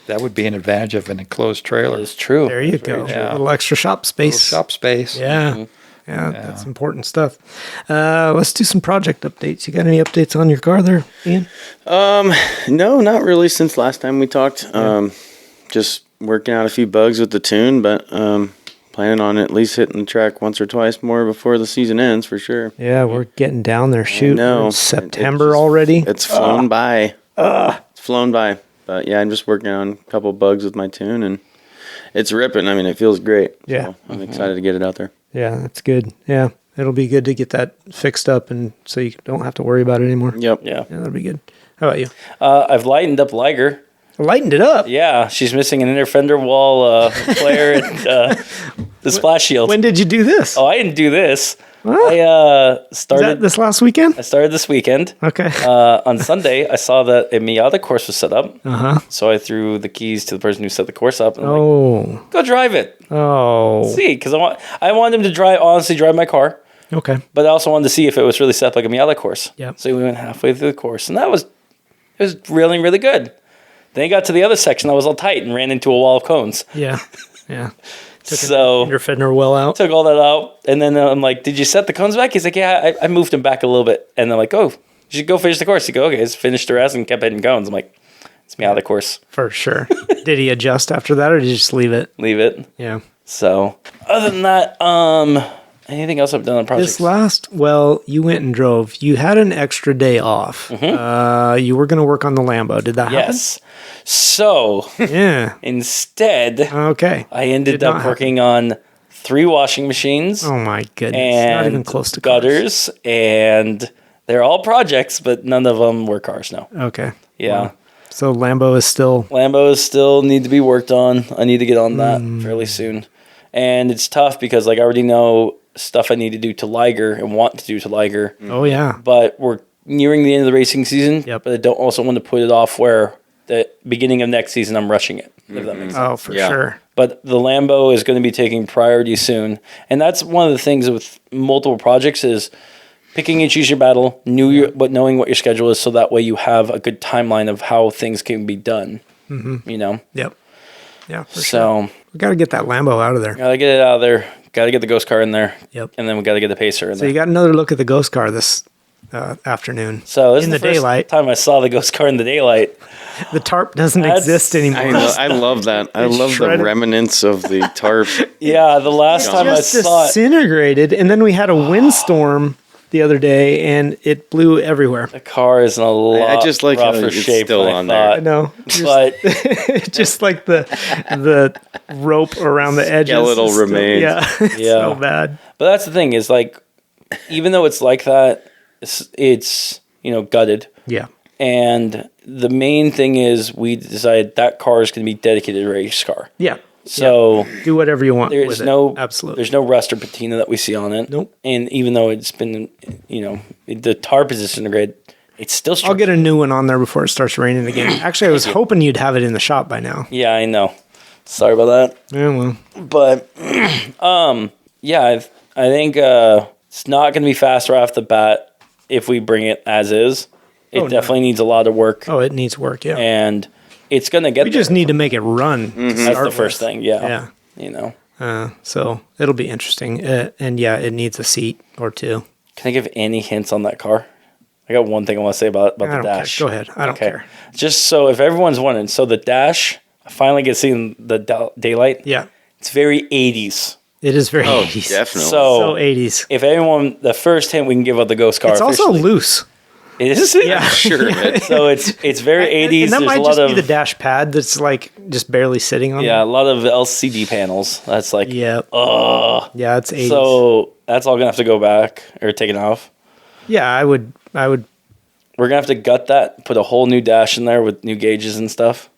That would be an advantage of an enclosed trailer. it's true. There you It's very go. true. Yeah. A little extra shop space. Shop space. Yeah. Yeah, that's important stuff. Let's do some project updates. You got any updates on your car there, Ian? No, not really since last time we talked. Just working out a few bugs with the tune, but planning on at least hitting the track once or twice more before the season ends for sure. Yeah, we're getting down there. Shoot, know. we're in September already. It's flown by. It's flown by. But yeah, I'm just working on a couple bugs with my tune and it's ripping. I mean, it feels great. Yeah. So I'm excited to get it out there. Yeah, that's good. Yeah, it'll be good to get that fixed up, and so you don't have to worry about it anymore. Yep. Yeah. Yeah, that'll be good. How about you? I've lightened up Liger. Lightened it up. Yeah, she's missing an inner fender wall player and the splash shield. When did you do this? Oh, I didn't do this. What? I Is started. that this last weekend? I started this weekend. Okay. On Sunday, I saw that a Miata course was set up. Uh-huh. So I threw the keys to the person who set the course up. And I'm like, Oh. go drive it. Oh. See, because I wanted him to honestly drive my car, Okay. but I also wanted to see if it was really set up like a Miata course. Yep. So we went halfway through the course, and it was really, really good. Then I got to the other section that was all tight and ran into a wall of cones. Yeah. Yeah. So Your fender well out. took all that out, and then I'm like, "Did you set the cones back?" He's like, "Yeah, I moved them back a little bit." And I'm like, "Oh, you should go finish the course." He go, "Okay," just finished the rest and kept hitting cones. I'm like, "It's me out of the course. For sure. Did he adjust after that, or did you just leave it? Leave it." Yeah. So other than that, anything else I've done on projects? You went and drove. You had an extra day off. You were going to work on the Lambo. Did that Yes. So happen? Yeah. instead, Okay. I ended Did not up happen. working on 3 washing machines Oh my goodness. and Not even close to cars. gutters, and they're all projects, but none of them were cars. No. Okay. Yeah. Wow. So Lambo is still. Lambos still need to be worked on. I need to get on that fairly soon. And it's tough because I already know stuff I need to do to Liger and want to do to Liger. Oh yeah. But we're nearing the end of the racing season. Yep. But I don't also want to put it off where the beginning of next season I'm rushing it, if that makes sense. Oh, for sure. But the Lambo is going to be taking priority soon. And that's one of the things with multiple projects is picking and choose your battle, but knowing what your schedule is so that way you have a good timeline of how things can be done. You know? Yep. Yeah. For sure. So We got to get that Lambo out of there. gotta get it out of there. Gotta get the ghost car in there. Yep. And then we gotta get the pacer in So there. you got another look at the ghost car afternoon. So this in is the the first daylight. time I saw the ghost car in the daylight. The tarp doesn't That's- exist anymore. I love that. I love shredded. the remnants of the tarp. Yeah, the last time I Just saw it, disintegrated, and then we had a windstorm the other day, and it blew everywhere. the car is in a lot I just like how rougher it's shape still than on I there. thought. I know, But just like the rope around the edges. Skeletal is still- remains. Yeah, it's Yeah. so bad. But that's the thing is like, even though it's like that, it's gutted. Yeah, And the main thing is we decided that car is going to be dedicated race car. yeah. So Do whatever you want there's with no it. Absolutely. there's no rust or patina that we see on it. Nope. And even though it's been the tarp is disintegrated, it's still I'll structured. get a new one on there before it starts raining again. Actually, I was hoping you'd have it in the shop by now. Yeah, I know. Sorry about that. Yeah, well, But yeah, I think it's not going to be fast right off the bat if we bring it as is. It Oh, no. definitely needs a lot of work, oh, it needs work. Yeah, and it's going to get. we just need to make it run. to That's start the first with. thing. Yeah. So it'll be interesting. And yeah, it needs a seat or two. Can I give any hints on that car? I got one thing I want to say about I the don't dash. care. Go ahead. I don't care. Just so if everyone's wondering, so the dash, I finally get seen the daylight. Yeah, It's very 80s. it is very Oh, 80s. definitely. So 80s. If anyone, the first hint we can give of the ghost car, It's also officially- loose. Is it? Yeah. Sure of it. So it's very 80s. And that There's might a just lot be of the dash pad that's like just barely sitting on. a lot of LCD panels. That's like Yeah. Yeah, it's 80s. So that's all gonna have to go back or taken off. yeah, I would. We're gonna have to gut that, put a whole new dash in there with new gauges and stuff.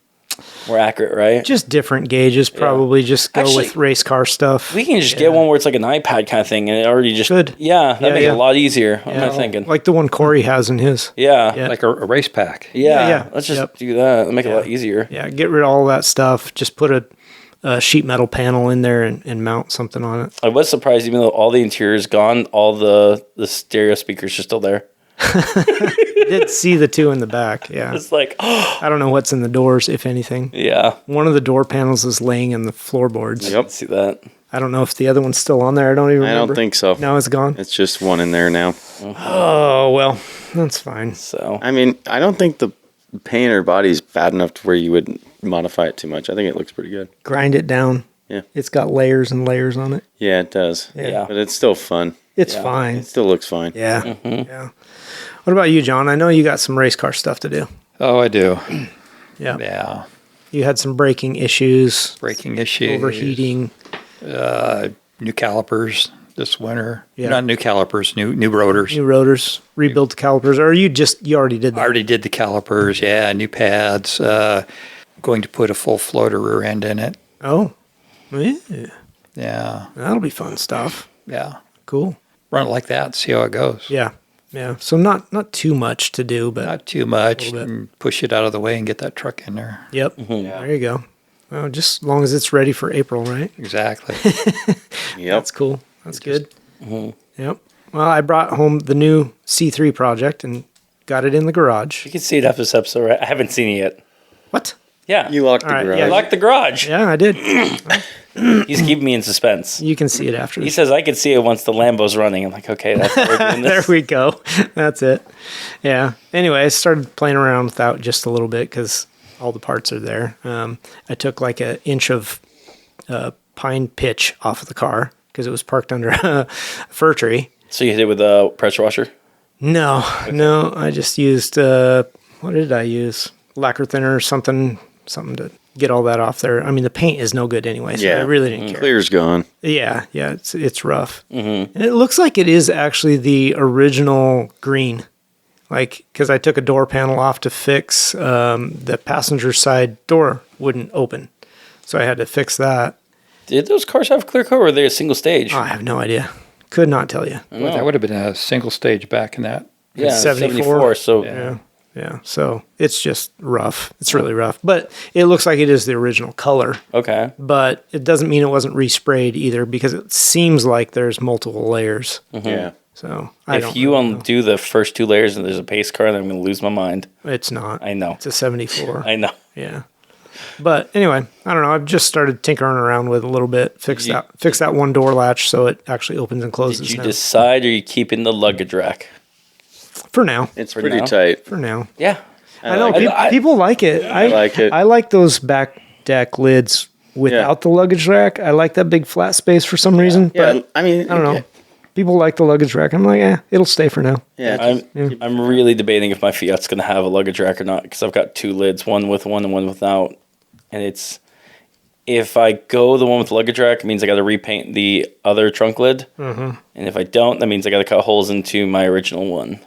More accurate, right? Just different gauges, probably. Just go Actually, with race car stuff. We can just get one where it's like an iPad kind of thing, and it already just Good. Yeah, that Yeah, make it yeah. a lot easier. What am I thinking? Like the one Corey has in his. Yeah, Yeah. Like a race pack. yeah. Yeah. Let's just Yep. do that. It'll make it a lot easier. Yeah, get rid of all that stuff. Just put a sheet metal panel in there and mount something on it. I was surprised, even though all the interior is gone, all the stereo speakers are still there. I did see the two in the back. Yeah. It's like, I don't know what's in the doors, if anything. yeah, One of the door panels is laying in the floorboards. Yep. see that. I don't know if the other one's still on there. I don't even I remember. don't think so. No, it's gone. It's just one in there now. Oh, well, that's fine. So I mean, I don't think the paint or body is bad enough to where you would modify it too much. I think it looks pretty good. Grind it down. Yeah. It's got layers and layers on it. Yeah, it does. Yeah. But it's still fun. It's Yeah. fine. It still looks fine. Yeah. Yeah. What about you, John? I know you got some race car stuff to do. Oh, I do. Yeah. Yeah. You had some braking issues, Braking issues. overheating. New calipers this winter. Yeah. Not new calipers, new rotors. New rotors, rebuilt the calipers, or you already did I that? already did the calipers. Yeah. New pads. Going to put a full floater rear end in it. Oh, yeah. Yeah. That'll be fun stuff. Yeah. Cool. Run it like that. See how it goes. Yeah. Yeah. So not too much to do, but Not too much. little bit. And push it out of the way and get that truck in there. yep. There you go. Well, just as long as it's ready for April, right? Exactly. Yep. That's cool. That's good. Yep. Well, I brought home the new C3 project and got it in the garage. you can see it after this episode, right? I haven't seen it yet. What? Yeah, You locked the All right, garage. yeah. I locked the garage. Yeah, I did. He's keeping me in suspense. You can see it after He this. says I can see it once the Lambo's running. I'm like, okay, that's how we're doing There this. we go. That's it. Yeah. Anyway, I started playing around with that just a little bit because all the parts are there. I took like an inch of pine pitch off of the car because it was parked under a fir tree. So you hit it with a pressure washer? No, I just used, what did I use? Lacquer thinner or something to get all that off there. I mean, the paint is no good anyway, so Yeah. I really didn't care. Clear's gone. Yeah, it's rough. Mm-hmm. And it looks like it is actually the original green. Like, because I took a door panel off to fix the passenger side door wouldn't open. So I had to fix that. Did those cars have clear coat or were they a single stage? Oh, I have no idea. Could not tell you. Well, that would have been a single stage back in that. yeah, 74. 74. So Yeah. So it's just rough. It's really rough. But it looks like it is the original color. okay. But it doesn't mean it wasn't resprayed either because it seems like there's multiple layers. Yeah. So I If don't you really know. undo the first two layers and there's a pace car, then I'm going to lose my mind. It's not. I know. It's a 74. I know. Yeah. But anyway, I don't know. I've just started tinkering around with it a little bit. Fix that one door latch so it actually opens and closes Did you now. decide or are you keeping the luggage rack? For now. It's For pretty now. tight. For now. Yeah. I know like it. people like it. I like it. I like those back deck lids without the luggage rack. I like that big flat space for some reason. Yeah, But I mean, I don't know. People like the luggage rack. I'm like, it'll stay for now. Yeah, I'm really debating if my Fiat's going to have a luggage rack or not because I've got two lids, one with one and one without. And it's, if I go the one with luggage rack, it means I got to repaint the other trunk lid. Mm-hmm. And if I don't, that means I got to cut holes into my original one.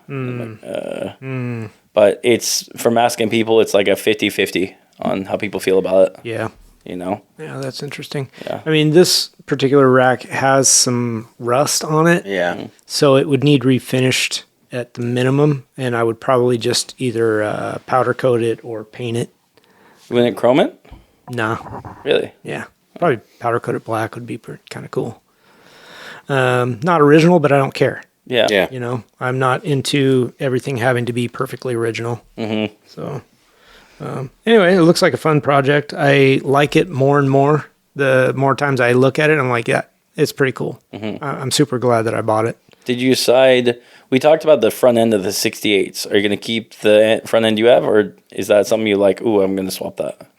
But it's, from asking people, it's like a 50-50 on how people feel about it. Yeah. You know? Yeah, that's interesting. Yeah. I mean, this particular rack has some rust on it. yeah. So it would need refinished at the minimum. And I would probably just either powder coat it or paint it. You wouldn't chrome it? Nah. Really? Yeah. Probably powder coat it black would be kind of cool. Not original, but I don't care. Yeah. Yeah. You know, I'm not into everything having to be perfectly original. Mm-hmm. So, anyway, it looks like a fun project. I like it more and more. The more times I look at it, I'm like, yeah, it's pretty cool. Mm-hmm. I'm super glad that I bought it. Did you decide, we talked about the front end of the 68s. Are you going to keep the front end you have, or is that something you like, ooh, I'm going to swap that?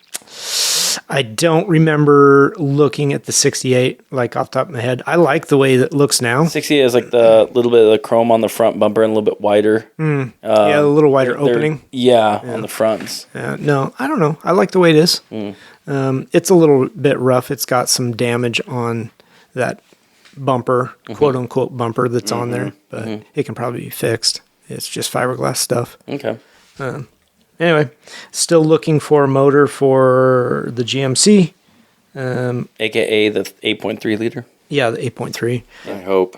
I don't remember looking at the 68 like off the top of my head. I like the way that it looks now. 68 is like the little bit of the chrome on the front bumper and a little bit wider. Yeah, a little wider opening. Yeah, on the fronts. No, I don't know. I like the way it is. It's a little bit rough. It's got some damage on that bumper, quote unquote bumper that's on there, but it can probably be fixed. It's just fiberglass stuff. Okay. Anyway, still looking for a motor for the GMC. AKA the 8.3 liter. Yeah, the 8.3. I hope.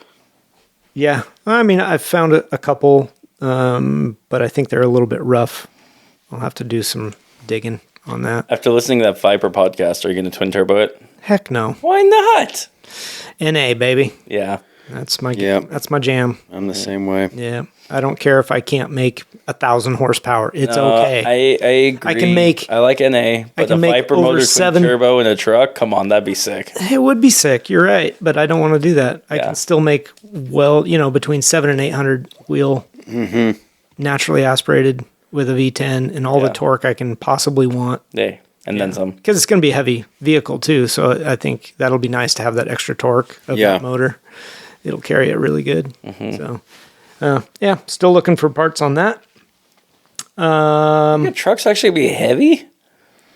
Yeah, I mean, I've found a couple, but I think they're a little bit rough. I'll have to do some digging on that. After listening to that Viper podcast, are you going to twin turbo it? Heck no. Why not? NA, baby. Yeah. That's my Yep. That's my jam. I'm the same way. Yeah. I don't care if I can't make 1,000 horsepower. It's okay. I agree. I can make- I like NA, but can a make Viper over motor twin 7 turbo in a truck. Come on, that'd be sick. It would be sick. You're right, but I don't want to do that. I Yeah. can still make between 700 and 800 wheel, naturally aspirated with a V10 and all the Yeah. torque I can possibly want. Hey, and then some. Because it's going to be a heavy vehicle too, so I think that'll be nice to have that extra torque of Yeah. that motor. It'll carry it really good. So, yeah, still looking for parts on that. Your truck's actually be heavy?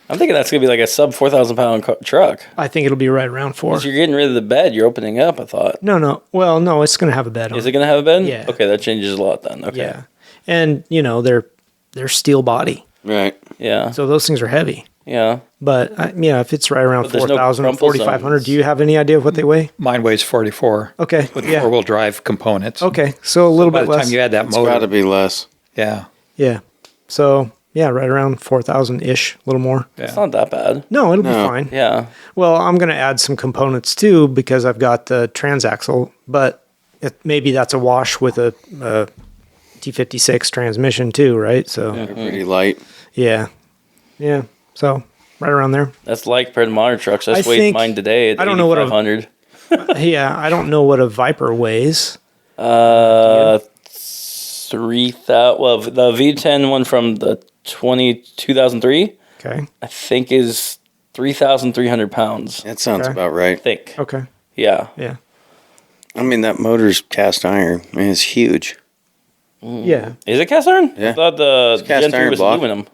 I'm thinking that's going to be like a sub 4,000 pound truck. I think it'll be right around 4. Because you're getting rid of the bed, you're opening up, I thought. No. Well, no, it's going to have a bed on Is it going to have a bed? Yeah. Okay, that changes a lot then. Okay. Yeah. And, they're steel body. Right. Yeah. So those things are heavy. Yeah. But, if it's right around But there's no 4,000 or crumple 4,500, zones. do you have any idea of what they weigh? Mine weighs 44 Okay. with Yeah. four-wheel drive components. Okay. So a little By bit the less. time you add that It's motor, got to be less. yeah. Yeah. So, yeah, right around 4,000-ish, a little more. It's not that bad. No, it'll be No. fine. Yeah. Well, I'm going to add some components too because I've got the transaxle, but maybe that's a wash with a T56 transmission too, right? So, They're pretty light. yeah. So, right around there. That's like compared to modern trucks. I I just weighed think- mine today at I don't know what a- 8,500. Yeah, I don't know what a Viper weighs. 3,000. Well, the V10 one from the 2003, Okay. I think is 3,300 pounds. That sounds Okay. about right. I think. Okay. Yeah. Yeah. I mean, that motor's cast iron. I mean, it's huge. Yeah. Is it cast iron? Yeah. I thought the cast Gen 3 iron was block. aluminum.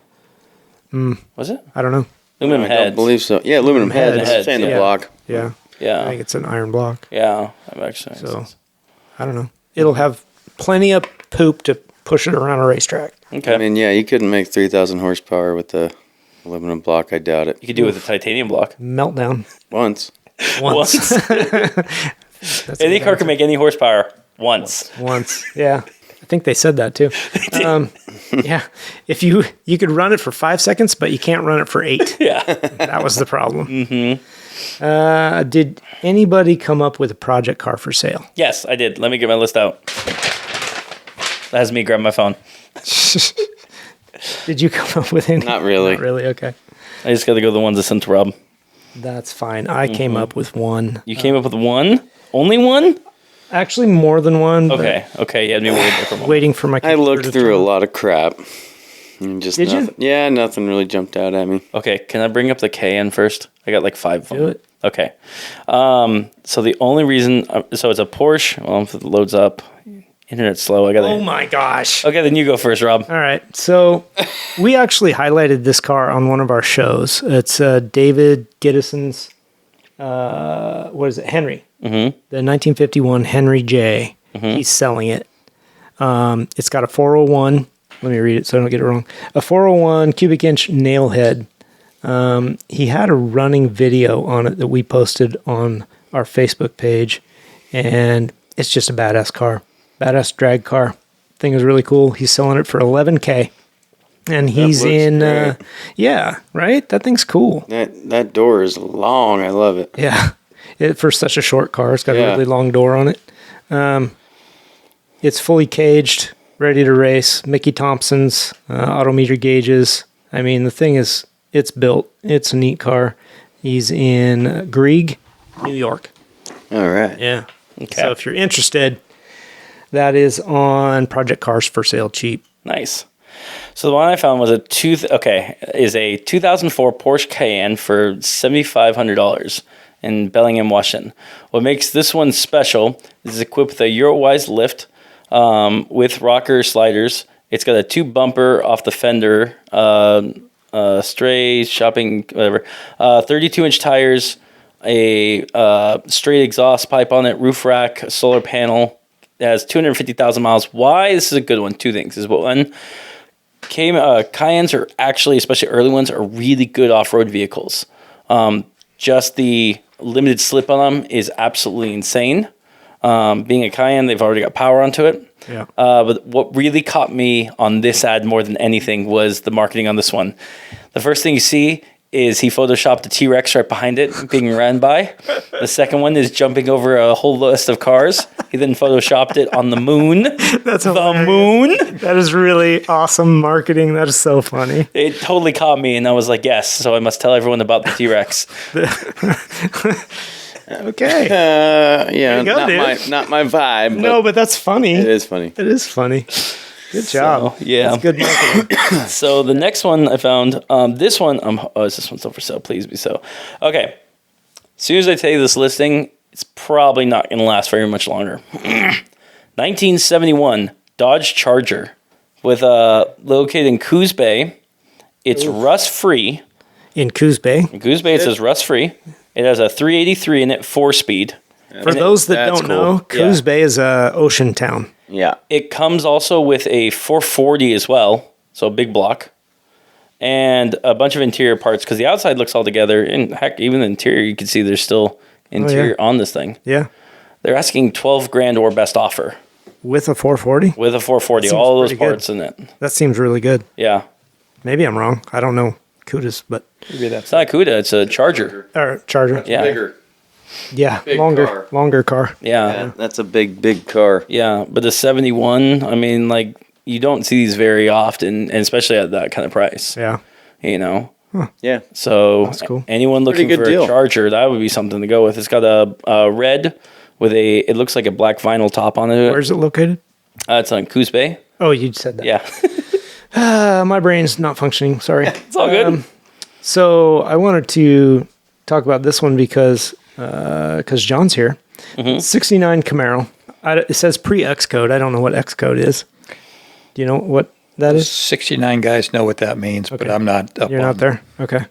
Was it? I don't know. Aluminum I don't heads. believe so. Yeah, aluminum heads. Heads, It's saying the yeah. block. Yeah. I Yeah. think it's an iron block. Yeah. That actually makes So, sense. I don't know. It'll have plenty of poop to push it around a racetrack. Okay. I mean, yeah, you couldn't make 3,000 horsepower with the aluminum block. I doubt it. you could do it with a titanium block. Meltdown. Once. Once. Any car can make any horsepower once. Once. Yeah. I think they said that too. Yeah. If you could run it for 5 seconds, but you can't run it for 8. Yeah. That was the problem. Mm-hmm. Did anybody come up with a project car for sale? Yes, I did. Let me get my list out. That's me grab my phone. Did you come up with any? Not really. Not really. Okay. I just got to go to the ones I sent to Rob. That's fine. I came up with one. You came up with one? Only one? Actually, more than one. but Okay. You had me waiting for one. Waiting for my I computer looked to through a turn. lot of crap. And just Did you? nothing. Yeah, nothing really jumped out at me. Okay, can I bring up the Cayenne first? I got like 5 of them. Do it. Okay. So the only reason, so it's a Porsche. Well, if it loads up, internet's slow. I got Oh my gosh. Okay, then you go first, Rob. All right. So we actually highlighted this car on one of our shows. It's David Giddison's, what is it? Henry. Mm-hmm. The 1951 Henry J. Mm-hmm. He's selling it. It's got a 401. Let me read it so I don't get it wrong. A 401 cubic inch nail head. He had a running video on it that we posted on our Facebook page, and it's just a badass car. Badass drag car. Thing is really cool. He's selling it for $11,000. And he's in, yeah, right? That thing's cool. That door is long. I love it. Yeah. For such a short car, it's got a really long door on it. It's fully caged, ready to race. Mickey Thompson's odometer gauges. I mean, the thing is, it's built. It's a neat car. He's in Grieg, New York. All right. Yeah. Okay. So if you're interested, that is on Project Cars for Sale Cheap. Nice. So the one I found was a 2004 Porsche Cayenne for $7,500 in Bellingham, Washington. What makes this one special is it's equipped with a Eurowise lift with rocker sliders. It's got a tube bumper off the fender, stray shopping, whatever. 32-inch tires, a straight exhaust pipe on it, roof rack, solar panel. It has 250,000 miles. Why? This is a good one. Two things. Is one, Cayennes are actually, especially early ones, are really good off-road vehicles. Just the limited slip on them is absolutely insane. Being a Cayenne, they've already got power onto it. Yeah. But what really caught me on this ad more than anything was the marketing on this one. The first thing you see is he photoshopped a T-Rex right behind it being ran by. The second one is jumping over a whole list of cars. He then photoshopped it on the moon. That's the hilarious. moon. That is really awesome marketing. That is so funny. It totally caught me, and I was like, yes, so I must tell everyone about the T-Rex. Okay. Yeah, go, not my vibe. No, but that's funny. It is funny. It is funny. Good job. So, yeah. That's good marketing. So the next one I found, this one, is this one still for sale? Please be so. Okay. As soon as I tell you this listing, it's probably not going to last very much longer. 1971 Dodge Charger with located in Coos Bay. It's rust-free. In Coos Bay. In Coos Bay, it says rust-free. It has a 383 in it, 4-speed. For those that that's don't know, cool. Coos Bay is a ocean town. Yeah. It comes also with a 440 as well, so a big block, and a bunch of interior parts because the outside looks all together, and heck, even the interior, you can see there's still interior on this thing. Yeah. They're asking $12,000 or best offer With a 440? with a 440, That seems all those pretty parts in it. That seems really good. Yeah, Maybe I'm wrong. I don't know Cudas, but it's not a Cuda, it's a Charger. or Charger. Yeah, Bigger. Yeah, Big longer car. longer car. yeah, That's a big car. yeah. But the 71, I mean, like you don't see these very often, and especially at that kind of price. Yeah. You know. Yeah. So That's cool. anyone looking Pretty good for deal. a Charger, that would be something to go with. It's got a red with it looks like a black vinyl top on it. Where's it located? It's on Coos Bay. Oh, you said that. Yeah. My brain's not functioning. Sorry. It's all good. So I wanted to talk about this one because John's here. 69 Camaro. It says pre-X code. I don't know what X code is. Do you know what that is? 69 guys know what that means, but I'm not up You're on not there? Okay.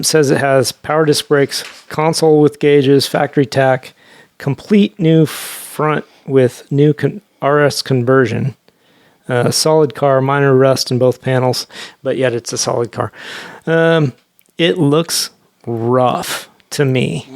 Says it has power disc brakes, console with gauges, factory tack, complete new front with new RS conversion, solid car, minor rust in both panels, but yet it's a solid car. It looks rough to me.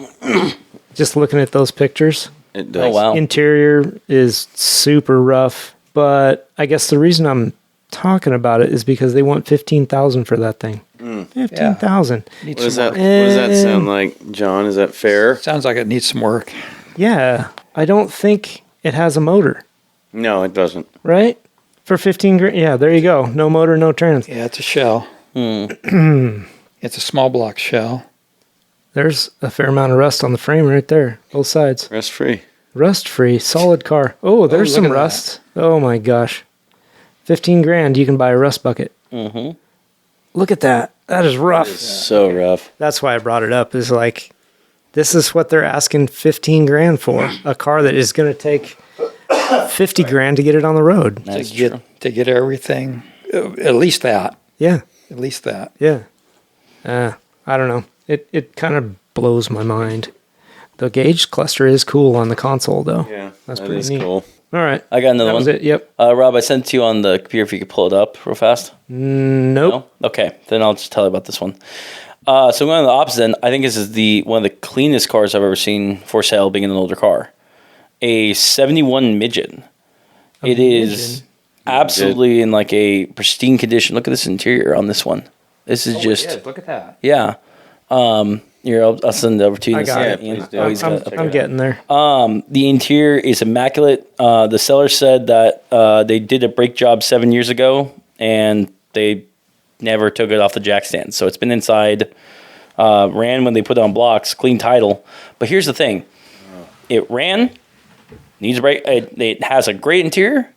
Just looking at those pictures. It does. Oh wow. Interior is super rough, but I guess the reason I'm talking about it is because they want $15,000 for that thing. $15,000. What does that sound like, John? Is that fair? Sounds like it needs some work. Yeah, I don't think it has a motor, No, it doesn't. right? For 15 grand. Yeah, there you go. No motor, no trans. Yeah, it's a shell. It's a small block shell. There's a fair amount of rust on the frame right there, both sides. Rest free. Rust-free, solid car. Oh, there's look some at that. rust. Oh my gosh. 15 grand, you can buy a rust bucket. Mm-hmm. Look at that. That is rough. So rough. That's why I brought it up, is like, this is what they're asking 15 grand for. A car that is going to take 50 grand to get it on the road. That's true. To get everything, at least that. Yeah. At least that. Yeah. I don't know. It kind of blows my mind. The gauge cluster is cool on the console, though. Yeah, That's that pretty is neat. cool. All right. I got another That one. was it. Yep. Rob, I sent it to you on the computer if you could pull it up real fast. Nope. No? Okay, then I'll just tell you about this one. So going on the opposite end, I think this is one of the cleanest cars I've ever seen for sale, being an older car. A 71 Midget. It is absolutely in like a pristine condition. Look at this interior on this one. This is just Look at that. yeah. I'll send it over to you. I got it. please do. Oh, he's got it. I'm getting there. The interior is immaculate. The seller said that they did a brake job 7 years ago, and they never took it off the jack stand. So it's been inside, ran when they put it on blocks, clean title. But here's the thing. It ran, needs a brake. It has a great interior.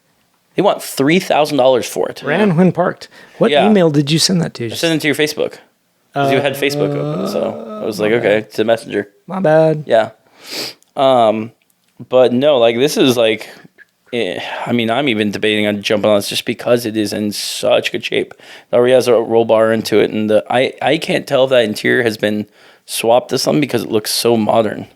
They want $3,000 for it. Ran when parked. What Yeah. email did you send that to? I sent it to your Facebook. Because you had Facebook open, so I was like, okay, it's a messenger. My bad. Yeah. But no, like this is like, I mean, I'm even debating on jumping on this just because it is in such good shape. It already has a roll bar into it, and I can't tell if that interior has been swapped to something because it looks so modern.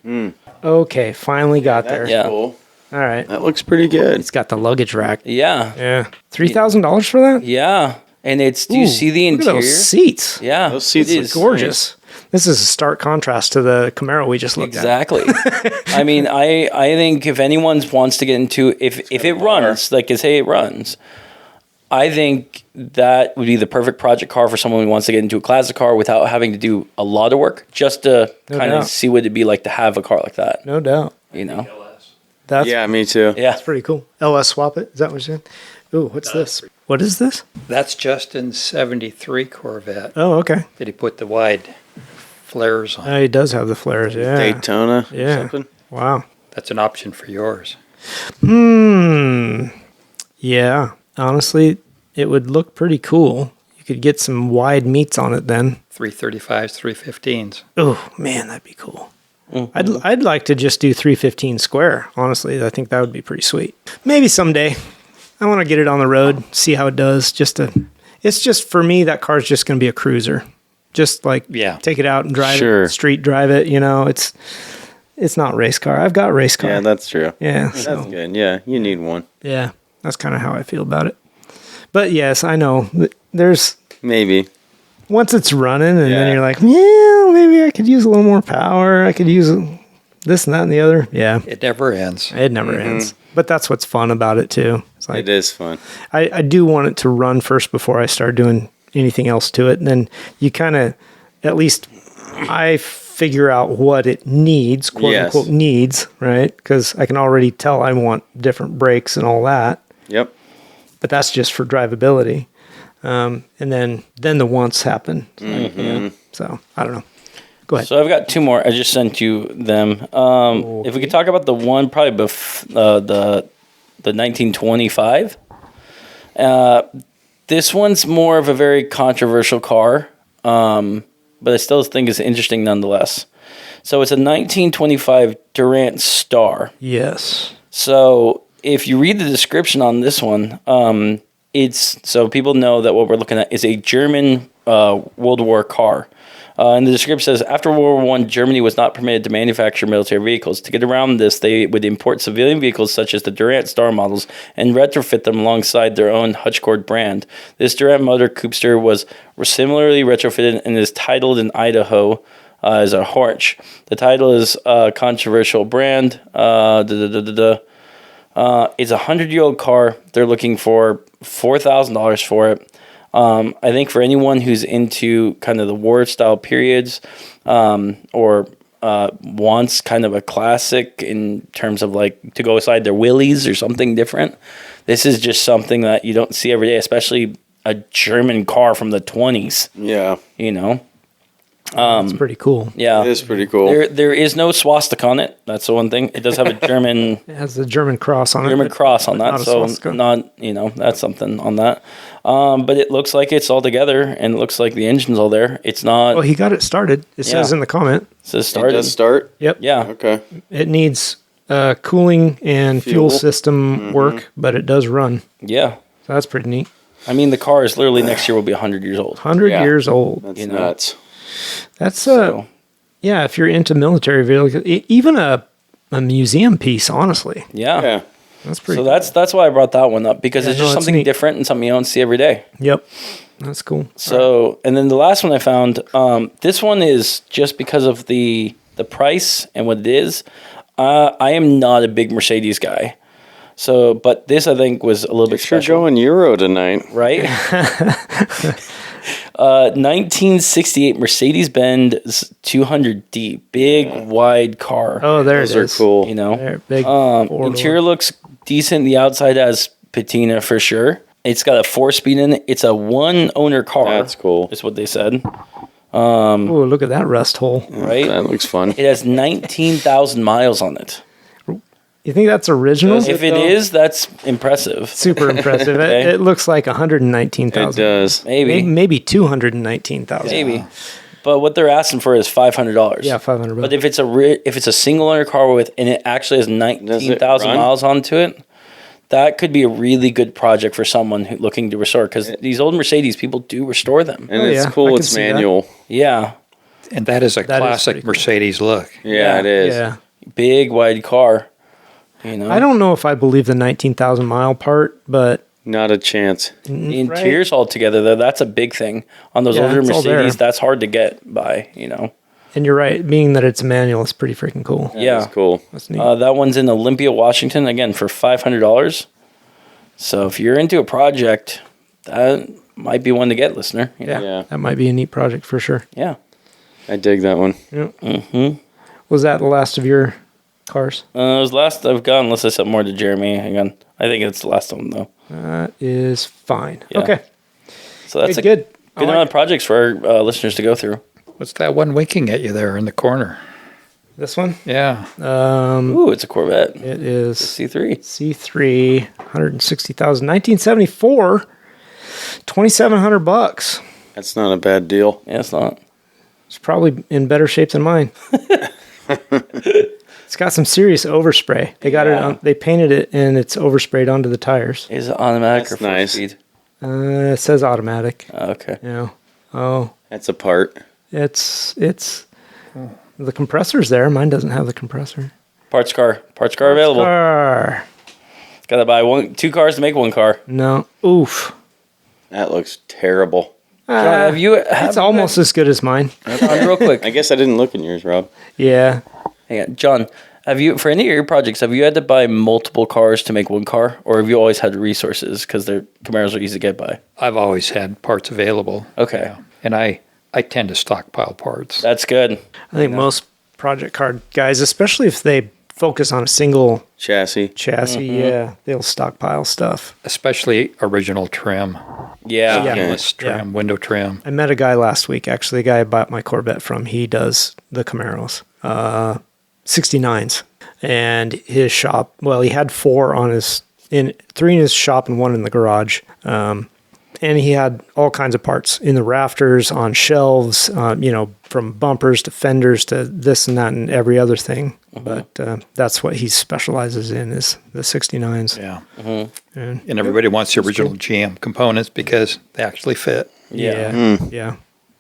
Okay, finally got there. Yeah. Cool. All right. That looks pretty good. It's got the luggage rack. Yeah. Yeah. $3,000 for that? Yeah. And it's, do you see the Look at interior? those seats. Yeah. Those seats it look is Gorgeous. This is a stark contrast to the Camaro we just looked at. Exactly. I mean, I think if anyone wants to get into, if it runs, like say it runs, I think that would be the perfect project car for someone who wants to get into a classic car without having to do a lot of work, just to kind of see what it'd be like to have a car like that. No doubt. You know? That's Yeah, me too. Yeah. pretty cool. LS swap it? Is that what you said? Ooh, what's this? What is this? That's Justin's 73 Corvette Oh, okay. that he put the wide flares on. He does have the flares. Yeah. Daytona or Yeah. something. Wow. That's an option for yours. Yeah. Honestly, it would look pretty cool. You could get some wide meats on it then. 335s, 315s. Oh, man, that'd be cool. I'd like to just do 315 square. Honestly, I think that would be pretty sweet. Maybe someday. I want to get it on the road, see how it does. It's just for me, that car's just going to be a cruiser. Just like take it out and drive it, street drive it. You know, it's not race car. I've got race car. Yeah, that's true. Yeah, That's good. Yeah, you need one. Yeah, that's kind of how I feel about it. But yes, I know there's Maybe. once it's running, and then Yeah. you're like, yeah, maybe I could use a little more power. I could use this and that and the other. Yeah, It never ends. it never ends. But that's what's fun about it too. It's like It is fun. I do want it to run first before I start doing anything else to it. And then you kind of, at least I figure out what it needs, quote unquote needs, right? Because I can already tell I want different brakes and all that. Yep. But that's just for drivability. And then the wants happen. So I don't know. Go ahead. So I've got two more. I just sent you them. If we could talk about the one, probably the 1925. This one's more of a very controversial car, but I still think it's interesting nonetheless. So it's a 1925 Durant Star. Yes. So if you read the description on this one, it's so people know that what we're looking at is a German World War car. And the description says, after World War I, Germany was not permitted to manufacture military vehicles. To get around this, they would import civilian vehicles such as the Durant Star models and retrofit them alongside their own Hutchcord brand. This Durant motor coupster was similarly retrofitted and is titled in Idaho as a Horch. The title is a controversial brand. It's a 100-year-old car. They're looking for $4,000 for it. I think for anyone who's into kind of the war style periods, or wants kind of a classic in terms of like to go aside their Willys or something different, this is just something that you don't see every day, especially a German car from the 20s. Yeah. You know, It's pretty cool. Yeah. It is pretty cool. There is no swastika on it. That's the one thing. It does have a German It has the German cross on German it. cross on that. not a So swastika. that's something on that. But it looks like it's all together and it looks like the engine's all there. It's not. Well, he got it started. It says in the comment. It says It started. does start? Yep. Yeah. Okay. It needs cooling and fuel system work, but it does run. Yeah. So that's pretty neat. I mean, the car is literally next year will be 100 years old. 100 Yeah. years old. That's You know. nuts. That's So, yeah. If you're into military vehicles, even a museum piece, honestly, yeah. Yeah. that's pretty. So that's why I brought that one up because Yeah, it's no, just it's something neat. different and something you don't see every day. Yep, that's cool. So, and then the last one I found, this one is just because of the price and what it is. I am not a big Mercedes guy. So, but this I think was a little bit Sure special, going Euro tonight. right? 1968 Mercedes-Benz 200D, big wide car. Oh, there Those it are is. cool. You know, There, big four-door. interior looks decent. The outside has patina for sure. It's got a 4-speed in it. It's a one-owner car. That's cool. Is what they said. Oh, look at that rust hole. Right. That looks fun. It has 19,000 miles on it. You think that's original? Does If it though? is, that's impressive. Super impressive. Okay. It looks like It 119,000. does. Maybe. Maybe 219,000. Maybe. But what they're asking for is $500. Yeah, 500 bucks. But if it's a single owner car with and it actually has 19,000 run? miles onto it, that could be a really good project for someone looking to restore. Because these old Mercedes, people do restore them. And Oh, it's yeah, I cool. can It's see that. manual. Yeah, And that is a That is classic pretty cool. Mercedes look. Yeah, it is. Yeah. big wide car. You know, I don't know if I believe the 19,000 mile part, but Not a chance. the interiors all together though. That's a big thing on those Yeah, older it's all there. Mercedes. That's hard to get by. You know. and you're right, being that it's a manual, it's pretty freaking cool. Yeah. That's cool. That's neat. That one's in Olympia, Washington, again for $500. So if you're into a project, that might be one to get, listener. You know? Yeah. That might be a neat project for sure. Yeah. I dig that one. Was that the last of your cars? It was the last I've got, unless I said more to Jeremy. Hang on. I think it's the last one, though. That is fine. Yeah. Okay. So that's a Good. good amount of projects for our listeners to go through. What's that one winking at you there in the corner? This one? Yeah. Ooh, it's a Corvette. It is C3. C3, 160,000, 1974, 2,700 bucks. That's not a bad deal. Yeah, it's not. It's probably in better shape than mine. It's got some serious overspray. They got it on, they painted it and it's oversprayed onto the tires. Is it automatic That's or full nice. speed? It says automatic. Okay. You know. That's a part. It's the compressor's there. Mine doesn't have the compressor. Parts car available. Car. Gotta buy two cars to make one car. No. Oof. That looks terrible. John, have you? It's almost as good as mine. John, real quick. I guess I didn't look in yours, Rob. Yeah. Hang on, John. Have you, for any of your projects, have you had to buy multiple cars to make one car, or have you always had resources because their Camaros are easy to get by? I've always had parts available. Okay, Yeah. And I tend to stockpile parts. that's good. I think most project car guys, especially if they focus on a single Chassis. chassis, yeah, they'll stockpile stuff. Especially original trim. Yeah. Yeah. Stainless trim, window trim. I met a guy last week, actually, a guy I bought my Corvette from. He does the Camaros, 69s. And his shop, well, he had three in his shop and one in the garage. And he had all kinds of parts in the rafters, on shelves, from bumpers to fenders to this and that and every other thing. But that's what he specializes in is the 69s. Yeah. And And everybody wants the original GM components because they actually fit. yeah.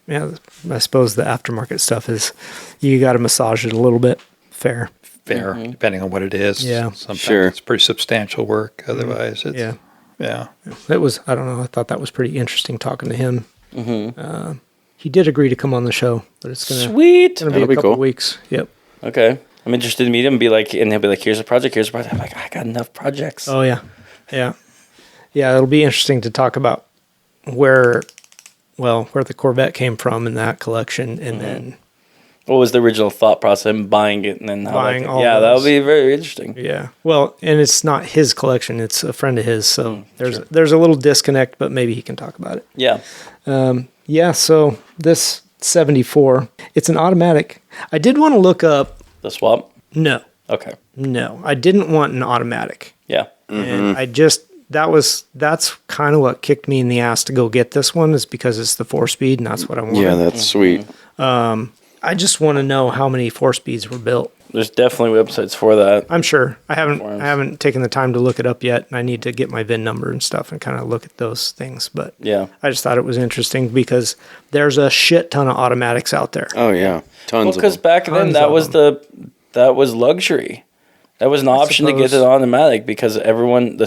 Yeah. I suppose the aftermarket stuff is you got to massage it a little bit. Fair. Fair, depending on what it is. Yeah. Sometimes Sure. it's pretty substantial work. Otherwise, it's, Yeah. yeah. It was, I don't know. I thought that was pretty interesting talking to him. He did agree to come on the show, but it's going to Sweet. be a That'll be couple cool. weeks. Yep. Okay, I'm interested to meet him. And he'll be like, "Here's a project. Here's a project." I'm like, "I got enough projects." Oh yeah. Yeah. Yeah. It'll be interesting to talk about where the Corvette came from in that collection and then, What was the original thought process? Him buying it and then how Buying all that those. would be very interesting. yeah. Well, and it's not his collection. It's a friend of his. So there's a little disconnect, but maybe he can talk about it. Yeah. Yeah. So this 74. It's an automatic. I did want to look up. The swap? No. Okay. No. I didn't want an automatic. Yeah. And that's kind of what kicked me in the ass to go get this one, is because it's the 4-speed, and that's what I wanted. Yeah, that's sweet. I just want to know how many 4-speeds were built. There's definitely websites for that. I'm sure. I haven't taken the time to look it up yet, and I need to get my VIN number and stuff and kind of look at those things. But Yeah. I just thought it was interesting because there's a shit ton of automatics out there. Oh yeah, tons Well, of because them. back then that was luxury. That was an option to get suppose. it automatic because the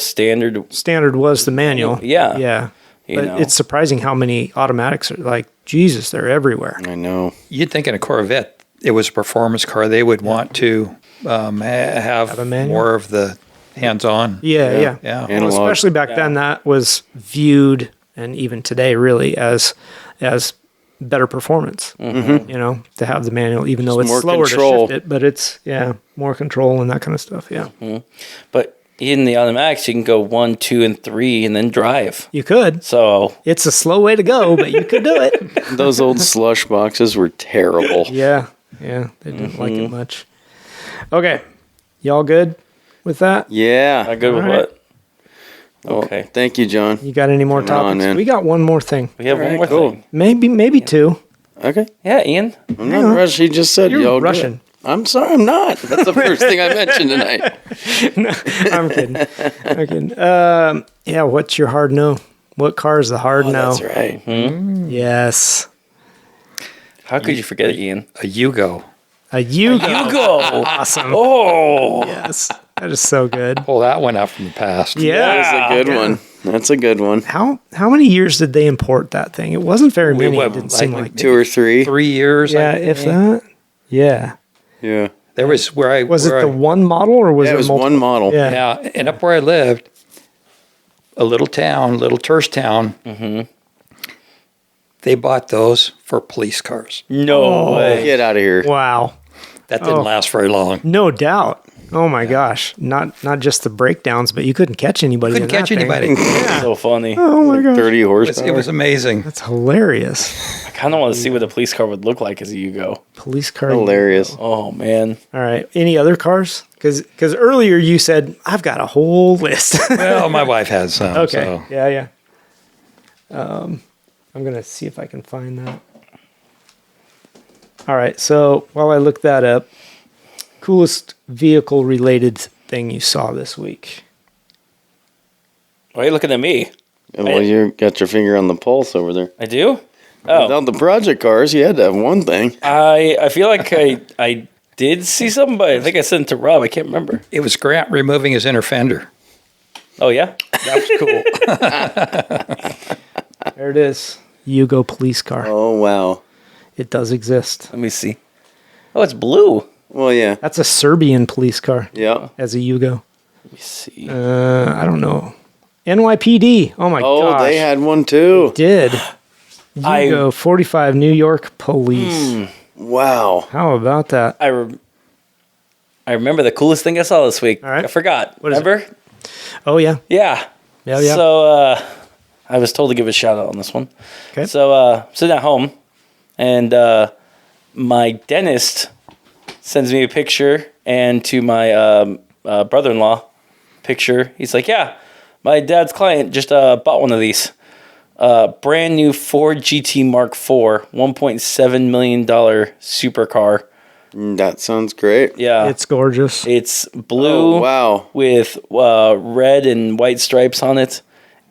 Standard was the manual. Yeah. Yeah. You But know. it's surprising how many automatics are like, Jesus, they're everywhere. I know. You'd think in a Corvette, it was a performance car. They would want to have a manual? more of the hands-on. Yeah. Yeah. Well, Analog. especially back then, that was viewed, and even today, really, as better performance. Mm-hmm. You know, to have the manual, even though it's more slower control. to shift it, but it's more control and that kind of stuff. Yeah, But in the automatics, you can go 1, 2, and 3, and then drive. you could. So It's a slow way to go, but you could do it. Those old slush boxes were terrible. Yeah, they didn't like it much. Okay, y'all good with that? Yeah. not good with All right. what? Well, Okay. thank you, John. You got any more Come on, topics? man. We got one more thing. We have All one right, more cool. thing. Maybe two. Okay. Yeah, Ian. I'm not rushed. He just said You're y'all good. rushing. I'm sorry, I'm not. That's the first thing I mentioned tonight. I'm kidding. Yeah, what's your hard no? What car is the hard no? That's right. Yes. How could you forget it, Ian? A Yugo. A Yugo. Yugo. Awesome. Oh. Yes. That is so good. Pull that one out from the past. Yeah. That's a good one. That's a good one. How many years did they import that thing? It wasn't very many. went It didn't like- seem like like. 2 or 3. 3 years. Yeah, I if think. that. Yeah. Yeah. There was where I Was it where the I- one model or was Yeah, it it was multiple? one model. Yeah. Yeah, and up where I lived, a little tourist town. They bought those for police cars. No way. Get out of here. Wow. That didn't last very long. No doubt. Oh my gosh. Not just the breakdowns, but you couldn't catch anybody. Couldn't in that catch thing. anybody. So funny. Oh my gosh. 30 horsepower. It was amazing. That's hilarious. I kind of want to see what a police car would look like as a Yugo. Police car. hilarious. Oh, man. All right. Any other cars? Because earlier you said, I've got a whole list. Well, my wife has some. Okay. So. Yeah. I'm going to see if I can find that. All right. So while I look that up, coolest vehicle related thing you saw this week? Why are you looking at me? Well, you got your finger on the pulse over there. I do? Oh. Without the project cars, you had to have one thing. I feel like I did see something, but I think I sent it to Rob. I can't remember. It was Grant removing his inner fender. Oh, yeah? That was cool. There it is. Yugo police car. Oh, wow. It does exist. Let me see. Oh, it's blue. Well, yeah. That's a Serbian police car Yeah. as a Yugo. Let me see. I don't know. NYPD. Oh my gosh. Oh, they had one too. Did. Yugo 45 New York Police. Wow. How about that? I remember the coolest thing I saw this week. All right. I forgot. What is it? Remember? Oh yeah. Yeah. Yeah. So I was told to give a shout out on this one. Okay. So sitting at home, and my dentist sends me a picture, and to my brother-in-law picture, he's like, "Yeah, my dad's client just bought one of these, brand new Ford GT Mark IV, $1.7 million supercar." That sounds great. Yeah, It's gorgeous. it's blue. Oh, wow. With red and white stripes on it.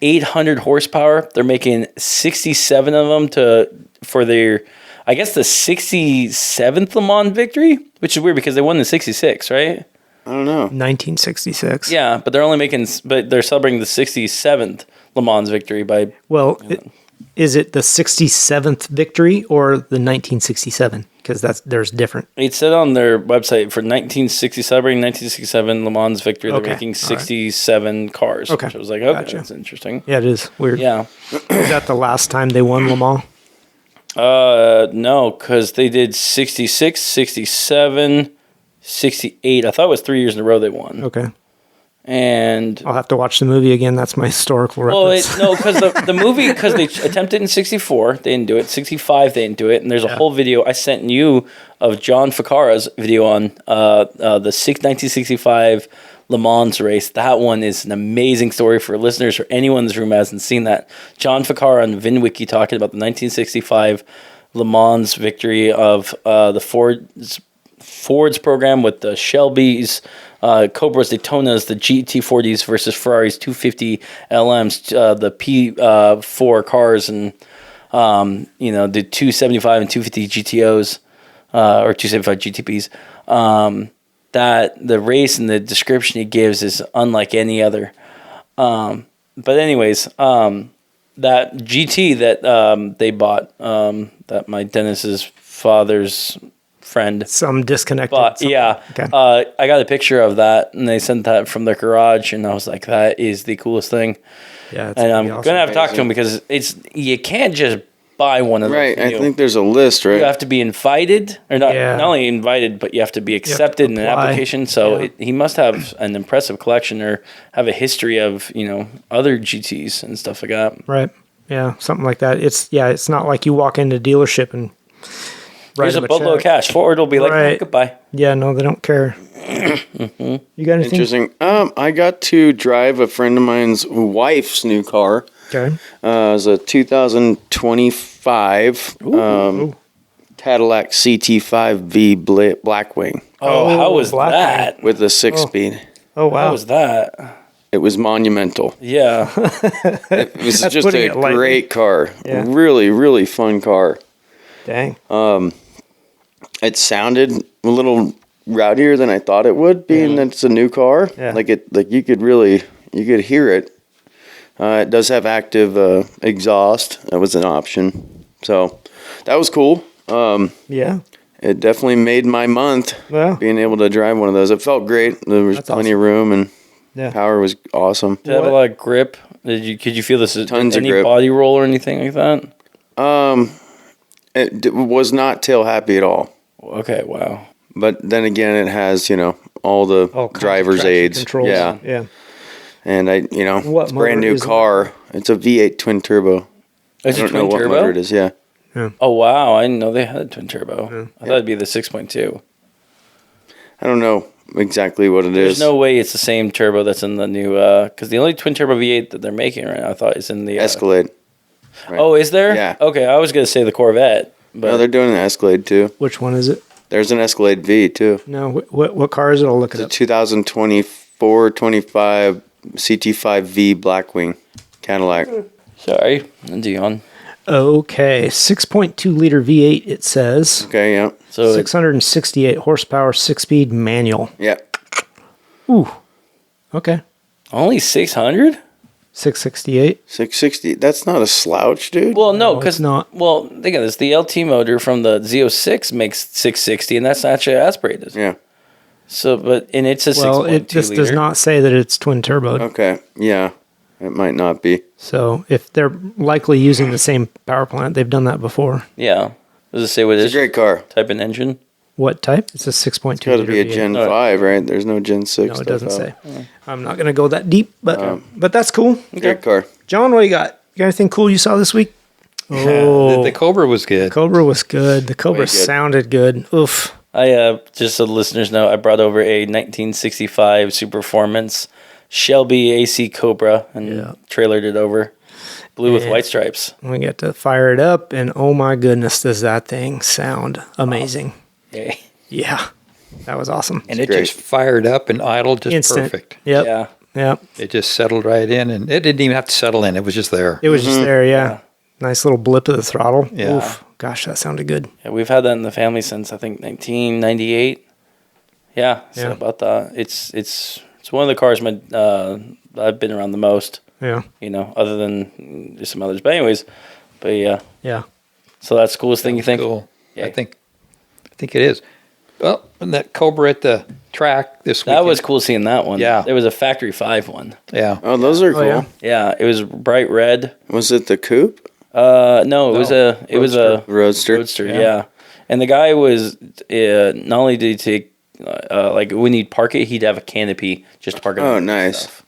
800 horsepower. They're making 67 of them for their, I guess, the 67th Le Mans victory, which is weird because they won in 66, right? I don't know. 1966. Yeah, but they're celebrating the 67th Le Mans victory by. Well, is it the 67th victory or the 1967? Because there's different. It said on their website for celebrating 1967 Le Mans victory, they're Okay, making 67 cars. Okay, Which I was like, okay, gotcha. that's interesting. Yeah, it is weird. Yeah. Is that the last time they won Le Mans? No, because they did 66, 67, 68. I thought it was 3 years in a row they won. Okay. And I'll have to watch the movie again. That's my historical reference. no, because the movie, because they attempted in 64, they didn't do it. 65, they didn't do it. And there's a whole video I sent you of John Ficara's video on the 1965 Le Mans race. That one is an amazing story for listeners or anyone in this room who hasn't seen that. John Ficara on VinWiki talking about the 1965 Le Mans victory of the Ford's program with the Shelbys, Cobras, Daytonas, the GT40s versus Ferrari's 250 LMs, the P4 cars, and the 275 and 250 GTOs or 275 GTPs. That the race and the description he gives is unlike any other. But anyways, that GT that they bought, that my Dennis's father's friend, Some disconnected. but something. yeah, Okay. I got a picture of that, and they sent that from their garage, and I was like, that is the coolest thing. Yeah. It's And I'm pretty awesome. gonna have to talk to him because you can't just buy one of those. Right. I new. think there's a list, right? You have to be invited, or not only invited, but you have to be accepted in an apply. application. So Yeah. he must have an impressive collection, or have a history of other GTs and stuff like that. Right. Yeah. Something like that. It's not like you walk into a dealership and Here's a them boatload of check. cash. Ford will be like, Right. "Oh, goodbye." Yeah. No, they don't care. You got anything? Interesting. I got to drive a friend of mine's wife's new car. Okay. It was a 2025 Cadillac CT5V Blackwing Oh, how was Black that? with a 6-speed. Oh wow. How was that? It was monumental. Yeah. It was That's just putting a it lightly. great car. Yeah. Really, really fun car. Dang. It sounded a little rowdier than I thought it would, being that it's a new car. Yeah. Like you could hear it. It does have active exhaust. That was an option. So that was cool. Yeah. It definitely made my month Well. being able to drive one of those. It felt great. There was That's plenty of room, and Yeah. power was awesome. Did it have a lot of grip? Could you feel this? Tons of any grip. body roll or anything like that? It was not tail happy at all. Okay, wow. But then again, it has, all the All kinds of driver's traction aids. Controls. Yeah. Yeah. And What it's a brand motor new is it? car. It's a V8 twin turbo. Is I it don't know twin what turbo? motor it is. Yeah. Oh wow, I didn't know they had a twin turbo. I thought it'd be the 6.2. I don't know exactly what it There's is. no way it's the same turbo that's in the new. Because the only twin turbo V8 that they're making right now, I thought is in the Escalade. Right. Oh, is there? Yeah. Okay, I was gonna say the Corvette, but No, they're doing an Escalade too. Which one is it? There's an Escalade V too. No. What car is it? I'll look it It's a up. 2024-25 CT5V Blackwing Cadillac. sorry, Dion. Okay. 6.2 liter V8. It says Okay, yeah. So 668 horsepower, 6-speed manual. Yeah. Ooh. Okay. only 600. 668. 660. That's not a slouch, dude. Well, no, No, because it's not. Well, think of this: the LT motor from the Z06 makes 660, and that's actually aspirated. Yeah. So, and it's a Well, 6.2 it just liter. does not say that it's twin turboed. Okay. Yeah. It might not be. So if they're likely using the same power plant, they've done that before. Yeah. Does it say what it It's a is? great car. Type of engine? What type? It's a 6.2 It's got to liter be a V8. Gen All right. 5, right? There's no Gen 6. No, it stuff doesn't out. say. I'm not going to go that deep, but that's cool. Great car. John, what do you got? You got anything cool you saw this week? The Cobra was good. Cobra was good. The Cobra Way good. sounded good. Oof. I just so the listeners know, I brought over a 1965 Super Performance Shelby AC Cobra and trailered it over. Blue with And- white stripes. We get to fire it up, and oh my goodness, does that thing sound amazing. Yay. Yeah, that was awesome. And it great. just fired up and idled just Instant. perfect. Yep. Yeah. Yep. It just settled right in, and it didn't even have to settle in. It was just there. It was just there, yeah. Nice little blip of the throttle. Yeah. Oof. Gosh, that sounded good. Yeah, we've had that in the family since I think 1998. Yeah, so Yeah. about that. It's one of the cars I've been around the most. Yeah. Other than some others. But anyways, yeah. Yeah. So that's the coolest thing you think? Cool. Yeah. I think it is. Well, and that Cobra at the track this week. That was cool seeing that one. Yeah. There was a Factory 5 one. Yeah. Oh, those are cool. yeah? Yeah, it was bright red. Was it the coupe? No, it was a Roadster. Roadster, yeah. And the guy was not only did he take like when he'd park it, he'd have a canopy just to park it. Oh, nice. Stuff.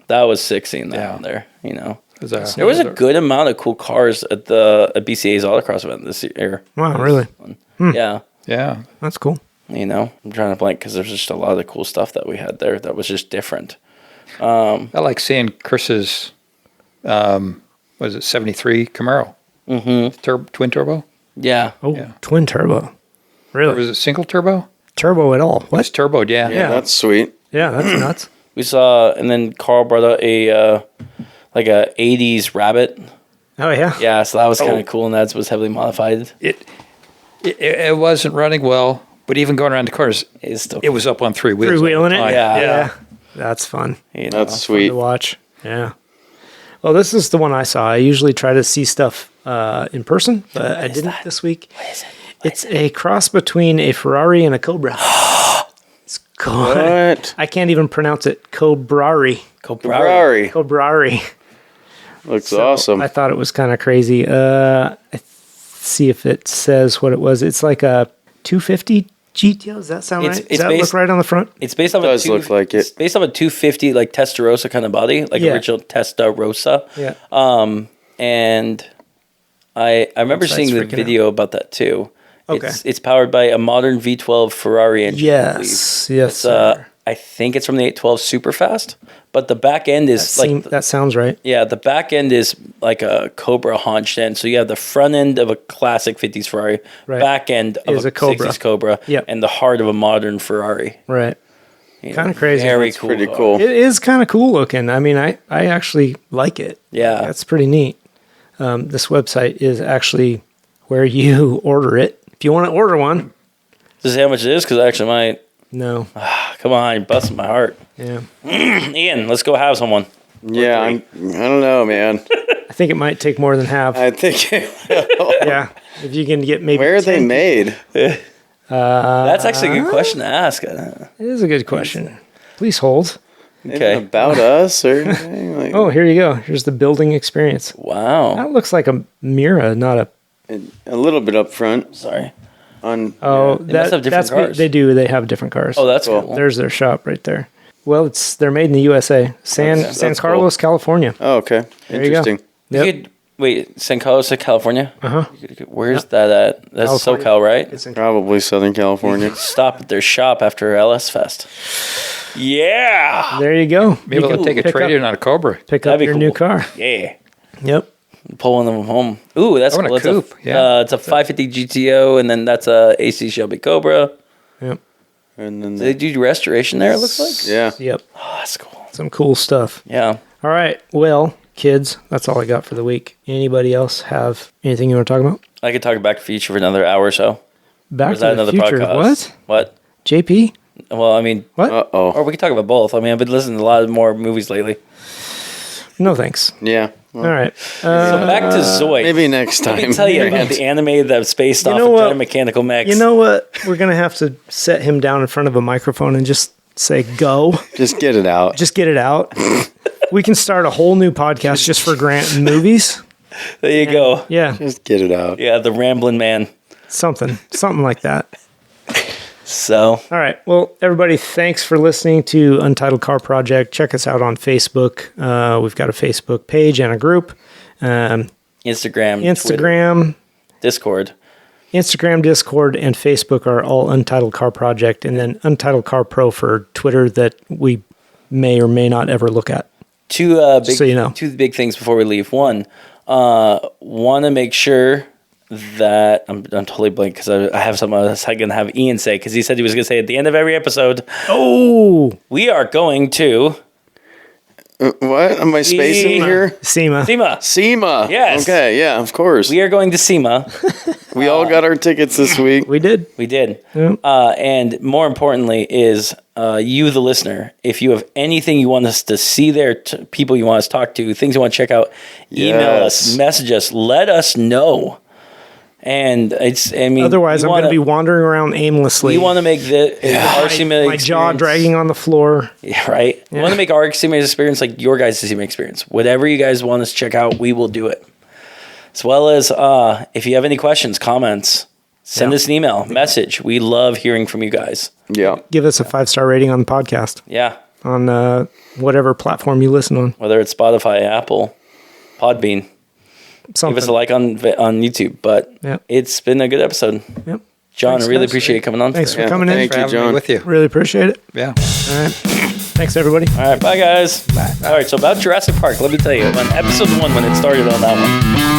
That was sick seeing that on there. There was a good amount of cool cars at the BCA's Autocross event this year. Wow, really? Yeah. Yeah. That's cool. I'm trying to blank because there's just a lot of cool stuff that we had there that was just different. I like seeing Chris's, was it 73 Camaro? Mm-hmm. Twin turbo? Yeah. Oh, twin turbo. Really? Or was it single turbo? Turbo at all? What? It's turboed, yeah. Yeah, that's sweet. Yeah, that's nuts. We saw, and then Carl brought out a 80s Rabbit. Oh, yeah. Yeah, so that was kind of cool, and that was heavily modified. It wasn't running well, but even going around the corners, it was up on three wheels. Three-wheeling it? Yeah. That's fun. That's sweet. To watch. Yeah. Well, this is the one I saw. I usually try to see stuff in person, but I didn't this week. What is it? It's a cross between a Ferrari and a Cobra. It's cool. What? I can't even pronounce it. Cobrari. Ferrari. Looks awesome. I thought it was kind of crazy. See if it says what it was. It's like a 250 GTO. Does that sound right? Does that look right on the front? It's based off look like it. It's based off a 250 like Testarossa kind of body, like original Testarossa. Yeah. And I remember seeing the video about that too. Okay. It's powered by a modern V12 Ferrari engine. Yes. Yes. I think it's from the 812 Superfast, but the back end is that sounds right. Yeah, the back end is like a Cobra haunched end. So you have the front end of a classic 50s Ferrari, back end of a Cobra. 60s Cobra, and the heart of a modern Ferrari. Right. Kind of crazy. Very cool. Pretty cool. It is kind of cool looking. I mean, I actually like it. Yeah. That's pretty neat. This website is actually where you order it. If you want to order one. Does it say how much it is? Because I actually might. No. Come on, you're busting my heart. Yeah. Ian, let's go have someone. Yeah, I don't know, man. I think it might take more than half. I think it will. Yeah. If you can get maybe Where are they made? That's actually a good question to ask. It is a good question. Please hold. Okay. About us or anything? Like, Oh, here you go. Here's the building experience. Wow. That looks like a Mira, not a... a little bit up front. Sorry. Oh, They must have different cars. They do. They have different cars. Oh, that's cool. There's their shop right there. Well, they're made in the USA. San Carlos, cool. California. Oh, okay. There you go. Interesting. Yep. Wait, San Carlos, California? Uh-huh. Where's that at? That's California. SoCal, right? It's in Probably Southern California. Stop at their shop after LS Fest. Yeah. There you go. Be able to take a trade-in on a Cobra. Pick up your new car. Yeah. Yep. Pull one of them home. Ooh, that's I want cool. a coupe. Yeah. It's a 550 GTO, and then that's a AC Shelby Cobra. Yep. And then Do they do restoration there, it looks like? yeah. Yep. Oh, that's cool. Some cool stuff. Yeah. All right. Well, kids, that's all I got for the week. Anybody else have anything you want to talk about? I could talk Back to the Future for another hour or so. Back Or is to that the another Future. podcast? What? What? JP? Well, I mean, What? Uh-oh. or we could talk about both. I mean, I've been listening to a lot more movies lately. No, thanks. Yeah. All right. So back to Zoid. Maybe next time. Let me tell you about the anime that's based off know of what? Giant Mechanical Mechs. You know what? We're going to have to set him down in front of a microphone and just say, go. Just get it out. Just get it out. We can start a whole new podcast just for Grant and movies. There you go. Yeah. Just get it out. Yeah, the Rambling Man. Something like that. So, All right. Well, everybody, thanks for listening to Untitled Car Project. Check us out on Facebook. We've got a Facebook page and a group. Instagram, Twitter, Instagram, Discord. Discord, and Facebook are all Untitled Car Project, and then Untitled Car Pro for Twitter that we may or may not ever look at. Two so you know. Two big things before we leave. One, want to make sure that I'm totally blank because I have something I was going to have Ian say because he said he was going to say at the end of every episode. Oh, We are going to What? Am I spacing here? SEMA. SEMA. Yes. Okay, yeah, of course. We are going to SEMA. We all got our tickets this week. We did. We did. Yep. And more importantly is you, the listener, if you have anything you want us to see there, people you want us to talk to, things you want to check out, email us, message us, let us know. And Otherwise, I'm going to be wandering around aimlessly. We want to make our SEMA my jaw dragging on the floor. Yeah, right. We want to make our SEMA experience like your guys' SEMA experience. Whatever you guys want us to check out, we will do it. As well as if you have any questions, comments, Send us an email, message. We love hearing from you guys. Yeah. Give us a 5-star rating on the podcast Yeah. on whatever platform you listen on. Whether it's Spotify, Apple, Podbean. Something. Give us a like on YouTube. But it's been a good episode. Yep. John, Thanks, I really guys. appreciate you coming on. Thanks today. for coming in. Thank For you, having me John. with you. Really appreciate it. Yeah. All right. Thanks, everybody. All right, bye guys. All right, so about Jurassic Park, let me tell you, on episode 1 when it started on that one,